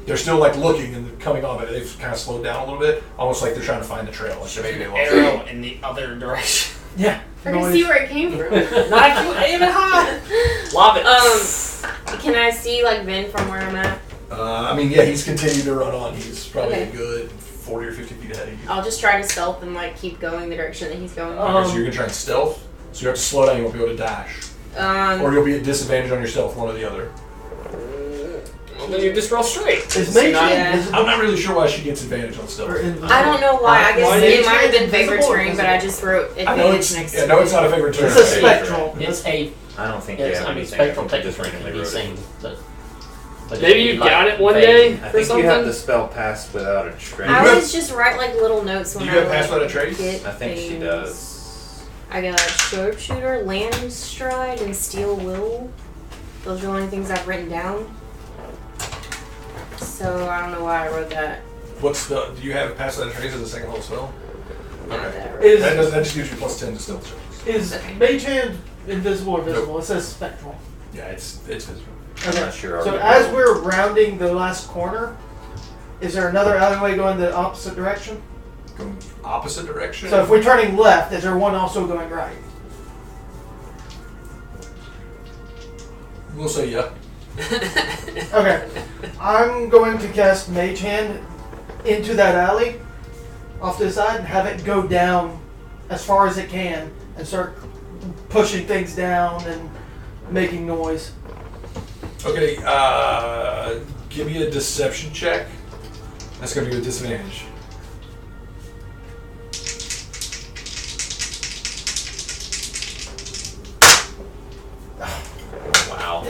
They're still like looking and coming on, but they've kind of slowed down a little bit, almost like they're trying to find the trail. Like maybe they lost it. Arrow in the other direction. Yeah. I can see where it came from. Not you aim it high. Lob it. Can I see like Vin from where I'm at? I mean, yeah, he's continued to run on. He's probably Okay. a good 40 or 50 feet ahead of you. I'll just try to stealth and like keep going the direction that he's going. Okay, so you're gonna try and stealth. So you have to slow down. You won't be able to dash, or you'll be at disadvantage on your stealth, one or the other. Well, then you just roll straight. Is Mage not- Hand I'm visible not really sure why she gets advantage on stealth. or invisible? I don't know why. I guess Why it is might have been invisible favorite or terrain, but I just wrote I know advantage it's next yeah, to no, it. it's not a favorite turn. It's a spectral. It's a. I don't think It's, you have I mean, anything. spectral I think you just technically can randomly be wrote it. seen, but Maybe it'd you be like got it one vague. day I for think something. you have the spell pass without a trace. I always just write like little notes when Do I you have like, Pass Without a Trace? get I think she things. does. I got Sharpshooter, Land Stride, and Steel Will. Those are the only things I've written down. So I don't know why I wrote that. Do you have Pass Without a Trace as a second level spell? Not Okay. that I wrote. That just gives you plus 10 to stealth checks. Is Okay. Mage Hand invisible or visible? It says spectral. Yeah, it's visible. I'm not sure. So I'll as go. we're rounding the last corner, is there another alleyway going the opposite direction? Going opposite direction. So if we're turning left, is there one also going right? We'll say yeah. Okay. I'm going to cast Mage Hand into that alley off to the side and have it go down as far as it can and start pushing things down and making noise. Okay, give me a deception check. That's going to be with disadvantage. Wow.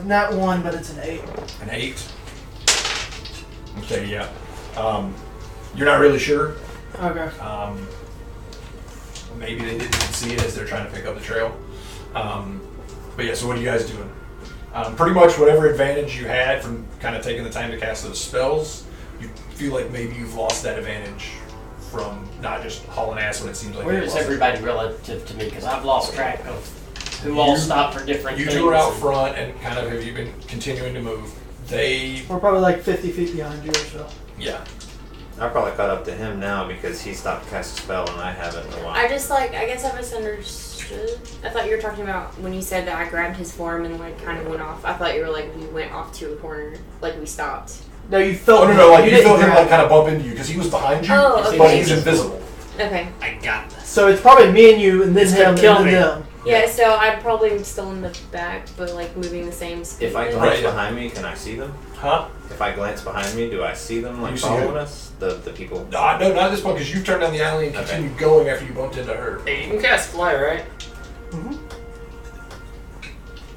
Not one, but it's an 8. An 8. Okay, yeah. You're not really sure. Okay. Maybe they didn't see it as they're trying to pick up the trail. But yeah, so what are you guys doing? Pretty much whatever advantage you had from kind of taking the time to cast those spells, you feel like maybe you've lost that advantage from not just hauling ass when it seems like Where you've is lost it. everybody relative to me? Because I've lost track of who all stopped for different You things. two are out and- front and kind of have you been continuing to move. They, We're probably like 50 feet behind you or so. yeah. I probably caught up to him now because he stopped casting spell and I haven't in a while. I just I guess I misunderstood. I thought you were talking about when you said that I grabbed his form and like kind of went off. I thought you were like we went off to a corner, like we stopped. No, you felt Oh, no, like you didn't felt him grab like it. kind of bump into you because he was behind you, Oh, but okay. he's invisible. Okay. I got this. So it's probably me and you, and then This him, could and kill then me. them. Yeah, so I'm probably still in the back, but like moving the same speed. If I Right, glance yeah. behind me, can I see them? Huh? If I glance behind me, do I see them like You see following who? us? The people. No, not at this point because you turned down the alley and Okay. continued going after you bumped into her. Hey, you can cast fly, right?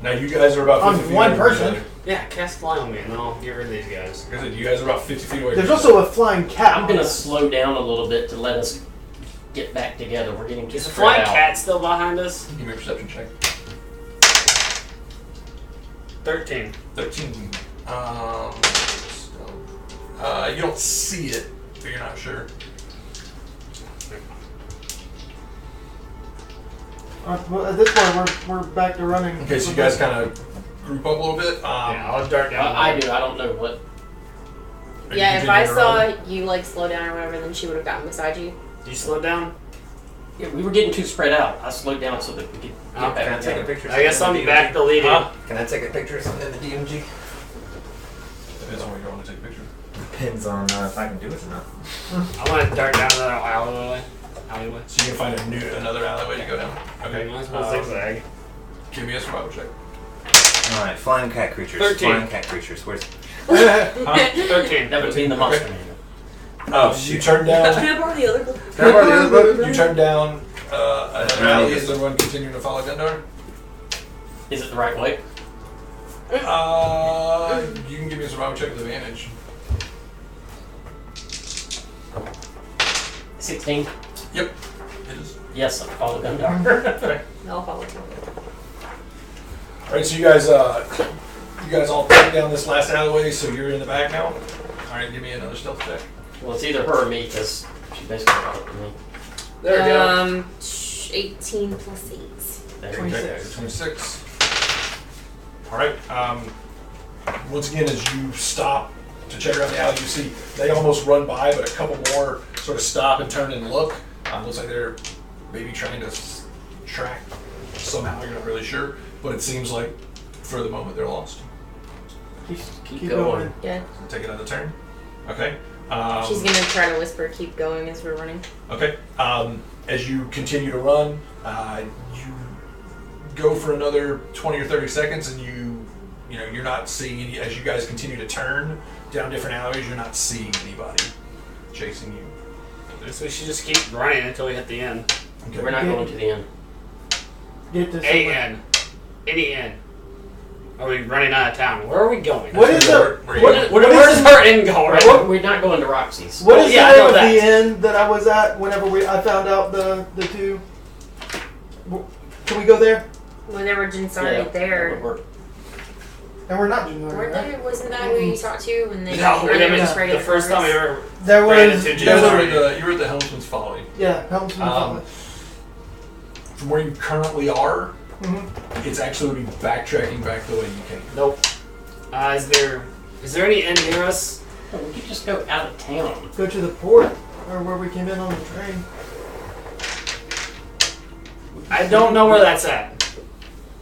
Now you guys are about 50 I'm feet one away from person. each other. Yeah, cast fly on me, and I'll get rid of these guys. Like I said, you guys are about 50 feet away. There's from also a flying cat. I'm gonna slow down a little bit to let us get back together. We're getting too Is the spread flying out. cat still behind us? Give me a perception check. 13. 13. You don't see it, but you're not sure. Well, at this point, we're back to running. Okay, so you guys kind of group up a little bit. Yeah, I'll dart down. I do. I don't know what. Are you Yeah, if I continuing to saw run? you like slow down or whatever, then she would have gotten beside you. Did you slow down? Yeah, we were getting too spread out. I slowed down so that we could get Oh, Can I back take a together. picture? I guess I'm back to leading. Huh? Can I take a picture of something in the DMG? Depends on where you want to take a picture. Depends on if I can do it or not. I want to dart down another alleyway. So you can find another alleyway to go down. Okay. Might as well zigzag. Give me a survival check. All right, flying cat creatures. 13. Flying cat creatures. Where's? 13. That would be in the monster manual. Oh You shoot! turn down. Can I borrow the other book? Can I borrow the other book? You turn down another alley. Is everyone continuing to follow Gundar? Is it the right way? You can give me a survival check with advantage. 16. Yep, it is. Yes, I follow Gundar. I'll follow. All right, so you guys all take down this last alleyway. So you're in the back now. All right, give me another stealth check. Well, it's either her or me because she basically followed me. There we go. 18 plus 8. There. 26. 26. All right. Once again, as you stop to check around the alley, you see they almost run by, but a couple more sort of stop and turn and look. Looks like they're maybe trying to track somehow. You're not really sure, but it seems like for the moment they're lost. Keep going. Yeah. Take another turn. Okay. She's gonna try to whisper, keep going as we're running. Okay. As you continue to run, you go for another 20 or 30 seconds, and you're not seeing any. As you guys continue to turn down different alleys, you're not seeing anybody chasing you. So we should just keep running until we hit the end. Okay. We're not going to the end. Get this. A N. Any N. Are we running out of town? Where are we going? What is the Where does our end go? Right? We're not going to Roxy's. what is yeah, I the know name of that. the inn that I was at whenever I found out the two? Can we go there? Well, there were Jinsari there. And we're not. Weren't there? Wasn't that who you talked to? And then No, you we were didn't. sprayed The first time we forest? ever There ran was. into You guys Jinsari. you were at the Helmsman's Folly. Yeah, Helmsman. From where you currently are, Mm-hmm. it's actually backtracking back the way you came. Nope. Is there any inn near us? Oh, we could just go out of town. Go to the port or where we came in on the train. I don't know where that's at.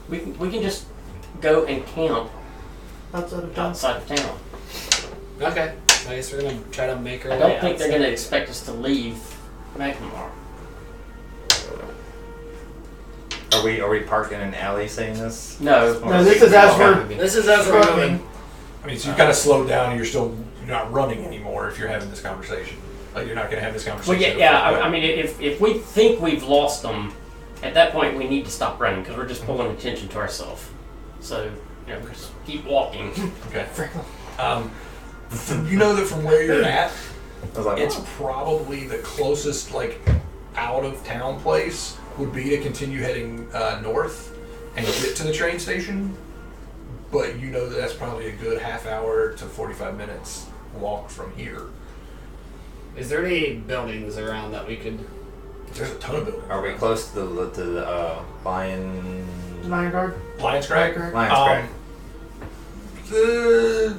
We can just go and camp Outside of town. outside of town. Okay. I guess we're gonna try to make our I way don't think they're outside. going to expect us to leave Magnemar. Are we parked in an alley saying this? No. No, this is as we're This is as we're moving. trucking. I mean, so you kind of slowed down, and you're not running anymore. If you're having this conversation, like you're not going to have this conversation. Well, yeah. I mean, if we think we've lost them, at that point we need to stop running because we're just pulling attention to ourselves. So, just keep walking. Okay. You know that from where you're at, I was like, it's oh. probably the closest out of town place would be to continue heading north and get to the train station. But you know that's probably a good half hour to 45 minutes walk from here. Is there any buildings around that we could? There's a ton of buildings. Are we close to the Lion? Lion Guard. Lion's Crack? Lion's Crack.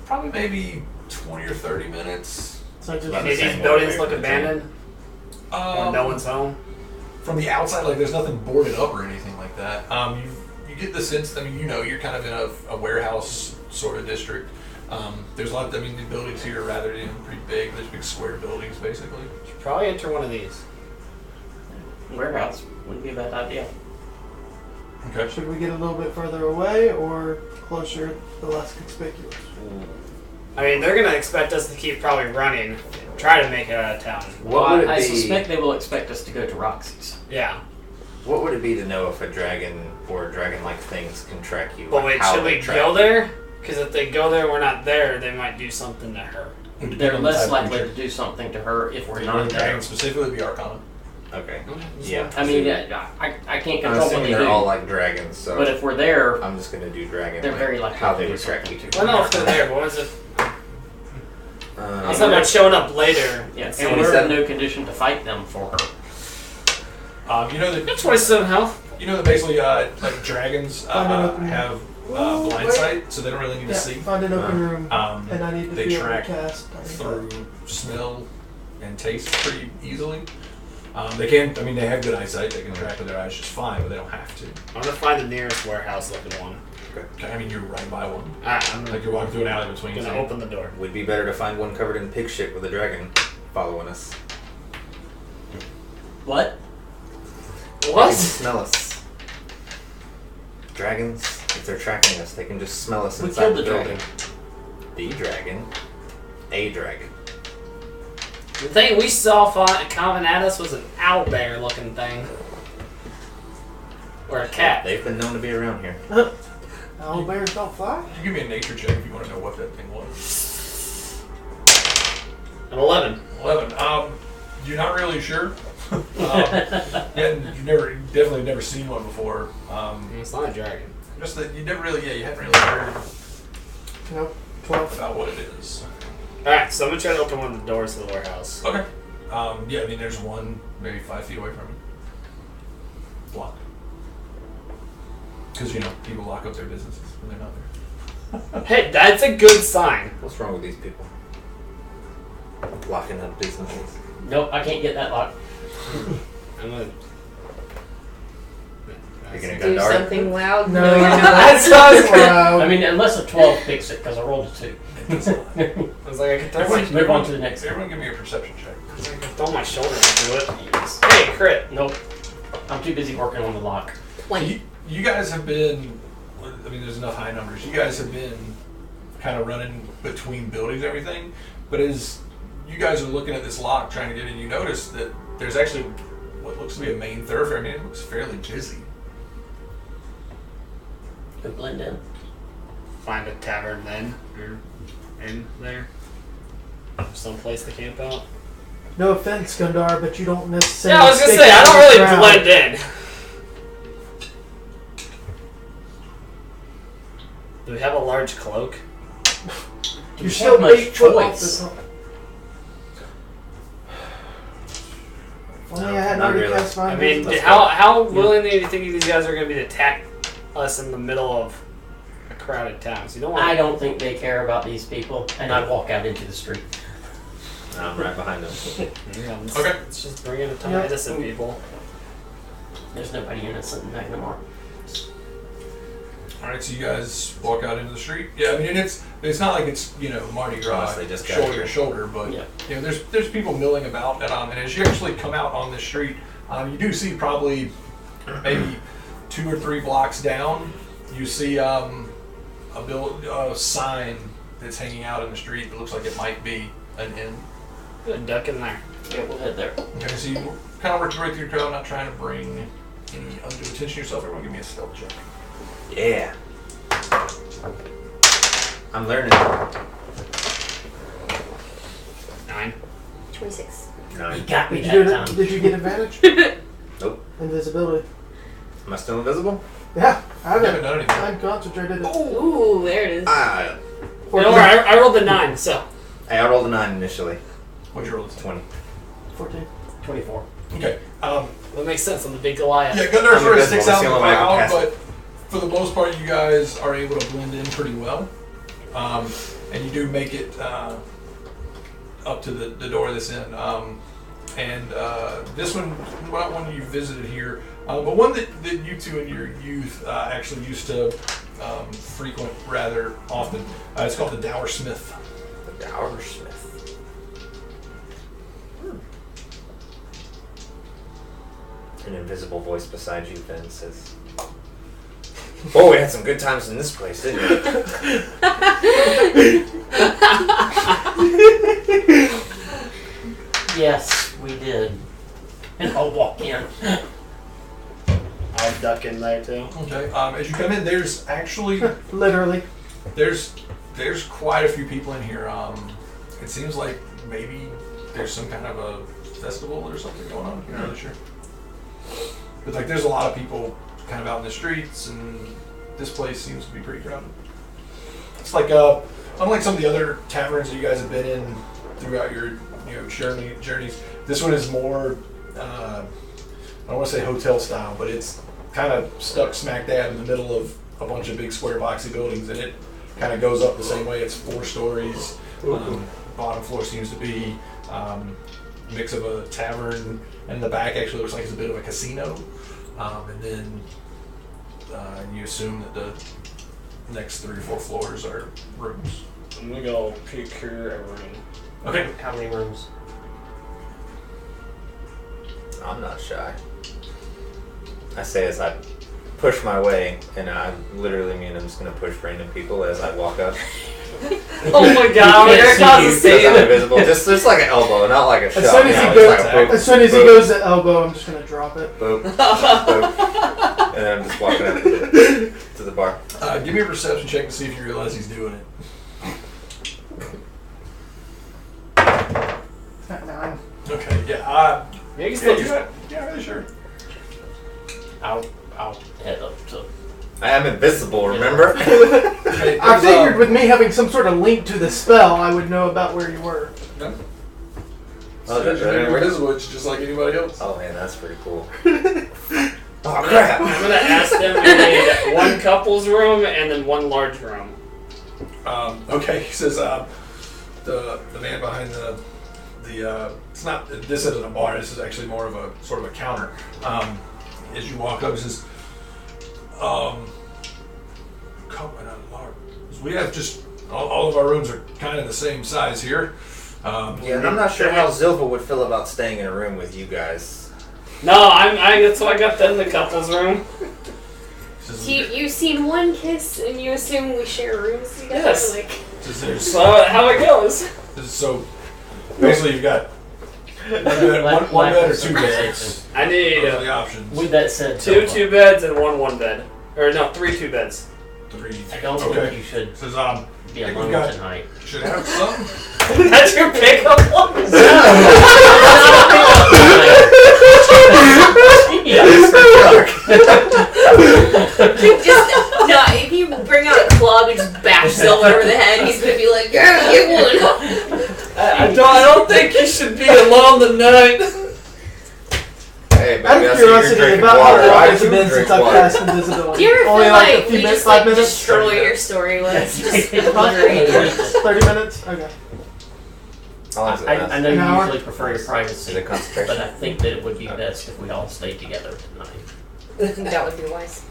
Probably maybe 20 or 30 minutes. So just About Any the of these same buildings way look from the abandoned? Or no one's home? From the outside, there's nothing boarded up or anything like that. You get the sense, you're kind of in a warehouse sort of district. There's a lot, the buildings here are rather pretty big. There's big square buildings, basically. Should probably enter one of these. Warehouse wouldn't be a bad idea. Okay. should we get a little bit further away or closer, the less conspicuous? I mean, they're gonna expect us to keep probably running, try to make it out of town. What would it I be? suspect they will expect us to go to Roxy's. Yeah. What would it be to know if a dragon or dragon-like things can track you? But like wait, how should they we track go you? there? Because if they go there, we're not there. They might do something to her. They're less likely to do something to her if we're not there. Dragon specifically would be Arcana. Okay. Okay, Yeah. I mean, I can't I'm control what assuming they they're do. all like dragons, so But if we're there, I'm just gonna do dragon. they're like, very likely how to they do would track you. something to Well, no, if they're there, but what is it? Um, It's not about showing up later. yeah, and and we're we're in no condition to fight them for her. You know that 27 health. basically dragons Find an open- have blind wait. sight, so they don't really need to Yeah, see. find an open room, and I need to They be able to track cast. through smell and taste pretty easily. They can. They have good eyesight. They can track with their eyes just fine, but they don't have to. I'm gonna find the nearest warehouse-looking one. Okay. You're right by one. Alright, I'm Like you're walking through an alley between. gonna so- open the door. Would be better to find one covered in pig shit with a dragon following us. What? They can What? smell us. Dragons, if they're tracking us, they can just smell us We inside killed the the building. dragon. The dragon. A dragon. The thing we saw coming at us was an owlbear looking thing. Or a cat. They've been known to be around here. Owl bears don't fly. You give me a nature check if you want to know what that thing was. An 11. 11. You're not really sure. You've definitely never seen one before. It's not a dragon. Just that you never really, you haven't really heard Nope. 12. about what it is. Alright, so I'm gonna try to open one of the doors to the warehouse. Okay. Yeah, I mean, there's one maybe 5 feet away from you. Blocked. Because, people lock up their businesses when they're not there. Hey, that's a good sign. What's wrong with these people? Locking up businesses. Nope, I can't get that lock. I'm gonna. You're gonna Do Gundar? something loud. No, you're not. That's what I was I mean, unless a 12 picks it, because I rolled a 2. I was like, I could throw Let's my, move on to the next Everyone one. give me a perception check. I was like, I could throw my shoulder into it. Hey, crit. Nope. I'm too busy working on the lock. 20. You guys have been, I mean, there's enough high numbers. You guys have been kind of running between buildings and everything, but as you guys are looking at this lock trying to get in, you notice that there's actually what looks to be a main thoroughfare. I mean, it looks fairly busy. Go blend in. Find a tavern then. Or in there. Some place to camp out. No offense, Gundar, but you don't necessarily. Yeah, I was gonna stick say, I out don't in the really crowd. blend in. Do we have a large cloak? You're You still have much 8 foot off choice. the top. If only I had Not already really. cast mine. I mean, Let's how willing do you think these guys are going to be to attack us in the middle of a crowded town? So you don't want. I don't think they care about these people, and I walk out into the street. I'm right behind them. Okay. Let's just bring in a ton Yeah. of innocent people. There's nobody innocent in Magnamar. All right, so you guys walk out into the street. Yeah, I mean, it's not like it's Mardi Gras Honestly, just got shoulder here. to shoulder, but Yeah. there's people milling about, and as you actually come out on the street, you do see probably maybe 2 or 3 blocks down, you see a sign that's hanging out in the street that looks like it might be an inn. Good, duck in there. Yeah, we'll head there. Okay, so you kind of work your way through the crowd, not trying to bring any undue attention to yourself. Everyone, give me a stealth check. Yeah. I'm learning. 9. 26. You Nine. got me Did you, that time. did you get advantage? Nope. Invisibility. Am I still invisible? Yeah, I You have haven't it. done anything. I'm concentrated. Ooh, there it is. Ah. Don't worry, I rolled the 9, so. Hey, I rolled a 9 initially. What'd you roll? 20. 14. 24. Okay. That makes sense. I'm the big Goliath. Yeah, Gundar I'm sort of invisible, sticks that's out in the the only way I can crowd, cast but it. for the most part, you guys are able to blend in pretty well. And you do make it up to the door of this inn. This one, not one you visited here, but one that you two in your youth actually used to frequent rather often. It's called the Dower Smith. The Dowersmith. An invisible voice beside you then says, "Oh, we had some good times in this place, didn't we?" Yes, we did. And I'll walk in. I'll duck in there too. Okay. As you come in, there's actually Literally. there's quite a few people in here. It seems like maybe there's some kind of a festival or something going on. You're not really sure. But like, there's a lot of people kind of out in the streets, and this place seems to be pretty crowded. It's like unlike some of the other taverns that you guys have been in throughout your journeys. This one is more I don't want to say hotel style, but it's kind of stuck smack dab in the middle of a bunch of big square boxy buildings, and it kind of goes up the same way. It's 4 stories. Bottom floor seems to be a mix of a tavern, and the back actually looks like it's a bit of a casino. And then you assume that the next 3 or 4 floors are rooms. I'm gonna go procure a room. Okay. How many rooms? I'm not shy. I say as I push my way, and I literally mean I'm just gonna push random people as I walk up. Oh my god, we're gonna cause a Because scene. I'm invisible. Just like an elbow, not like a shot. As soon as you know, he just goes, like a boop, as soon as he boop, goes to elbow, I'm just gonna drop it. boop, boop, and then I'm just walking up to the bar. Give me a perception check to see if you realize he's doing it. At 9. Okay, yeah. Yeah, you can Yeah, still you're not really sure. I'll head up to. I am invisible, remember? Okay, I there's, figured with me having some sort of link to the spell, I would know about where you were. No. Oh, You're that's right. invisible, it's just like anybody else. Oh man, that's pretty cool. Oh crap! I'm gonna ask them if they need one couple's room and then one large room. Okay, he says the man behind the it's not, this isn't a bar, this is actually more of a sort of a counter. As you walk up, he says, we have just all of our rooms are kind of the same size here. Yeah, and I'm not sure how Zilva would feel about staying in a room with you guys. No, that's why I got them the couple's room. Says, You've seen one kiss and you assume we share rooms together? Yes. Like, says there's, So how it goes? so basically you've got one bed or two beds. I need Those are the options. With that said, two beds and one bed. Or no, three beds. Three. I don't Okay. think you should Says be think alone we've got- tonight. should have some. That's your pickup line. just, no, if you bring out a club and just bash Silver over the head, he's gonna be like, yeah, get one. I don't think you should be alone tonight. Hey, Out maybe of I see you're curiosity, drinking about water. how long I has it do been drink since I've water. cast invisibility? Do you ever Only feel like like a few we minutes, just 5 like minutes? destroy your story with just moderate? 30 minutes? Okay. How long does it I last? know An you hour? usually prefer your Is privacy, it concentration? but I think that it would be best if we all stayed together tonight. I think that would be wise.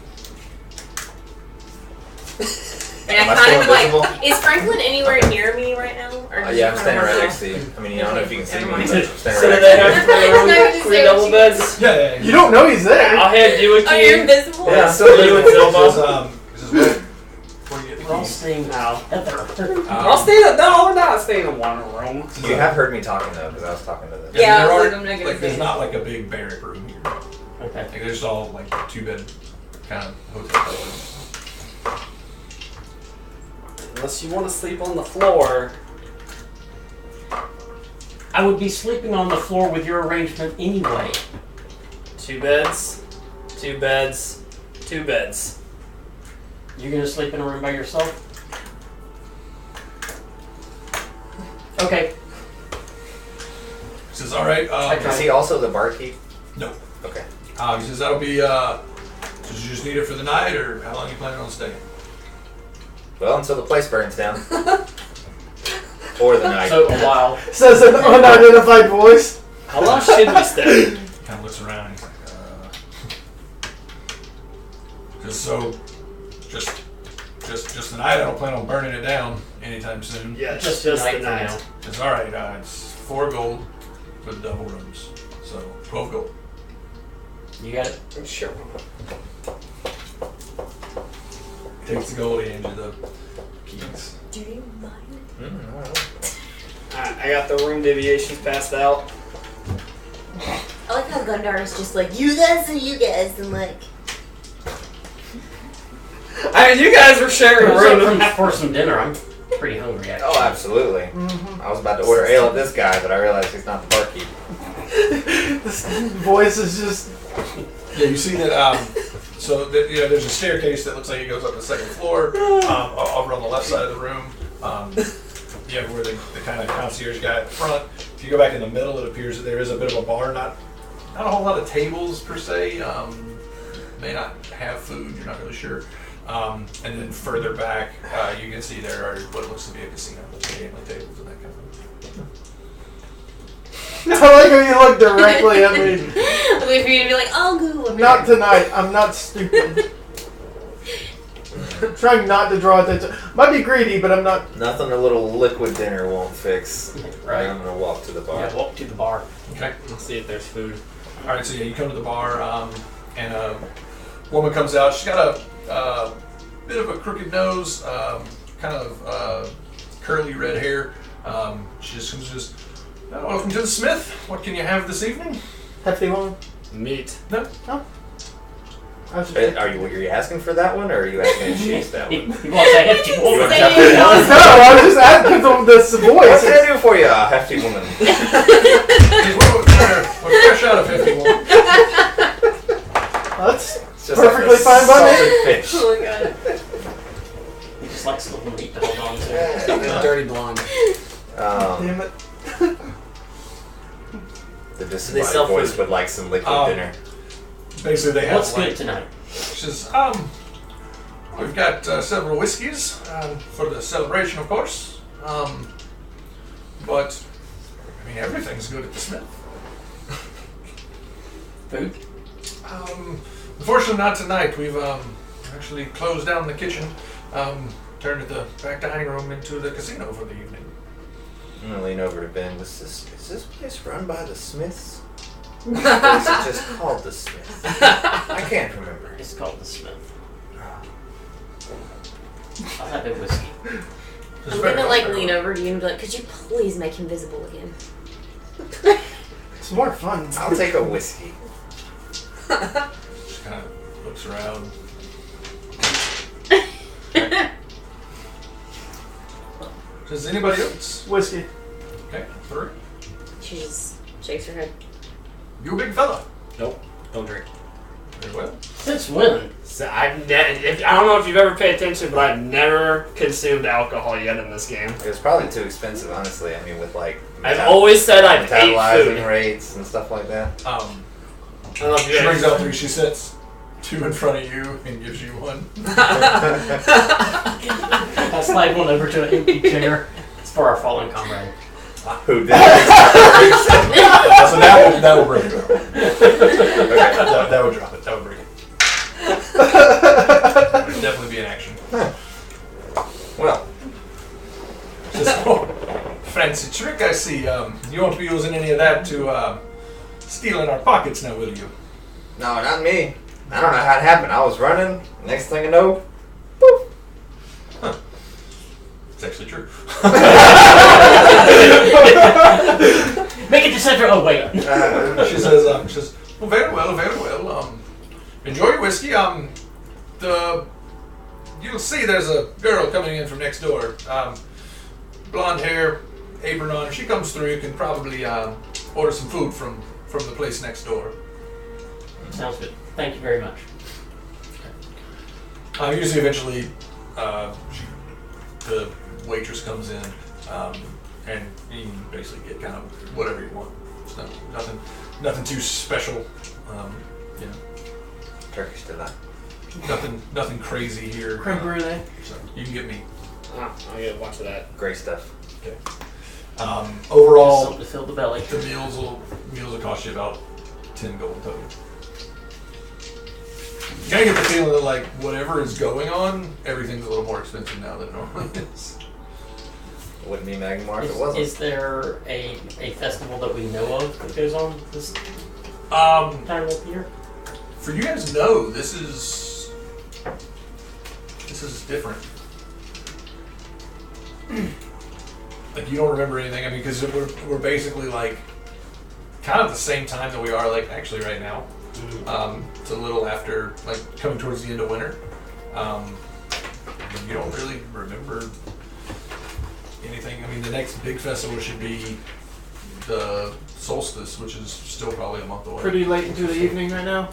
And Am I I kind of still like, invisible? is Franklin anywhere near me right now? Or does Yeah, he I'm kinda standing work right off? next to you. I mean, I don't know if you can see me, Never but I'm mind. standing So right do they next have to you. three I was rooms, just three saying double she- beds? Yeah. You don't know he's there. I'll hand you a Oh, you're key. invisible? Yeah, so you and He Silva. says, well, before you get the We're all keys, staying No. together. I'll stay in. No, we're not staying in one room. You have heard me talking though, because I was talking to them. Yeah, I there was aren't- like, I'm not gonna like, there's say not like a big barrack room here. Okay. Like there's all like 2-bed kind of hotel buildings. Unless you want to sleep on the floor. I would be sleeping on the floor with your arrangement anyway. 2 beds, 2 beds, 2 beds. You're gonna sleep in a room by yourself? Okay. He says, all right. Is he also the barkeep? No. Okay. He says that'll be. Does you just need it for the night, or how long you planning on staying? Well, until the place burns down. Or the night. So a while. Says an unidentified voice. How long should we stay? Kind of looks around. And he's like, just the night. I don't plan on burning it down anytime soon. Yeah, Just just tonight the for night. now. It's all right. It's 4 gold for the double rooms, so 12 gold. You got it? Sure. Takes the gold and you the keys. Do you mind? Alright. I got the room deviations passed out. I like how Gundar is just like, you guys and you guys, and like, I mean, you guys were sharing a room. For some dinner, I'm pretty hungry actually. Oh, absolutely. I was about to order ale at this guy, but I realized he's not the barkeep. This voice is just. Yeah, you see that. So that, there's a staircase that looks like it goes up the second floor. Over on the left side of the room, you have where the kind of concierge guy at the front. If you go back in the middle, it appears that there is a bit of a bar. Not a whole lot of tables per se. May not have food. You're not really sure. And then further back, you can see there are what looks to be a casino, gambling tables and that kind of thing. I like how you look directly at me. if you'd be like, I'll go over Not there. tonight. I'm not stupid. I'm trying not to draw attention. Might be greedy, but I'm not. Nothing a little liquid dinner won't fix. Right. I'm gonna walk to the bar. Yeah, walk to the bar. Okay. Let's see if there's food. All right, so yeah, you come to the bar, and woman comes out. She's got a bit of a crooked nose, kind of curly red hair. She just comes and says, welcome to the Smith. What can you have this evening? Hefty woman. Meat. No? I was just Are you asking for that one, or are you asking if she's that He one? wants a hefty You woman. want Say hefty it. woman? no, I was just asking for this What voice. can I do for you, hefty woman? Hey, we're fresh out of 51. That's It's just perfectly like a fine by me. salted fish. Oh my god. He just likes a little meat to hold on to. The dirty blonde. Damn it. The They disembodied sell voice food. would like some liquid dinner. Basically, they have What's like, good tonight? she says, we've got several whiskeys for the celebration, of course. But, I mean, everything's good at the Smith. Food? Unfortunately, not tonight. We've actually closed down the kitchen, turned the back dining room into the casino for the evening. I'm gonna lean over to Ben. Is this place run by the Smiths? Or is it just called the Smiths? I can't remember. It's called the Smith. I'll have a whiskey. It's I'm very gonna well, like very lean well. over to you and be like, could you please make him visible again? It's more fun. I'll take a whiskey. Just kind of looks around. Does anybody else? Whiskey. Okay, 3. She just shakes her head. You a big fella. Nope. Don't drink. Very well. Since when? So I don't know if you've ever paid attention, but I've never consumed alcohol yet in this game. It was probably too expensive, honestly. I mean, with like I've always said I've ate metabolizing food. rates and stuff like that. I don't know if you She brings guys. out 3. She sits 2 in front of you and gives you 1. I slide one over to an empty chair. It's for our fallen comrade. Who did? So that will break it. That would drop it. That would break it. That would definitely be an action. Well, Just, fancy trick, I see. You won't be using any of that to steal in our pockets now, will you? no, not me. I don't know how it happened. I was running. Next thing I know, poof. It's actually true. Make it to center. Oh wait. She says, well, very well, very well. Enjoy your whiskey. You'll see there's a girl coming in from next door. Blonde hair, apron on. If she comes through, you can probably order some food from the place next door. Sounds good. Thank you very much. Usually, eventually, the waitress comes in, and you can basically get kind of whatever you want. It's nothing too special. You know, Turkish delight. nothing crazy here. Creme brulee. So you can get me. I gotta watch that. Great stuff. Okay. Overall, Something to fill the belly. the meals will cost you about 10 gold total. You kind of get the feeling that like whatever is going on, everything's a little more expensive now than it normally is. It wouldn't be Magmar if it wasn't. Is there a festival that we know of that goes on this Um, time of year? For you guys, no. This is different. Like you don't remember anything. I mean, because we're basically like kind of the same time that we are like actually right now. It's a little after, like coming towards the end of winter. You don't really remember anything. I mean, the next big festival should be the solstice, which is still probably a month away. Pretty late into the evening right now.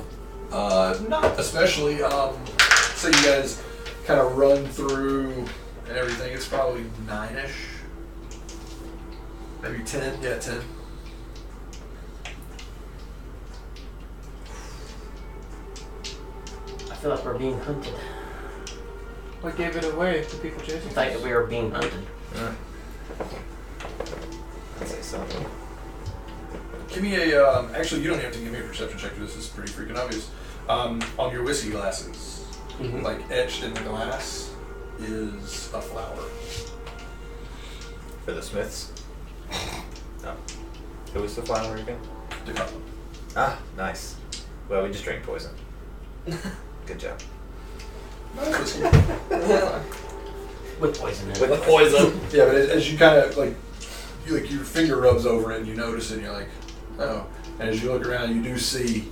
Not especially. So you guys kind of run through everything. It's probably 9-ish, maybe 10. Yeah, 10. I feel like we're being hunted. What gave it away to people chasing? The fact that we are being hunted. I'd say so. Give me a. Actually, you don't have to give me a perception check. This is pretty freaking obvious. On your whiskey glasses, Mhm. like etched in the glass, is a flower. For the Smiths. Oh. Who was the flower again? The cup. Ah, nice. Well, we just drank poison. Good job. With poison in it. With poison. Yeah, but as you kind of like your finger rubs over it and you notice it and you're like, oh. And as you look around, you do see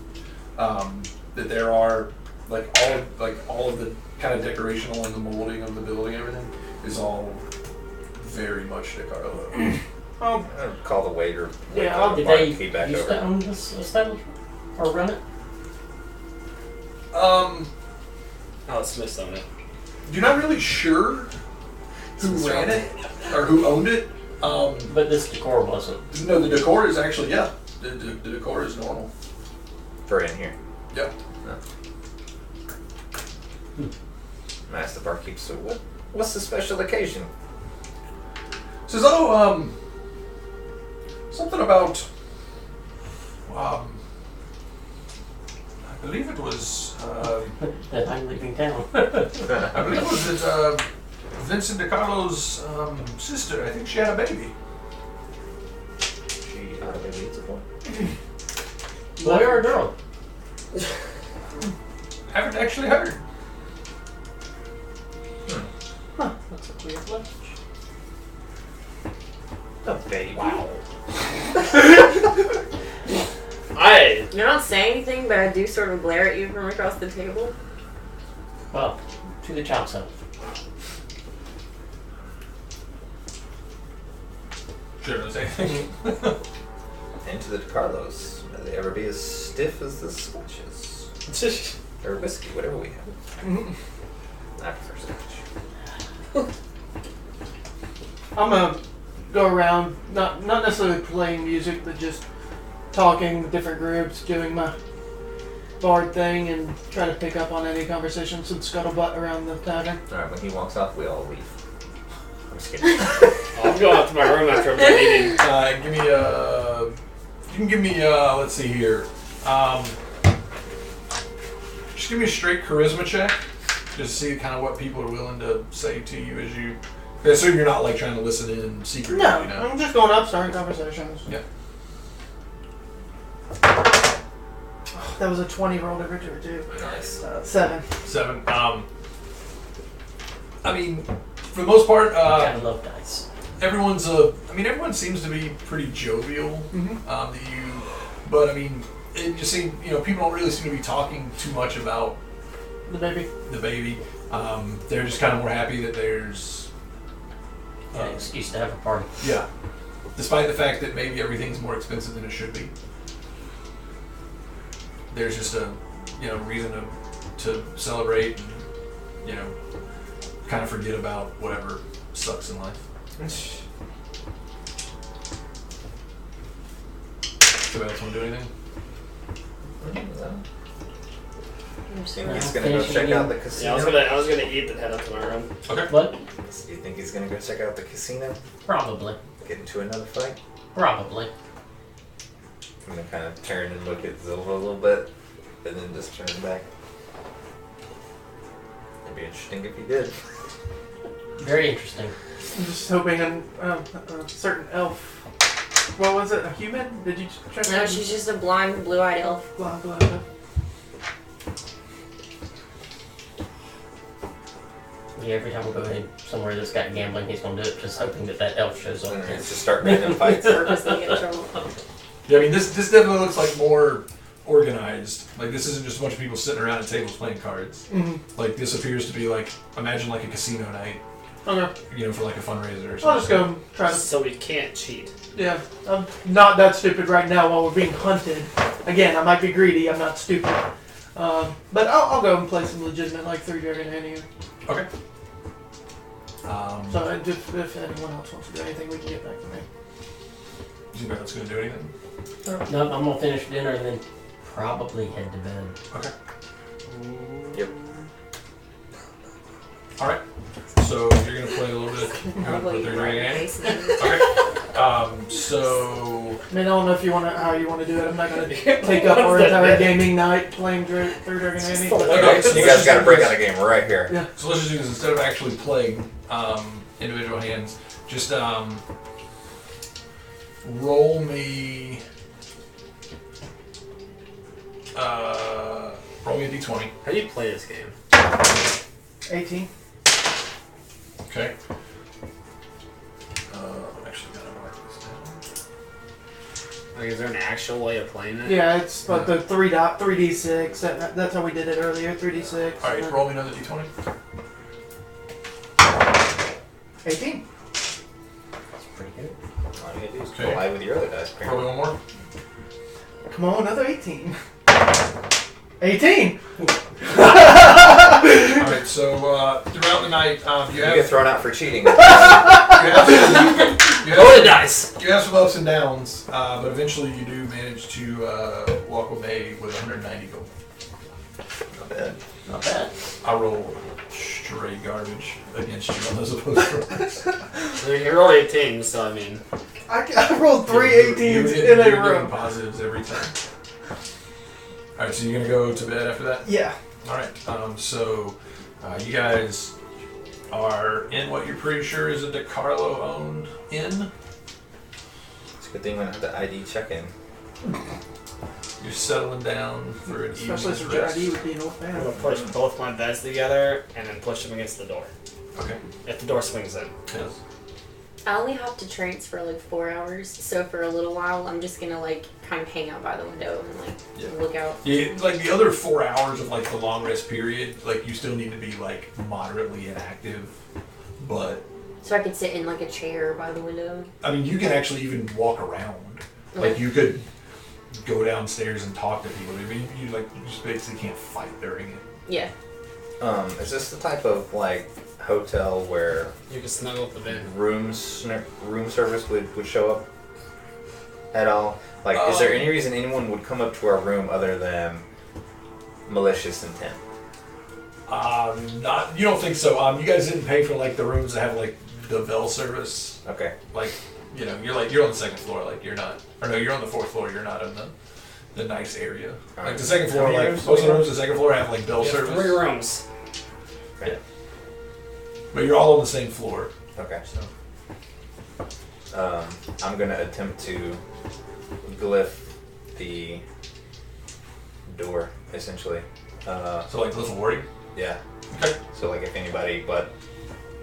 that there are all of the kind of decoration along the molding of the building, everything is all very much DeCarlo. Oh, I'll call the waiter. Yeah, I'll- Did they Feed back used over. to own this establishment? Or run it? Oh, Smith's on it. You're not really sure who Smith's ran on it or who owned it. But this decor wasn't. No, the decor is actually the decor is normal. For in here. Yeah. I asked the barkeep, so what's the special occasion? Says, something about, I believe it was, That I'm leaving town. I believe it was Vincent DeCarlo's sister. I think she had a baby. She out of the leads of one. Boy or a girl? Haven't actually heard. That's a weird message. The baby. Wow. You're not saying anything, but I do sort of glare at you from across the table. Well, to the chop zone. Sure, doesn't say anything. Into the DeCarlos. May they ever be as stiff as the scotches. Or whiskey, whatever we have. I prefer scotch. I'm gonna go around, not necessarily playing music, but just talking with different groups, doing my bard thing, and try to pick up on any conversations and scuttlebutt around the tavern. Alright, when he walks off, we all leave. I'm just kidding. I'll go out to my room after I'm done eating. Give me you can give me let's see here. Just give me a straight charisma check. Just see kind of what people are willing to say to you as you. I assume you're not like trying to listen in secretly. No, You know? I'm just going up, starting conversations. Yeah. That was a 20 rolled over to too. Nice. 7. 7. I mean, for the most part, I love dice. everyone seems to be pretty jovial. But I mean, it just seems, people don't really seem to be talking too much about The baby. the baby. They're just kind of more happy that there's, An excuse to have a party. yeah, despite the fact that maybe everything's more expensive than it should be. There's just a, reason to celebrate and, kind of forget about whatever sucks in life. Anybody else want to do anything? Think he's gonna go check out the casino? Yeah, I was gonna eat and head up to my room. Okay. What? You think he's gonna go check out the casino? Probably. Get into another fight? Probably. I'm gonna kind of turn and look at Zilva a little bit, and then just turn back. It'd be interesting if he did. Very interesting. I'm just hoping a certain elf. What was it? A human? Did you check? No, she's just a blonde, blue-eyed elf. Blah, blah, blah. Yeah, every time we go in somewhere that's got gambling, he's gonna do it, just hoping that elf shows up. And just start random fights. Purposely get in trouble. Yeah, I mean, this definitely looks like more organized. Like, this isn't just a bunch of people sitting around at tables playing cards. Mm-hmm. Like, this appears to be like, imagine like a casino night, Okay. for like a fundraiser or something. I'll just go and try to. So we can't cheat. Yeah, I'm not that stupid right now while we're being hunted. Again, I might be greedy. I'm not stupid. But I'll go and play some legitimate, like 3 Dragon Handing. Okay. So if anyone else wants to do anything, we can get back to me. Is anybody else going to do anything? No, I'm gonna finish dinner and then probably head to bed. Okay. Yep. All right. So you're going to play a little bit. You're going to Probably put right in 3 the Dragon face. Okay. So I mean, I don't know if you want how you want to do it. I'm not going to take up our entire gaming night playing 3 Dragon Handing. Okay, so you guys gotta break out a game right here. Yeah. So let's just do this instead of actually playing individual hands. Just roll me. roll me a d20. How do you play this game? 18. Okay. I'm actually gonna mark this down. Like, is there an actual way of playing it? Yeah, it's like the 3D6. That's how we did it earlier. 3D6. All right, roll me another d20. 18. That's pretty good. All you gotta do is Okay. collide with your other dice. Roll me one more. Come on, another 18. 18. All right, so throughout the night, you You have get thrown out for cheating. you have Roll the dice! you have some ups and downs, but eventually you do manage to walk away with 190 gold. Not bad. Not bad. I roll straight garbage against you on those opposed rolls. I mean, you rolled 18, so I mean. I rolled 3 18s in a You're getting row. positives every time. All right, so you're gonna go to bed after that. Yeah. All right. So you guys are in what you're pretty sure is a DeCarlo owned inn. It's a good thing we don't have to ID check in. You're settling down for an Especially evening's since your rest. ID would be an old I'm man. gonna push both my beds together and then push them against the door. Okay. If the door swings in. Yes. I only have to transfer like 4 hours, so for a little while, I'm just gonna like kind of hang out by the window and like Yeah. look out. Yeah, like the other 4 hours of like the long rest period, like you still need to be like moderately inactive, but So I could sit in like a chair by the window. I mean you can actually even walk around. Like you could go downstairs and talk to people. I mean you like you just basically can't fight during it. Yeah. Is this the type of like hotel where You can snuggle with the bed. room service would show up at all? Like, is there any reason anyone would come up to our room other than malicious intent? Not you don't think so. You guys didn't pay for like the rooms that have like the Bell service. Okay. Like, you know, you're on the second floor, like you're not, or no, you're on the fourth floor, you're not in the nice area. Like the second floor, How many like rooms most of do the we rooms on the second floor have like Bell You have service. 3 rooms. Right. But you're all on the same floor. Okay. So I'm gonna attempt to glyph the door, essentially. so like little worry. Yeah. Okay. So like if anybody but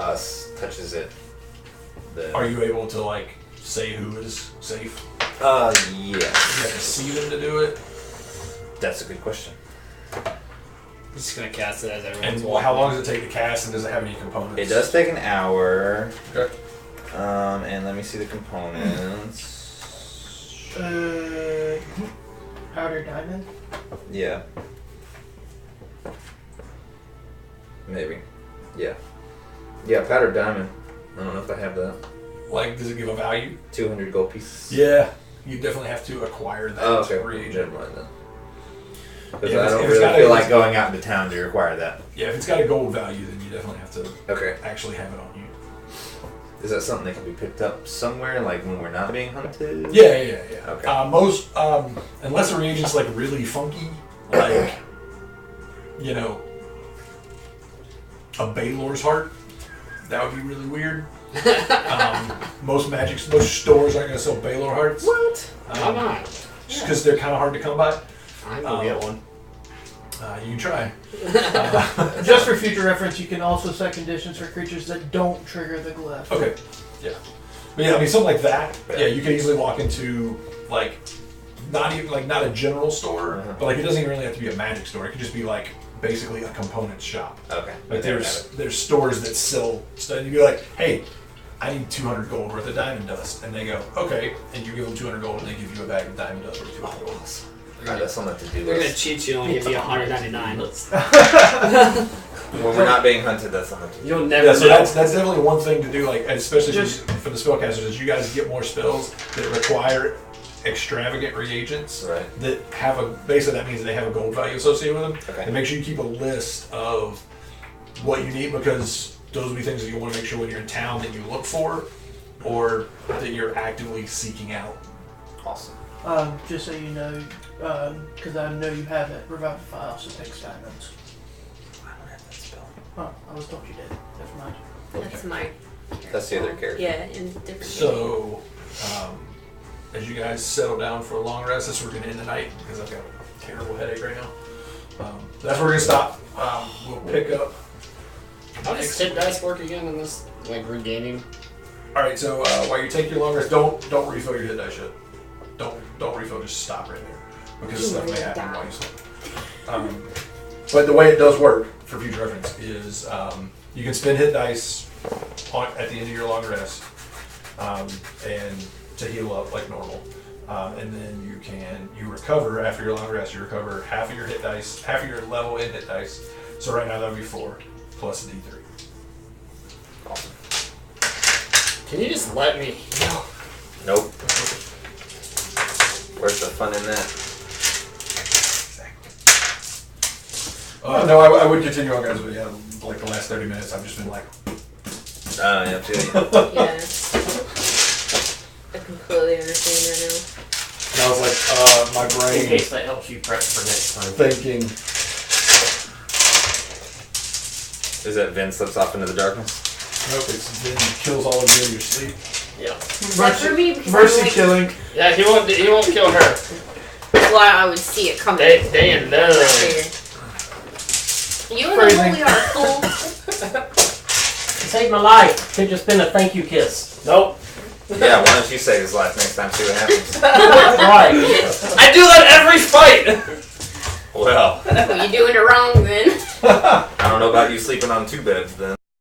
us touches it, the Are you able to like say who is safe? yes. You have to see them to do it. That's a good question. I'm just gonna cast it as everyone's And walking. how long does it take to cast? And does it have any components? It does take an hour. Okay. And let me see the components. Powdered diamond. Yeah. Maybe. Yeah. Yeah, powdered diamond. I don't know if I have that. Like, does it give a value? 200 gold pieces. Yeah. You definitely have to acquire that Oh, okay. reagent. Never mind then. Because Yeah, I if don't it's really got feel a- like going out into town to require that. Yeah, if it's got a gold value, then you definitely have to Okay. actually have it on you. Is that something that can be picked up somewhere, like when we're not being hunted? Yeah. Okay. Most, unless the reagent's like really funky, like, you know, a Baylor's heart, that would be really weird. Most stores aren't going to sell Baylor hearts. What? Why Um, not? Just because they're kind of hard to come by. I'm gonna get one. You can try. Just for future reference, you can also set conditions for creatures that don't trigger the glyph. Okay. Yeah. But yeah, I mean, something like that. Yeah, you can easily walk into like not a general store, Uh-huh. but like it doesn't even really have to be a magic store. It could just be like basically a components shop. Okay. Like there's stores that sell stuff. And you'd be like, hey, I need 200 gold worth of diamond dust, and they go, okay, and you give them 200 gold, and they give you a bag of diamond dust worth 200 gold. God, that's on the to-do They're gonna list. cheat you and give you 199. When we're not being hunted, that's on the to-do You'll never Yeah, so know. that's definitely one thing to do. Like, especially Just- for the spellcasters, as you guys get more spells that require extravagant reagents Right. that have a basically that means that they have a gold value associated with them. Okay. And make sure you keep a list of what you need because those will be things that you want to make sure when you're in town that you look for or that you're actively seeking out. Awesome. Just so you know, because I know you have it, Revivify also takes diamonds. I don't have that spell. Oh, I was told you did. Never mind. That's my. That's the other character. Yeah, in different. So, as you guys settle down for a long rest, that's where we're going to end the night because I've got a terrible headache right That's where we're gonna stop. We'll pick up. How does hit dice work again in this, like, regaining? All right. So while you take your long rest, don't refill your hit dice yet. Don't refill. Just stop right there because stuff may happen while you sleep. But the way it does work, for future reference, is you can spend hit dice at the end of your long rest, and to heal up like normal. And then you recover after your long rest. You recover half of your hit dice, half of your level in hit dice. So right now that would be 4 plus a D3. Can you just let me heal? Nope. Where's the fun in that? No, I would continue on, guys, but yeah, like the last 30 minutes, I've just been like, Yeah, feel you. Yeah. I completely understand right now. and I was like, my In brain case that helps you prep for next time. thinking. Is that Vin slips off into the darkness? Nope, it's then kills all of you in your sleep. Yeah. Except for me, because Mercy I'm like, killing. Yeah, he won't kill her. well, I would see it coming. Day and Right night. there. You and the Phrasing. holy are cool. It saved my life. Could just been a thank you kiss. Nope. Yeah, why don't you save his life next time, see what happens? Right. I do that every fight! Well, Well, you're doing it wrong then. I don't know about you sleeping on 2 beds then.